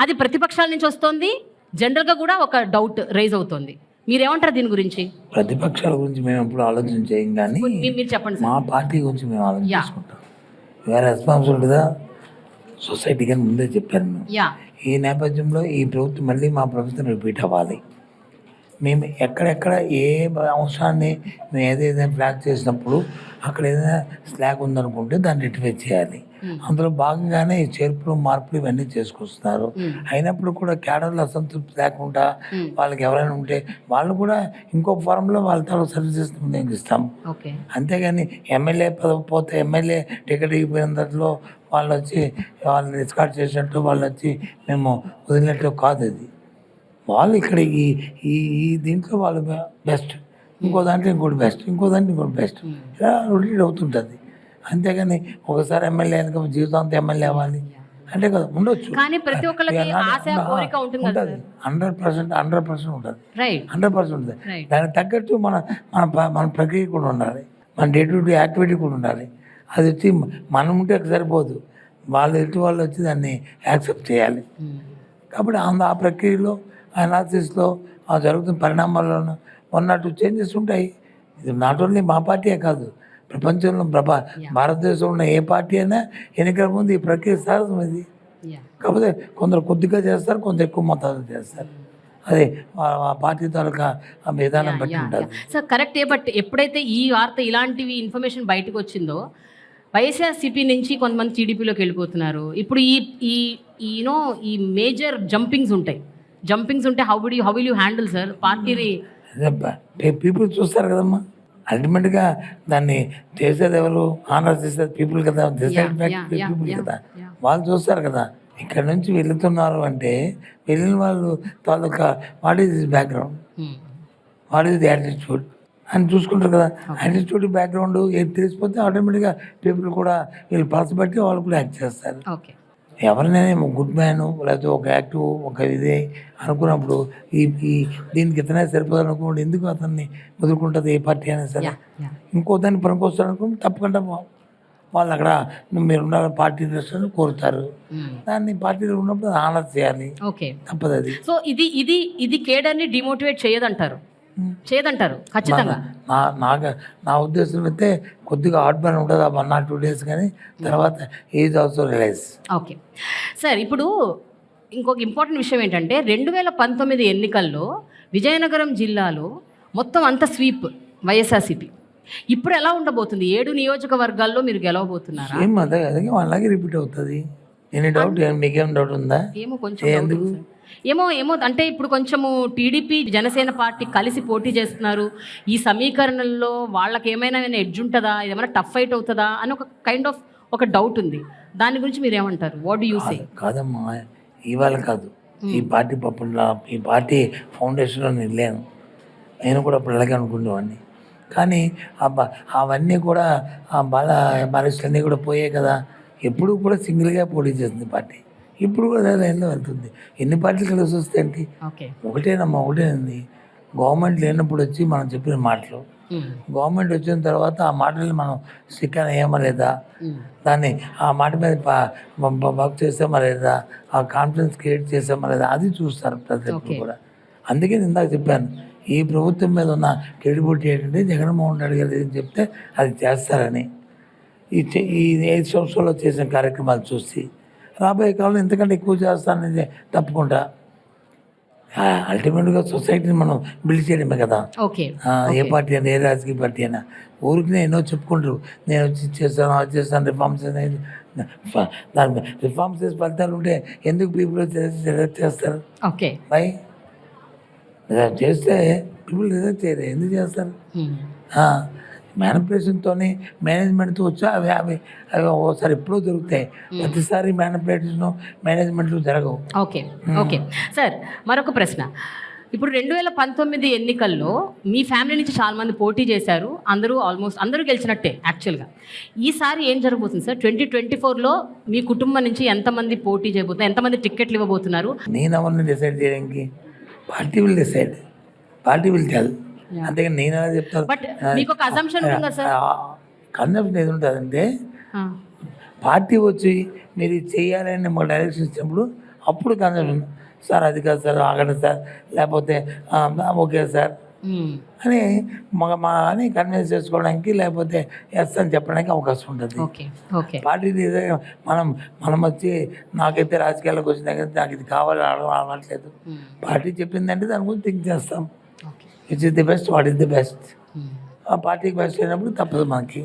అది ప్రతిపక్షాల నుంచి వస్తుంది, జనరల్గా కూడా ఒక డౌట్ రైజ్ అవుతుంది. మీరేమంటారు దీని గురించి? ప్రతిపక్షాల గురించి మేము ఎప్పుడు ఆలోచన చేయం, కానీ మీరు చెప్పండి. మా పార్టీ గురించి మేము ఆలోచన చేసుకుంటాం. వేరే రెస్పాన్సిబిలిటీగా సొసైటీ కానీ ముందే చెప్పాను మేము. ఈ నేపథ్యంలో ఈ ప్రభుత్వం మళ్ళీ మా ప్రభుత్వం రిపీట్ అవ్వాలి. మేము ఎక్కడెక్కడ ఏ అంశాన్ని మేము ఏదైనా ఫ్లాగ్ చేసినప్పుడు అక్కడ ఏదైనా స్లాగ్ ఉందనుకుంటే దాన్ని రెక్టిఫై చేయాలి. అందులో భాగంగానే ఈ చేర్పులు, మార్పులు ఇవన్నీ చేసుకొస్తున్నారు. అయినప్పుడు కూడా క్యాడర్లో అసంతృప్తి లేకుండా వాళ్ళకి ఎవరైనా ఉంటే వాళ్ళు కూడా ఇంకో ఫారంలో వాళ్ళ తాలూ సర్వీసెస్ వినియోగిస్తాం. అంతేగాని ఎమ్మెల్యే పదవి పోతే ఎమ్మెల్యే టికెట్ ఇగిపోయిన దాంట్లో వాళ్ళు వచ్చి వాళ్ళని డిస్కార్డ్ చేసినట్టు వాళ్ళు వచ్చి మేము వదిలినట్టు కాదు. అది వాళ్ళు ఇక్కడ ఈ దీంట్లో వాళ్ళు బెస్ట్, ఇంకో దాంట్లో ఇంకోటి బెస్ట్, ఇంకో దాంట్లో ఇంకోటి బెస్ట్, ఇలా రొటేట్ అవుతుంటుంది. అంతేగాని ఒకసారి ఎమ్మెల్యే అయినాక జీవితాంతం ఎమ్మెల్యే అవ్వాలి అంటే కదా ఉండొచ్చు. కానీ ప్రతి ఒక్కరికి ఆశ, కోరిక ఉంటుంది. 100% ఉంటుంది. 100% ఉంటుంది. దానికి తగ్గట్టు మన ప్రక్రియ కూడా ఉండాలి, మన డే టు డే యాక్టివిటీ కూడా ఉండాలి. అది వచ్చి మనం ఉంటే సరిపోదు, వాళ్ళు ఎటు వాళ్ళు వచ్చి దాన్ని యాక్సెప్ట్ చేయాలి. కాబట్టి ఆ ప్రక్రియలో, అనాలిసిస్లో, ఆ జరుగుతున్న పరిణామాల్లోనూ 1 or 2 చేంజెస్ ఉంటాయి. ఇది నాట్ ఓన్లీ మా పార్టీయే కాదు, ప్రపంచంలో భారతదేశంలో ఉన్న ఏ పార్టీ అయినా ఎన్నికల ముందు ఈ ప్రక్రియ సహజమైంది. కాకపోతే కొందరు కొద్దిగా చేస్తారు, కొందరు ఎక్కువ మొత్తాలు చేస్తారు. అది ఆ పార్టీ తాలూకా ఆ విధానం బట్టి ఉంటుంది. సార్ కరెక్టే. బట్ ఎప్పుడైతే ఈ వార్త, ఇలాంటివి ఇన్ఫర్మేషన్ బయటకు వచ్చిందో, వైఎస్ఆర్సీపీ నుంచి కొంతమంది టీడీపీలోకి వెళ్ళిపోతున్నారు. ఇప్పుడు ఈ మేజర్ జంపింగ్స్ ఉంటాయి. How will you handle sir పార్టీని? పీపుల్ చూస్తారు కదమ్మా, అల్టిమేట్గా దాన్ని చేసేది ఎవరు? ఆనర్ చేసేది పీపుల్ కదా, పీపుల్ కదా, వాళ్ళు చూస్తారు కదా. ఇక్కడ నుంచి వెళుతున్నారు అంటే వెళ్ళిన వాళ్ళు తాలూకా what is this background, what is the attitude అని చూసుకుంటారు కదా. యాటిట్యూడ్, బ్యాక్గ్రౌండ్ ఏది తెలిసిపోతే ఆటోమేటిక్గా పీపుల్ కూడా వీళ్ళు పల్స్ బట్టి వాళ్ళు కూడా యాక్ట్ చేస్తారు. ఎవరినైనా గుడ్ మ్యాన్ లేకపోతే ఒక యాక్టివ్ ఒక ఇదే అనుకున్నప్పుడు దీనికి ఇతనే సరిపోదు అనుకోండి, ఎందుకు అతన్ని వదులుకుంటుంది ఏ పార్టీ అయినా సరే. ఇంకో దాన్ని పనికొస్తాడు అనుకోండి, తప్పకుండా వాళ్ళు అక్కడ మీరున్న పార్టీ దృష్టిని కోరుతారు. దాన్ని పార్టీలో ఉన్నప్పుడు ఆనర్ చేయాలి, తప్పదు అది. సో ఇది కేడర్ని డిమోటివేట్ చేయదంటారు ఖచ్చితంగా. నా ఉద్దేశం అయితే కొద్దిగా హార్ట్ బర్న్ ఉంటుంది 1 or 2 days, కానీ తర్వాత is also realise. Okay sir. ఇప్పుడు ఇంకొక ఇంపార్టెంట్ విషయం ఏంటంటే 2019 ఎన్నికల్లో విజయనగరం జిల్లాలో మొత్తం అంత స్వీప్ వైఎస్ఆర్సీపీ. ఇప్పుడు ఎలా ఉండబోతుంది? 7 నియోజకవర్గాల్లో మీరు గెలవబోతున్నారా? అదే అలాగే రిపీట్ అవుతుంది. Any doubt? మీకేం డౌట్ ఉందా? ఏమో కొంచెం ఎందుకు ఏమో అంటే ఇప్పుడు కొంచెము టీడీపీ, జనసేన పార్టీ కలిసి పోటీ చేస్తున్నారు. ఈ సమీకరణల్లో వాళ్ళకి ఏమైనా ఎడ్జ్ ఉంటుందా, ఇదేమైనా టఫ్ ఫైట్ అవుతుందా అని ఒక కైండ్ ఆఫ్ ఒక డౌట్ ఉంది. దాని గురించి మీరు ఏమంటారు? What do you say? కాదమ్మా, ఇవాళ కాదు, ఈ పార్టీ ఈ పార్టీ ఫౌండేషన్లో నేను లేను. నేను కూడా అప్పుడు అలాగే అనుకునేవాడిని. కానీ అవన్నీ కూడా ఆ బాలస్టులన్నీ కూడా పోయాయి కదా. ఎప్పుడు కూడా సింగిల్గా పోటీ చేస్తుంది పార్టీ, ఇప్పుడు కూడా అదే లైన్లో వెళ్తుంది. ఎన్ని పార్టీలు కలిసి వస్తాయండి? ఒకటేనమ్మా, ఒకటేనండి. గవర్నమెంట్ లేనప్పుడు వచ్చి మనం చెప్పిన మాటలు, గవర్నమెంట్ వచ్చిన తర్వాత ఆ మాటల్ని మనం స్టిక్కర్ అయ్యామా లేదా, దాన్ని ఆ మాట మీద వర్క్ చేసామా లేదా, ఆ కాన్ఫిడెన్స్ క్రియేట్ చేసామా లేదా, అది చూస్తారు ప్రతి ఒక్కరు కూడా. అందుకే నేను ఇందాక చెప్పాను, ఈ ప్రభుత్వం మీద ఉన్న క్రెడిబిలిటీ ఏంటంటే జగన్మోహన్ రెడ్డి గారు ఏం చెప్తే అది చేస్తారని. ఈ 5 సంవత్సరాల్లో చేసిన కార్యక్రమాలు చూసి రాబోయే కాలంలో ఎంతకంటే ఎక్కువ చేస్తానని తప్పకుండా. అల్టిమేట్గా సొసైటీని మనం బిల్డ్ చేయడమే కదా. ఏ పార్టీ అయినా, ఏ రాజకీయ పార్టీ అయినా ఊరికి ఎన్నో చెప్పుకుంటారు, నేను వచ్చి చేస్తాను, అది చేస్తాను, రిఫార్మ్స్ అనేది. దాని రిఫార్మ్స్ చేసే ఫలితాలు ఉంటే ఎందుకు పీపుల్ రిజెక్ట్ చేస్తారు? బై చేస్తే పీపుల్ రిజెక్ట్ చేయరు, ఎందుకు చేస్తారు? మ్యానిపులేషన్తో మేనేజ్మెంట్తో వచ్చా అవి అవి అవి ఒకసారి ఎప్పుడో దొరుకుతాయి, ప్రతిసారి మ్యానిపులేషన్ మేనేజ్మెంట్లు జరగవు. ఓకే సార్, మరొక ప్రశ్న. ఇప్పుడు 2019 ఎన్నికల్లో మీ ఫ్యామిలీ నుంచి చాలా మంది పోటీ చేశారు, ఆల్మోస్ట్ అందరూ గెలిచినట్టే యాక్చువల్గా. ఈసారి ఏం జరగబోతుంది సార్? 2024లో మీ కుటుంబం నుంచి ఎంతమంది పోటీ చేయబోతున్నారు, ఎంతమంది టికెట్లు ఇవ్వబోతున్నారు? నేను ఎవరిని డిసైడ్ చేయడానికి, party will decide, party will tell. అంతేగాని నేను ఎలా చెప్తాను? బట్ మీకు ఒక అసంప్షన్ ఉందా సార్? కన్సెప్షన్ ఏది ఉంటుందంటే, పార్టీ వచ్చి మీరు చేయాలని మాకు డైరెక్షన్ ఇచ్చినప్పుడు అప్పుడు కన్సెప్షన్, సార్ అది కాదు సార్, ఆగండి సార్, లేకపోతే ఓకే సార్ అని అని కన్విన్స్ చేసుకోవడానికి, లేకపోతే ఎస్ అని చెప్పడానికి అవకాశం ఉంటుంది. పార్టీ మనం వచ్చి నాకైతే రాజకీయాల్లోకి వచ్చిన దగ్గర నాకు ఇది కావాలి అడగట్లేదు. పార్టీ చెప్పిందంటే దాని గురించి థింక్ చేస్తాం. Which is the best, what is the best. ఆ పార్టీకి బెస్ట్ అయినప్పుడు తప్పదు మనకి.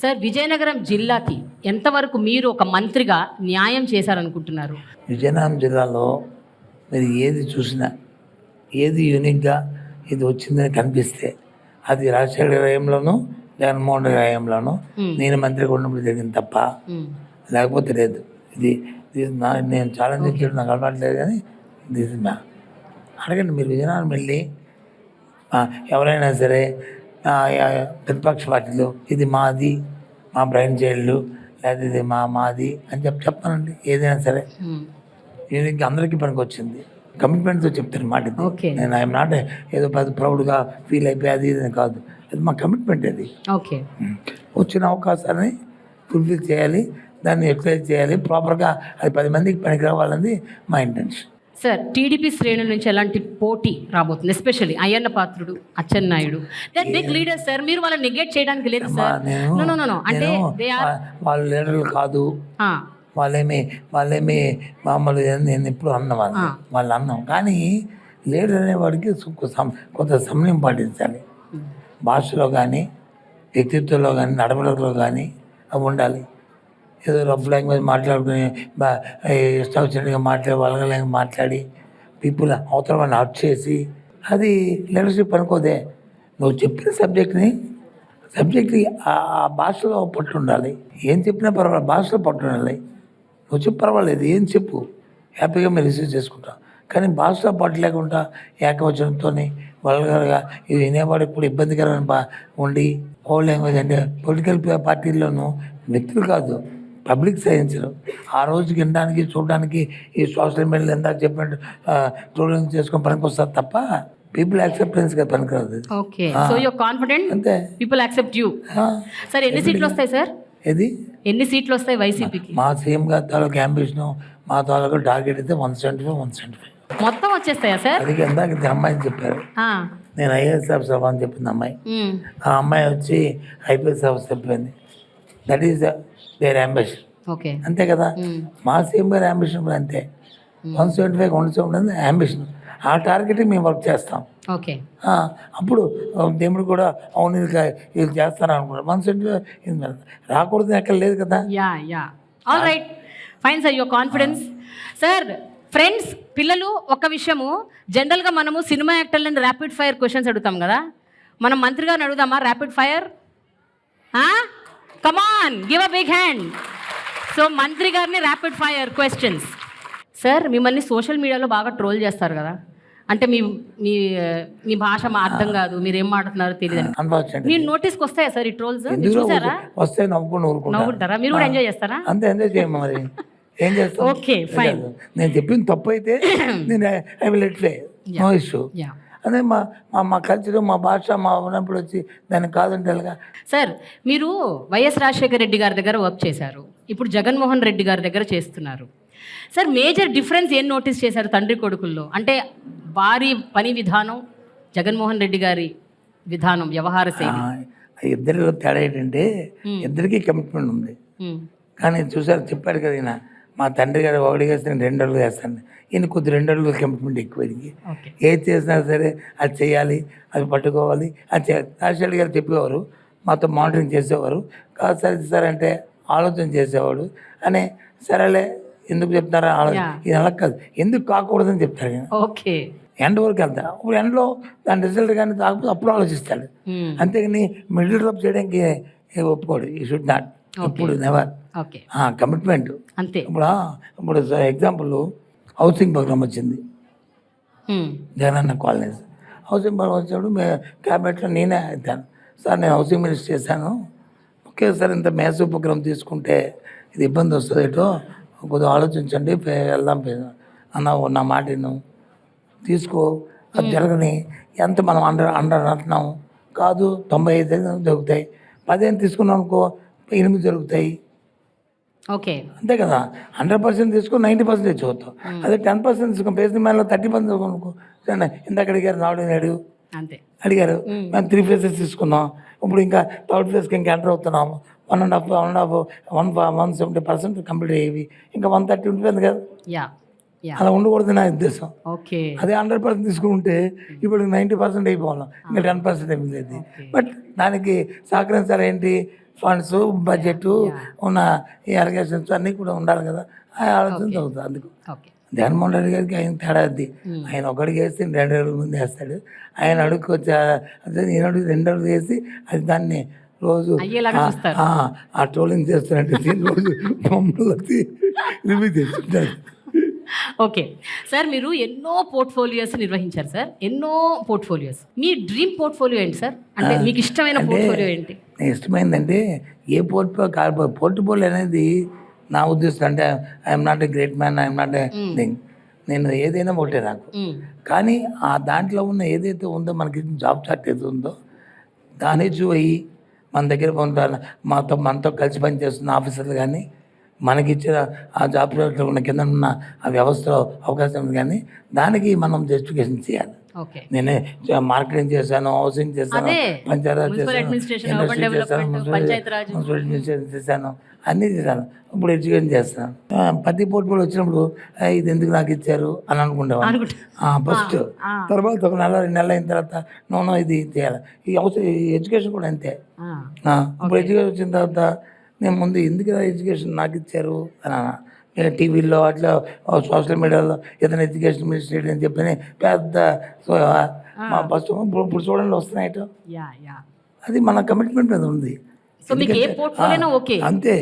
సార్, విజయనగరం జిల్లాకి ఎంతవరకు మీరు ఒక మంత్రిగా న్యాయం చేశారనుకుంటున్నారు? విజయనగరం జిల్లాలో మీరు ఏది చూసినా, ఏది యూనిక్గా ఇది వచ్చిందని కనిపిస్తే అది రాజశేఖర హయాంలోనూ జగన్మోహన్ రెడ్డి హయాంలోనూ నేను మంత్రిగా ఉన్నప్పుడు జరిగింది తప్ప లేకపోతే లేదు. ఇది నేను ఛాలెంజ్ చేయడం నాకు అలవాట్లేదు, కానీ దిస్ ఇస్ అడగండి మీరు. విజయనగరం వెళ్ళి ఎవరైనా సరే ప్రతిపక్ష పార్టీలో ఇది మాది, మా బ్రైన్ చైల్డ్, లేదా ఇది మాది అని చెప్పానండి. ఏదైనా సరే యూనిక్ అందరికీ పనికి వచ్చింది. కమిట్మెంట్తో చెప్తాను మాట. నేను ఐఎమ్ నాట్ ఏదో పెద్ద ప్రౌడ్గా ఫీల్ అయిపోయి అది ఇది కాదు, అది మా కమిట్మెంట్. అది వచ్చిన అవకాశాన్ని ఫుల్ఫిల్ చేయాలి, దాన్ని యూటిలైజ్ చేయాలి ప్రాపర్గా, అది 10 మందికి పనికి రావాలన్నది మా ఇంటెన్షన్. సార్, టీడీపీ శ్రేణుల నుంచి ఎలాంటి పోటీ రాబోతుంది? Especially Ayyanna Patrudu, Atchannaidu, they big leaders sir. మీరు వాళ్ళని నెగ్లెక్ట్ చేయడానికి లేదు సార్. అంటే వాళ్ళు లీడర్లు కాదు, వాళ్ళేమి మామూలు నేను ఎప్పుడు అన్న వాళ్ళు అన్నాం. కానీ లీడర్ అనేవాడికి కొంత సమయం పాటించాలి. భాషలో కానీ, వ్యక్తిత్వంలో కానీ, నడవడిలో కానీ అవి ఉండాలి. ఏదో రఫ్ లాంగ్వేజ్ మాట్లాడుకుని ఇష్టం వచ్చినట్టుగా వల్గర్ మాట్లాడి పీపుల్ అవతల వాళ్ళని హర్ట్ చేసి అది లీడర్షిప్ అనుకోదే. నువ్వు చెప్పిన సబ్జెక్ట్ని ఆ భాషలో పట్టు ఉండాలి. ఏం చెప్పినా పర్వాలేదు, భాషలో పట్టు ఉండాలి. నువ్వు చెప్పు పర్వాలేదు, ఏం చెప్పు, హ్యాపీగా మేము రిసీవ్ చేసుకుంటాం. కానీ భాషలో పట్టు లేకుండా ఏకవచనంతో వల్గర్గా ఇది వినేవాడు ఇప్పుడు ఇబ్బందికరమైన ఉండి ఓల్డ్ లాంగ్వేజ్ అంటే పొలిటికల్ పార్టీల్లోనూ వ్యక్తులు కాదు, పబ్లిక్ సైన్స్లు ఆ రోజుకి వినడానికి చూడడానికి ఈ సోషల్ మీడియాలో ఎందాక చెప్పినట్టు ట్రోలింగ్ చేసుకొని పనికి వస్తారు తప్ప పీపుల్ యాక్సెప్టెన్స్ గా పనికిరాదు. Okay, so you are confident అంతే, పీపుల్ యాక్సెప్ట్ యు. సార్, ఎన్ని సీట్లు వస్తాయి సార్? ఎన్ని సీట్లు వస్తాయి వైసీపీకి? మా సీఎం గారి తాలూకు అంబిషన్, మా తాలూకు టార్గెట్ అయితే 175 మొత్తం వచ్చేస్తాయా సార్? అది ఎందాక అమ్మాయిని చెప్పారు, నేను ఐఏఎస్ ఆఫీసర్ అని చెప్పింది అమ్మాయి. ఆ అమ్మాయి వచ్చి ఐపీఎస్ ఆఫీసర్ చెప్పింది. That is their ambition. అంతే కదా, మా సీఎం గారి అంబిషన్ కూడా అంతే. 175 అంబిషన్. ఆ టార్గెట్ మేము వర్క్ చేస్తాం. అప్పుడు దేవుడు కూడా అవును ఇది చేస్తాను అనుకుంటారు. 175 రాకూడదు ఎక్కడ లేదు కదా. All right, fine sir, your confidence. Sir, friends, పిల్లలు, ఒక విషయము, జనరల్గా మనము సినిమా యాక్టర్లని ర్యాపిడ్ ఫైర్ క్వశ్చన్స్ అడుగుతాం కదా, మనం మంత్రి గారిని అడుగుదామా rapid fire? Come on, give a big hand. So మంత్రి గారిని ర్యాపిడ్ ఫైర్ క్వశ్చన్స్. సార్, మిమ్మల్ని సోషల్ మీడియాలో బాగా ట్రోల్ చేస్తారు కదా, అంటే మీ మీ మీ భాష మా అర్థం కాదు, మీరు ఏం మాట్లాడుతున్నారో తెలియదు. అన్ఫార్చునేట్ మీ నోటీస్కి వస్తాయా సార్ ఈ ట్రోల్స్? చూసారా? వస్తే నవ్వుకుంటారా? నవ్వుకుంటారా? మీరు కూడా ఎంజాయ్ చేస్తారా? అంతే ఎంజాయ్ చేయము మరి ఏం చేస్తాం. Okay fine. నేను చెప్పింది తప్పు అయితే నేను I will let play, no issue. అదే మా మా కల్చర్, మా భాష, మా ఉన్నప్పుడు వచ్చి దాన్ని కాదంటే ఎలాగా? సార్ మీరు వైఎస్ రాజశేఖర రెడ్డి గారి దగ్గర వర్క్ చేశారు, ఇప్పుడు జగన్మోహన్ రెడ్డి గారి దగ్గర చేస్తున్నారు. సార్ మేజర్ డిఫరెన్స్ ఏం నోటీస్ చేశారు తండ్రి కొడుకుల్లో? అంటే వారి పని విధానం, జగన్మోహన్ రెడ్డి గారి విధానం, వ్యవహార శైలి. ఇద్దరిలో తేడా ఏంటంటే ఇద్దరికీ కమిట్మెంట్ ఉంది. కానీ చూసారు, చెప్పాడు కదా ఈయన, మా తండ్రి గారు ఒకటి చేస్తే నేను 2 అడుగులు వేస్తాను, ఈయన కొద్ది 2 అడుగులు కమిట్మెంట్ ఎక్కువ. ఏది చేసినా సరే అది చేయాలి, అది పట్టుకోవాలి, అది చేయాలి. రాజశేఖర్ గారు చెప్పేవారు, మాతో మానిటరింగ్ చేసేవారు. కాదు సార్ అంటే ఆలోచన చేసేవాడు. అని సరేలే ఎందుకు చెప్తారా ఇది అలా కాదు, ఎందుకు కాకూడదని చెప్తారు. ఓకే, ఎండ్ వరకు వెళ్తా, ఇప్పుడు ఎండ్లో దాని రిజల్ట్ కానీ కాకపోతే అప్పుడు ఆలోచిస్తాడు. అంతేగాని మిడిల్ డ్రాప్ చేయడానికి ఒప్పుకోడు. ఈ షుడ్ నాట్, ఇప్పుడు నెవర్. కమిట్మెంట్ అంతే. ఇప్పుడు ఎగ్జాంపుల్ హౌసింగ్ ప్రోగ్రామ్ వచ్చింది, జగనన్న కాలనీస్ హౌసింగ్ ప్రోగ్రామ్ వచ్చినప్పుడు క్యాబినెట్లో నేనే అవుతాను. సార్ నేను హౌసింగ్ మినిస్టర్ చేశాను, ఓకే సార్ ఇంత మ్యాసివ్ ప్రోగ్రామ్ తీసుకుంటే ఇది ఇబ్బంది వస్తుంది, ఏటో కొద్దిగా ఆలోచించండి, వెళ్దాం అన్న, నా మాట తీసుకో, అది జరగని. ఎంత మనం అంటున్నాము కాదు, 95 జరుగుతాయి, 10 తీసుకున్నాం అనుకో 8 జరుగుతాయి. ఓకే, అంతే కదా. 100% తీసుకో 90% చదువుతాం. అదే 10% తీసుకుని పేసిన మేలో 30% చదువుకోనుకో. ఇందాక అడిగారు, నాడు అంతే అడిగారు, మేము 3 phases తీసుకున్నాం, ఇప్పుడు ఇంకా 3rd phase ఇంకా ఎంటర్ అవుతున్నాము. 170% కంప్లీట్ అయ్యేవి, ఇంకా 130 ఉంటుంది కదా. అలా ఉండకూడదు నా ఉద్దేశం. అదే 100% తీసుకుంటే ఇప్పుడు 90% అయిపోవాలి, ఇంకా 10% అయిపోయింది. బట్ దానికి సహకరించాలి ఏంటి, ఫండ్స్, బడ్జెట్, ఉన్న ఈ అలిగేషన్స్ అన్నీ కూడా ఉండాలి కదా. ఆ ఆలోచన అవుతుంది. అందుకు జగన్మోహన్ రెడ్డి గారికి ఆయన తేడా అది. ఆయన ఒకటికి వేస్తే 2 అడుగుల ముందు వేస్తాడు. ఆయన అడుగుకి వచ్చి నేను అడుగు 2 అడుగులు వేసి అది దాన్ని రోజు ఆ ట్రోలింగ్ చేస్తున్నట్టు రోజు మమ్మల్ని రివ్యూ చేస్తుంటారు. ఓకే సార్, మీరు ఎన్నో పోర్ట్ఫోలియోస్ నిర్వహించారు సార్, ఎన్నో పోర్ట్ఫోలియోస్. మీ డ్రీమ్ పోర్ట్ఫోలియో ఏంటి సార్? అంటే మీకు ఇష్టమైన పోర్ట్ఫోలియో ఏంటి? ఇష్టమైందంటే ఏ పోర్ట్ఫోలియో అనేది నా ఉద్దేశం. అంటే I'm not a great man, I'm not a thing, నేను ఏదైనా ఒకటే నాకు. కానీ ఆ దాంట్లో ఉన్న ఏదైతే ఉందో, మనకి జాబ్ షార్టేజ్ ఉందో దాన్ని చూయి మన దగ్గర ఉంటారు, మనతో కలిసి పనిచేస్తున్న ఆఫీసర్లు కానీ, మనకిచ్చిన ఆ జాబ్ ఉన్న కింద ఉన్న ఆ వ్యవస్థలో అవకాశం కానీ దానికి మనం జస్టిఫికేషన్ చేయాలి. నేనే మార్కెటింగ్ చేశాను, హౌసింగ్ చేశాను, పంచాయత్ చేశాను, ఇండస్ట్రీ చేశాను, మున్సిపల్ అడ్మినిస్ట్రేషన్ చేశాను, అన్నీ చేశాను. ఇప్పుడు ఎడ్యుకేషన్ చేస్తాను. ప్రతి పోర్ట్ఫోలియో వచ్చినప్పుడు ఇది ఎందుకు నాకు ఇచ్చారు అని అనుకుంటాను ఫస్ట్. తర్వాత ఒక 1-2 నెలలు అయిన తర్వాత నో ఇది చేయాలి. ఈ ఎడ్యుకేషన్ కూడా అంతే. ఇప్పుడు ఎడ్యుకేషన్ వచ్చిన తర్వాత నేను ముందు ఎందుకు ఎడ్యుకేషన్ నాకు ఇచ్చారు అని టీవీలో అట్లా సోషల్ మీడియాలో ఏదైనా ఎడ్యుకేషన్ మినిస్టర్ అని చెప్పని పెద్ద ఫస్ట్ ఇప్పుడు చూడండి వస్తున్నాయి. అది మన కమిట్మెంట్ మీద ఉంది. అంతే,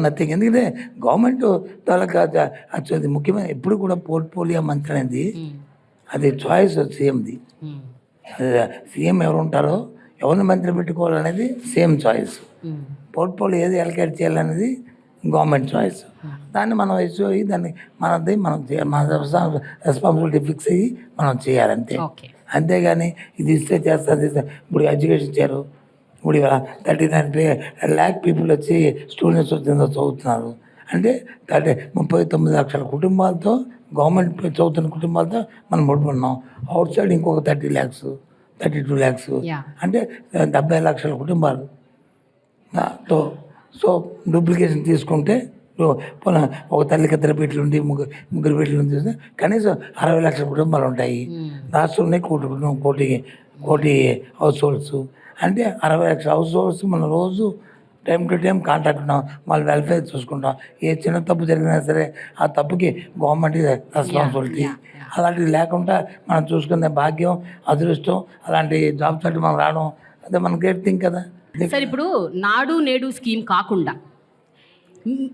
నథింగ్. ఎందుకంటే గవర్నమెంట్ అది ముఖ్యమైన ఎప్పుడు కూడా పోర్ట్ఫోలియో మంత్రి అనేది అది చాయిస్ సీఎంది. సీఎం ఎవరు ఉంటారో ఎవరిని మంత్రి పెట్టుకోవాలనేది సేమ్ చాయిస్. పోర్ట్ఫోలియో ఏది అలకేట్ చేయాలనేది గవర్నమెంట్ చాయిస్. దాన్ని మనం ఇష్యూ అయ్యి దాన్ని మనం చేయాలి, మన రెస్పాన్సిబిలిటీ ఫిక్స్ అయ్యి మనం చేయాలంతే. అంతేగాని ఇది ఇస్తే చేస్తారు. ఇప్పుడు ఎడ్యుకేషన్ ఇచ్చారు, ఇప్పుడు 39 lakh పీపుల్ వచ్చి స్టూడెంట్స్ వచ్చి చదువుతున్నారు. అంటే 39 లక్షల కుటుంబాలతో, గవర్నమెంట్ చదువుతున్న కుటుంబాలతో మనం ముడిపడినాం. అవుట్ సైడ్ ఇంకొక 30 lakhs 32 lakhs అంటే 70 లక్షల కుటుంబాలు. సో డూప్లికేషన్ తీసుకుంటే ఒక తల్లికి 2 బిడ్డలు ఉండి 3 బిడ్డలు చూస్తే కనీసం 60 లక్షల కుటుంబాలు ఉంటాయి. రాష్ట్రంలో కోటి హౌస్ హోల్డ్స్ అంటే 60 లక్షల హౌస్ హోల్డ్స్ మనం రోజు టైం టు టైం కాంటాక్ట్ ఉన్నాం, వాళ్ళ వెల్ఫేర్ చూసుకుంటాం. ఏ చిన్న తప్పు జరిగినా సరే ఆ తప్పుకి గవర్నమెంట్ రెస్పాన్సిబిలిటీ. అలాంటివి లేకుండా మనం చూసుకునే భాగ్యం, అదృష్టం, అలాంటి జాబ్ తోటి మనం రావడం అదే మన గ్రేట్ థింగ్ కదా. సార్ ఇప్పుడు నాడు నేడు స్కీమ్ కాకుండా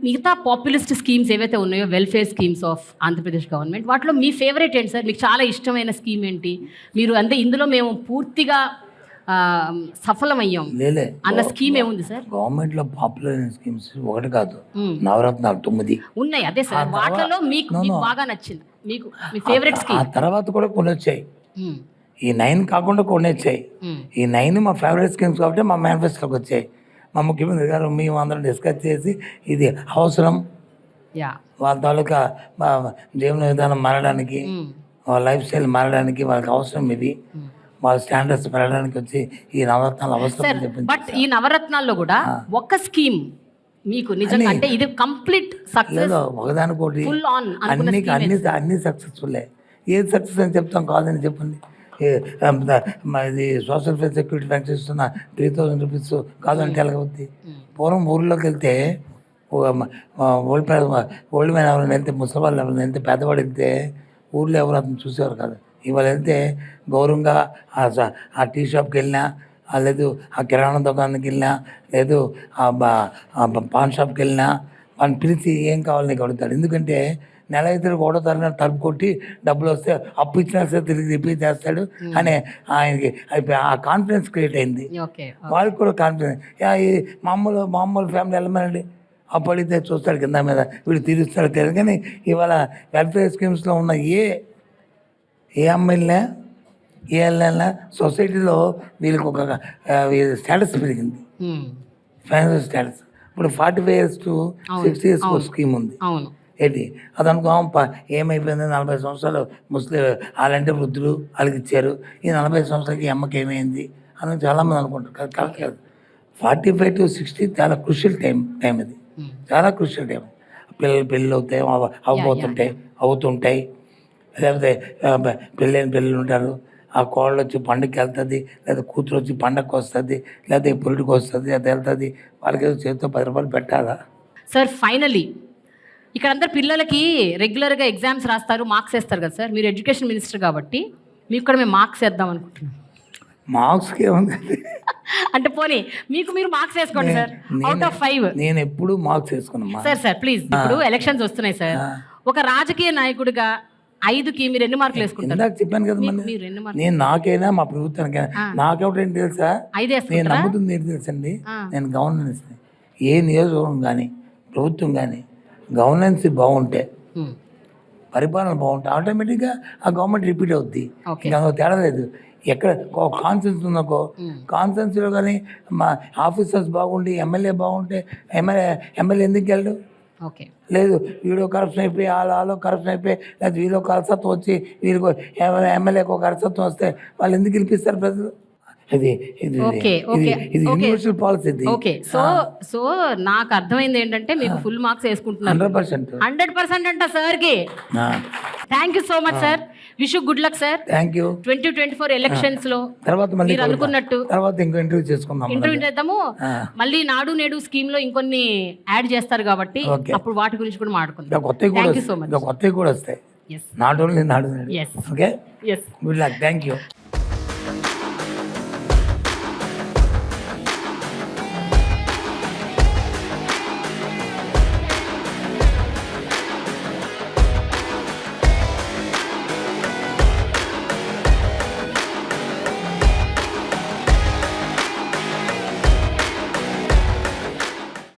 మిగతా పాపులిస్ట్ స్కీమ్స్ ఏవైతే ఉన్నాయో welfare schemes of Andhra Pradesh government, వాటిలో మీ ఫేవరెట్ ఏంటి సార్? మీకు చాలా ఇష్టమైన స్కీమ్ ఏంటి? మీరు అంటే ఇందులో మేము పూర్తిగా సఫలమయ్యాం అన్న స్కీమ్ ఏముంది సార్? గవర్నమెంట్లో పాపులర్ స్కీమ్స్ ఒకటి కాదు, నవరత్నాలు 9 ఉన్నాయి. అదే సార్, వాటిలో మీకు బాగా నచ్చింది, మీకు మీ ఫేవరెట్ స్కీమ్? ఆ తర్వాత కూడా కొన్ని వచ్చాయి, ఈ 9 కాకుండా కొన్ని వచ్చాయి. ఈ 9 మా ఫేవరెట్ స్కీమ్స్ కాబట్టి మా మేనిఫెస్టోకి వచ్చాయి. మా ముఖ్యమంత్రి గారు మేము అందరం డిస్కస్ చేసి ఇది అవసరం, వాళ్ళ తాలూకా జీవన విధానం మారడానికి, వాళ్ళ లైఫ్ స్టైల్ మారడానికి వాళ్ళకి అవసరం, ఇది వాళ్ళ స్టాండర్డ్స్ పెరగడానికి వచ్చి ఈ నవరత్నాలు అవసరం చెప్పింది. బట్ ఈ నవరత్నాల్లో కూడా ఒక స్కీమ్ మీకు నిజంగా అంటే ఇది కంప్లీట్ సక్సెస్, ఒకదానికోటి ఫుల్ ఆన్ అన్ని సక్సెస్ఫుల్లే. ఏది సక్సెస్ అని చెప్తాం, కాదని చెప్పండి. ఇది సోషల్ సెక్యూరిటీ పెన్షన్ ఇస్తున్న 3000 రూపీస్ కాదంటే ఎలాగవుద్ది? పూర్వం ఊళ్ళోకి వెళ్తే ఓల్డ్ మ్యాన్ ఎవరైనా వెళ్తే, ముసలి వాళ్ళు ఎవరైనా వెళ్తే, పెద్దవాడు వెళ్తే ఊళ్ళో ఎవరు అతను చూసేవారు కాదు. ఇవాళ వెళ్తే గౌరవంగా ఆ టీ షాప్కి వెళ్ళినా, లేదు ఆ కిరాణా దుకాణానికి వెళ్ళినా, లేదు ఆ పాన్ షాప్కి వెళ్ళినా వాళ్ళని పిలిచి ఏం కావాలి నీకు అడుగుతాడు. ఎందుకంటే నెల అయితే 1వ తారీఖున తలుపు కొట్టి డబ్బులు వస్తే అప్పు ఇచ్చినా సరే తిరిగి రిపీట్ చేస్తాడు అనే ఆయనకి ఆ కాన్ఫిడెన్స్ క్రియేట్ అయింది. వాళ్ళకి కూడా కాన్ఫిడెన్స్. మామూలు ఫ్యామిలీ వెళ్ళమనండి, అప్పు అడిగితే చూస్తాడు కింద మీద, వీడు తీరుస్తాడు తెలియదు. కానీ ఇవాళ వెల్ఫేర్ స్కీమ్స్లో ఉన్న ఏ అమ్మాయిలైనా ఏ వెళ్ళినా సొసైటీలో వీళ్ళకి ఒక స్టేటస్ పెరిగింది, ఫైనాన్షియల్ స్టేటస్. ఇప్పుడు 45 years to 60 years స్కీమ్ ఉంది. ఏంటి అది అనుకో, ఏమైపోయింది 40 సంవత్సరాలు ముస్లిం వాళ్ళంటే వృద్ధులు వాళ్ళకి ఇచ్చారు, ఈ 40 సంవత్సరాలకి అమ్మకి ఏమైంది అని చాలామంది అనుకుంటారు. కరెక్ట్ కాదు. 45 to 60 చాలా క్రూషియల్ టైం ఇది, చాలా క్రూషియల్ టైం. పెళ్ళి అవుతాయి, అవుతుంటాయి. లేకపోతే పెళ్ళిళ్ళు ఉంటారు, ఆ కోళ్ళు వచ్చి పండుగకి వెళ్తుంది, లేదా కూతురు వచ్చి పండగకి వస్తుంది, లేకపోతే పొలిటికి వస్తుంది, అది వెళ్తుంది. వాళ్ళకి చేతితో 10 రూపాయలు పెట్టాలా సార్? ఫైనలీ ఇక్కడ అందరు పిల్లలకి రెగ్యులర్గా ఎగ్జామ్స్ రాస్తారు, మార్క్స్ వేస్తారు కదా సార్. మీరు ఎడ్యుకేషన్ మినిస్టర్ కాబట్టి మీకు కూడా మేము మార్క్స్ వేద్దాం అనుకుంటున్నాం. మార్క్స్కి ఏముందండి అంటే పోనీ మీకు మీరు మార్క్స్ వేసుకోండి సార్, అవుట్ ఆఫ్ 5. నేను ఎప్పుడు మార్క్స్ వేసుకున్నా సార్ ప్లీజ్. ఇప్పుడు ఎలక్షన్స్ వస్తున్నాయి సార్, ఒక రాజకీయ నాయకుడిగా 5కి మీరు ఎన్ని మార్కులు వేసుకుంటారు? చెప్పాను కదా, నేను నాకైనా మా ప్రభుత్వానికైనా నాకేమిటంటే తెలుసా, నేను నమ్ముతుంది ఏంటి తెలుసండి, నేను గవర్నెన్స్, ఏ నియోజకవర్గం కానీ ప్రభుత్వం కానీ గవర్నెన్స్ బాగుంటే, పరిపాలన బాగుంటే ఆటోమేటిక్గా ఆ గవర్నమెంట్ రిపీట్ అవుద్ది. అందులో తేడా లేదు. ఎక్కడ కాన్సెన్స్ ఉందనుకో, కాన్సెన్స్లో కానీ మా ఆఫీసర్స్ బాగుండి, ఎమ్మెల్యే బాగుంటే ఎమ్మెల్యే ఎందుకు వెళ్ళడు? లేదు వీడియో కరప్షన్ అయిపోయి వాళ్ళలో కరప్షన్ అయిపోయి, లేదా వీళ్ళు కరసత్వం వచ్చి వీళ్ళకి ఎమ్మెల్యేకి ఒక కరసత్వం వస్తే వాళ్ళు ఎందుకు గెలిపిస్తారు ప్రజలు? ఇది యూనివర్సల్ పాలసీ. ఓకే, సో నాకు అర్థమైంది ఏంటంటే మీకు ఫుల్ మార్క్స్ వేసుకుంటున్నారు 100% అంట సార్కి. Thank you so much sir, wish you good luck sir. Thank you. 2024 elections లో మీరు అనుకున్నట్టు ఇంటర్వ్యూ చేద్దాము. మళ్ళీ నాడు నేడు స్కీమ్ లో ఇంకొన్ని యాడ్ చేస్తారు కాబట్టి అప్పుడు వాటి గురించి కూడా మాట్లాడుకుందాం. కొత్తవి కూడా వస్తాయి, నాట్ ఓన్లీ నాడు నేడు. Okay, good luck, thank you.